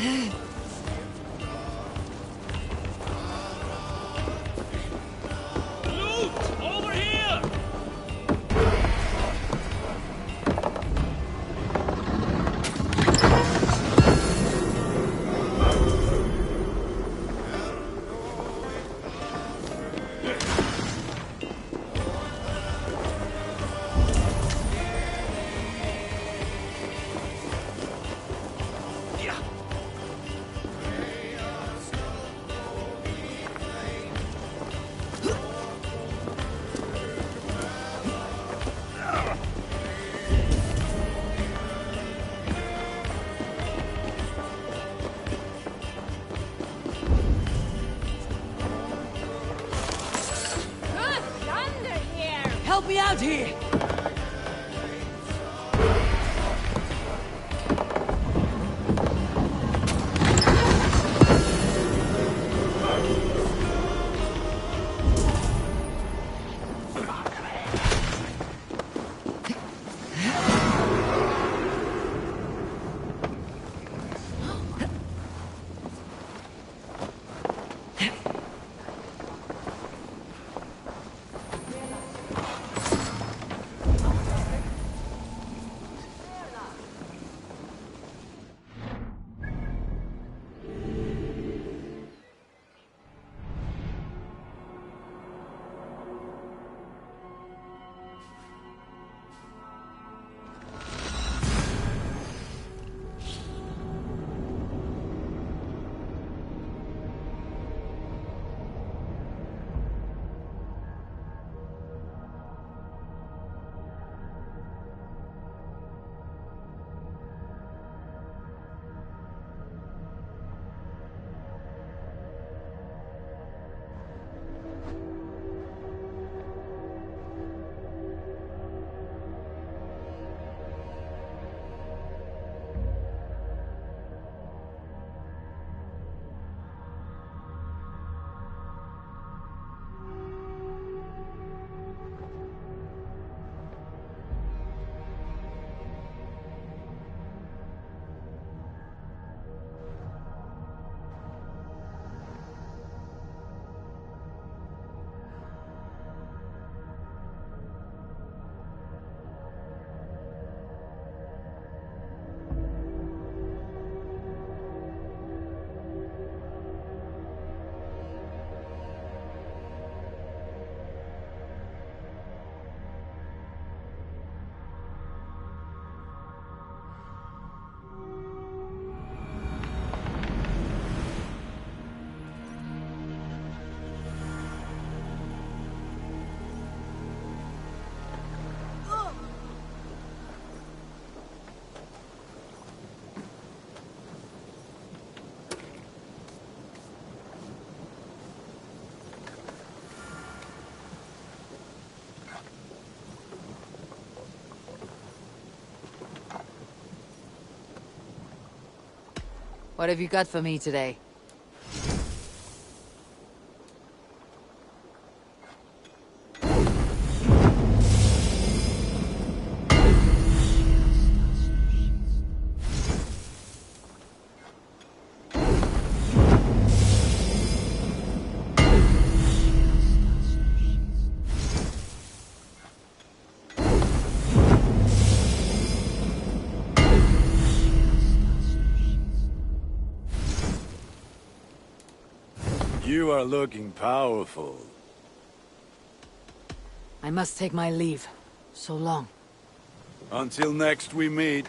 Loot! Over here! Good thunder here! Help me out here! What have you got for me today? You are looking powerful. I must take my leave. So long. Until next we meet.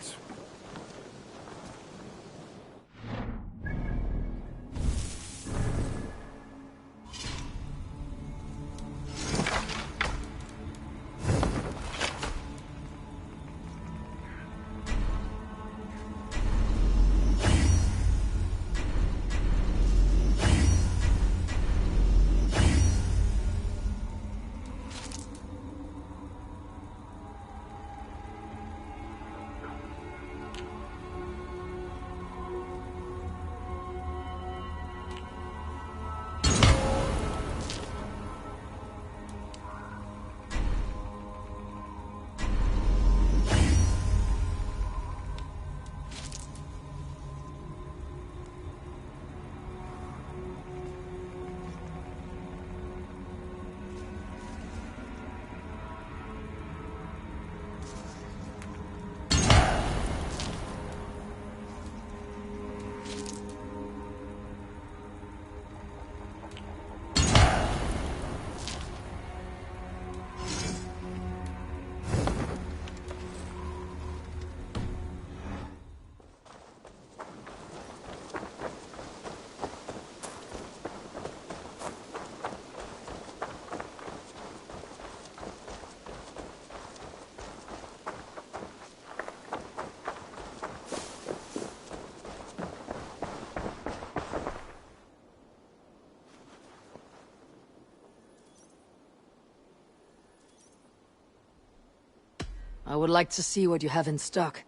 I would like to see what you have in stock.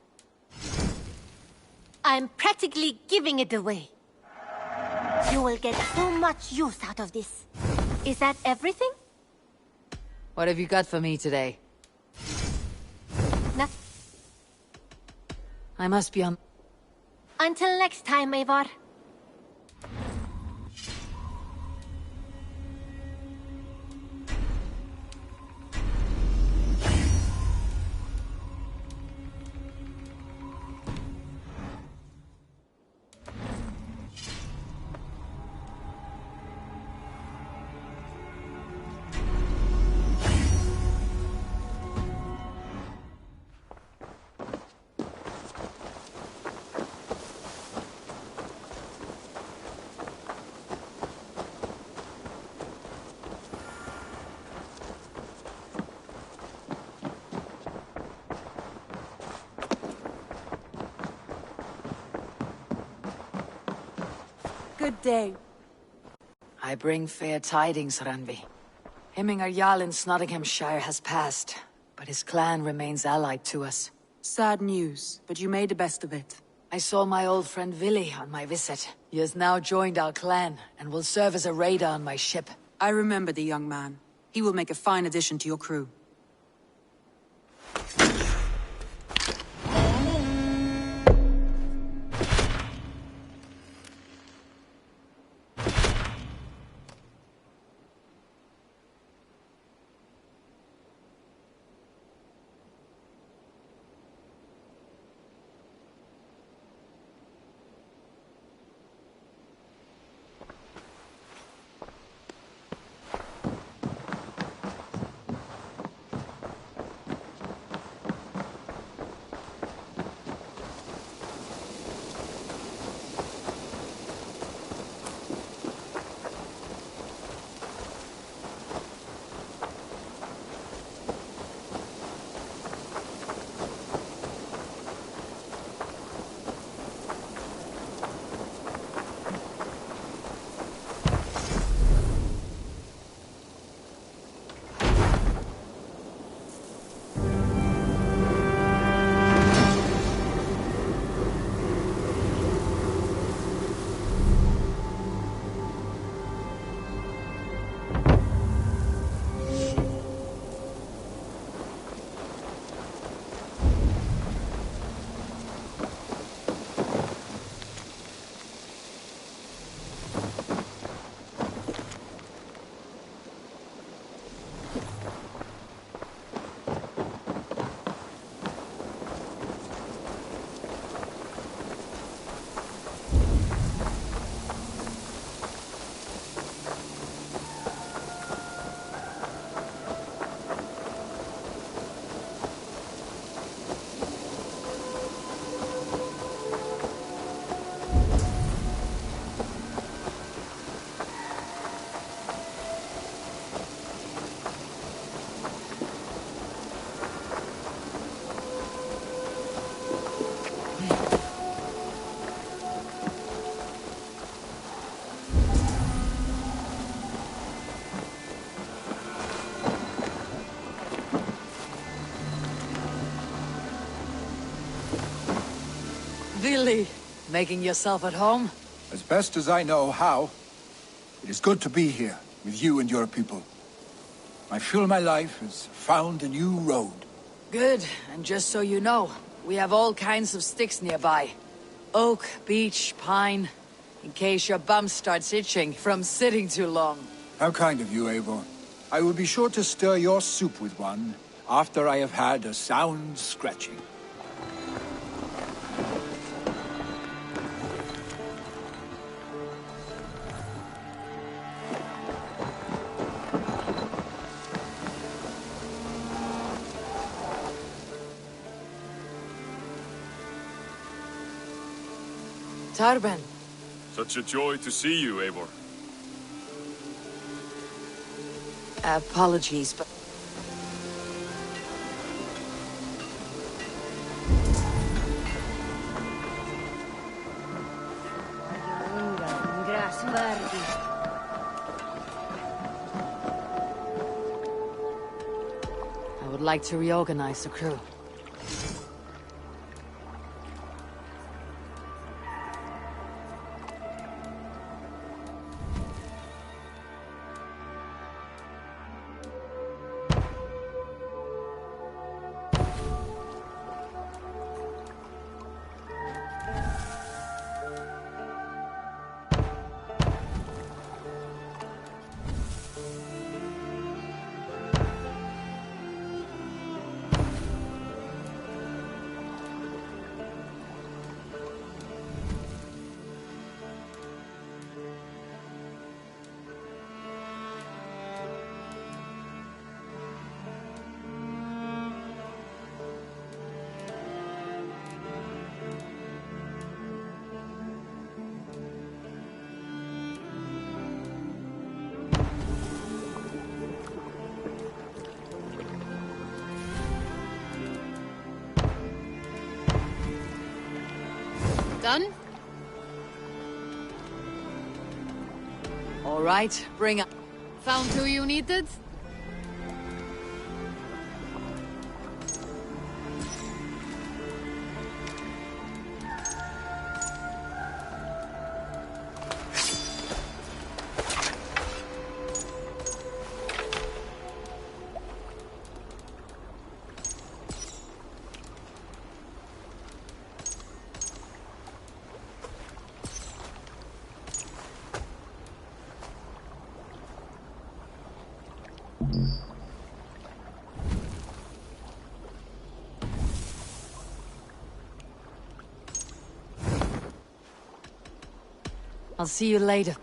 I'm practically giving it away. You will get so much use out of this. Is that everything? What have you got for me today? Nothing. I must be on... Until next time, Eivor. Good day. I bring fair tidings, Randvi. Hemmingar Jarl in Nottinghamshire has passed, but his clan remains allied to us. Sad news, but you made the best of it. I saw my old friend Vili on my visit. He has now joined our clan, and will serve as a raider on my ship. I remember the young man. He will make a fine addition to your crew. Vili, making yourself at home? As best as I know how. It is good to be here, with you and your people. I feel my life has found a new road. Good, and just so you know, we have all kinds of sticks nearby. Oak, beech, pine, in case your bum starts itching from sitting too long. How kind of you, Eivor. I will be sure to stir your soup with one, after I have had a sound scratching. Tarben. Such a joy to see you, Eivor. Apologies, but... I would like to reorganize the crew. Done? All right, bring up. Found who you needed? I'll see you later.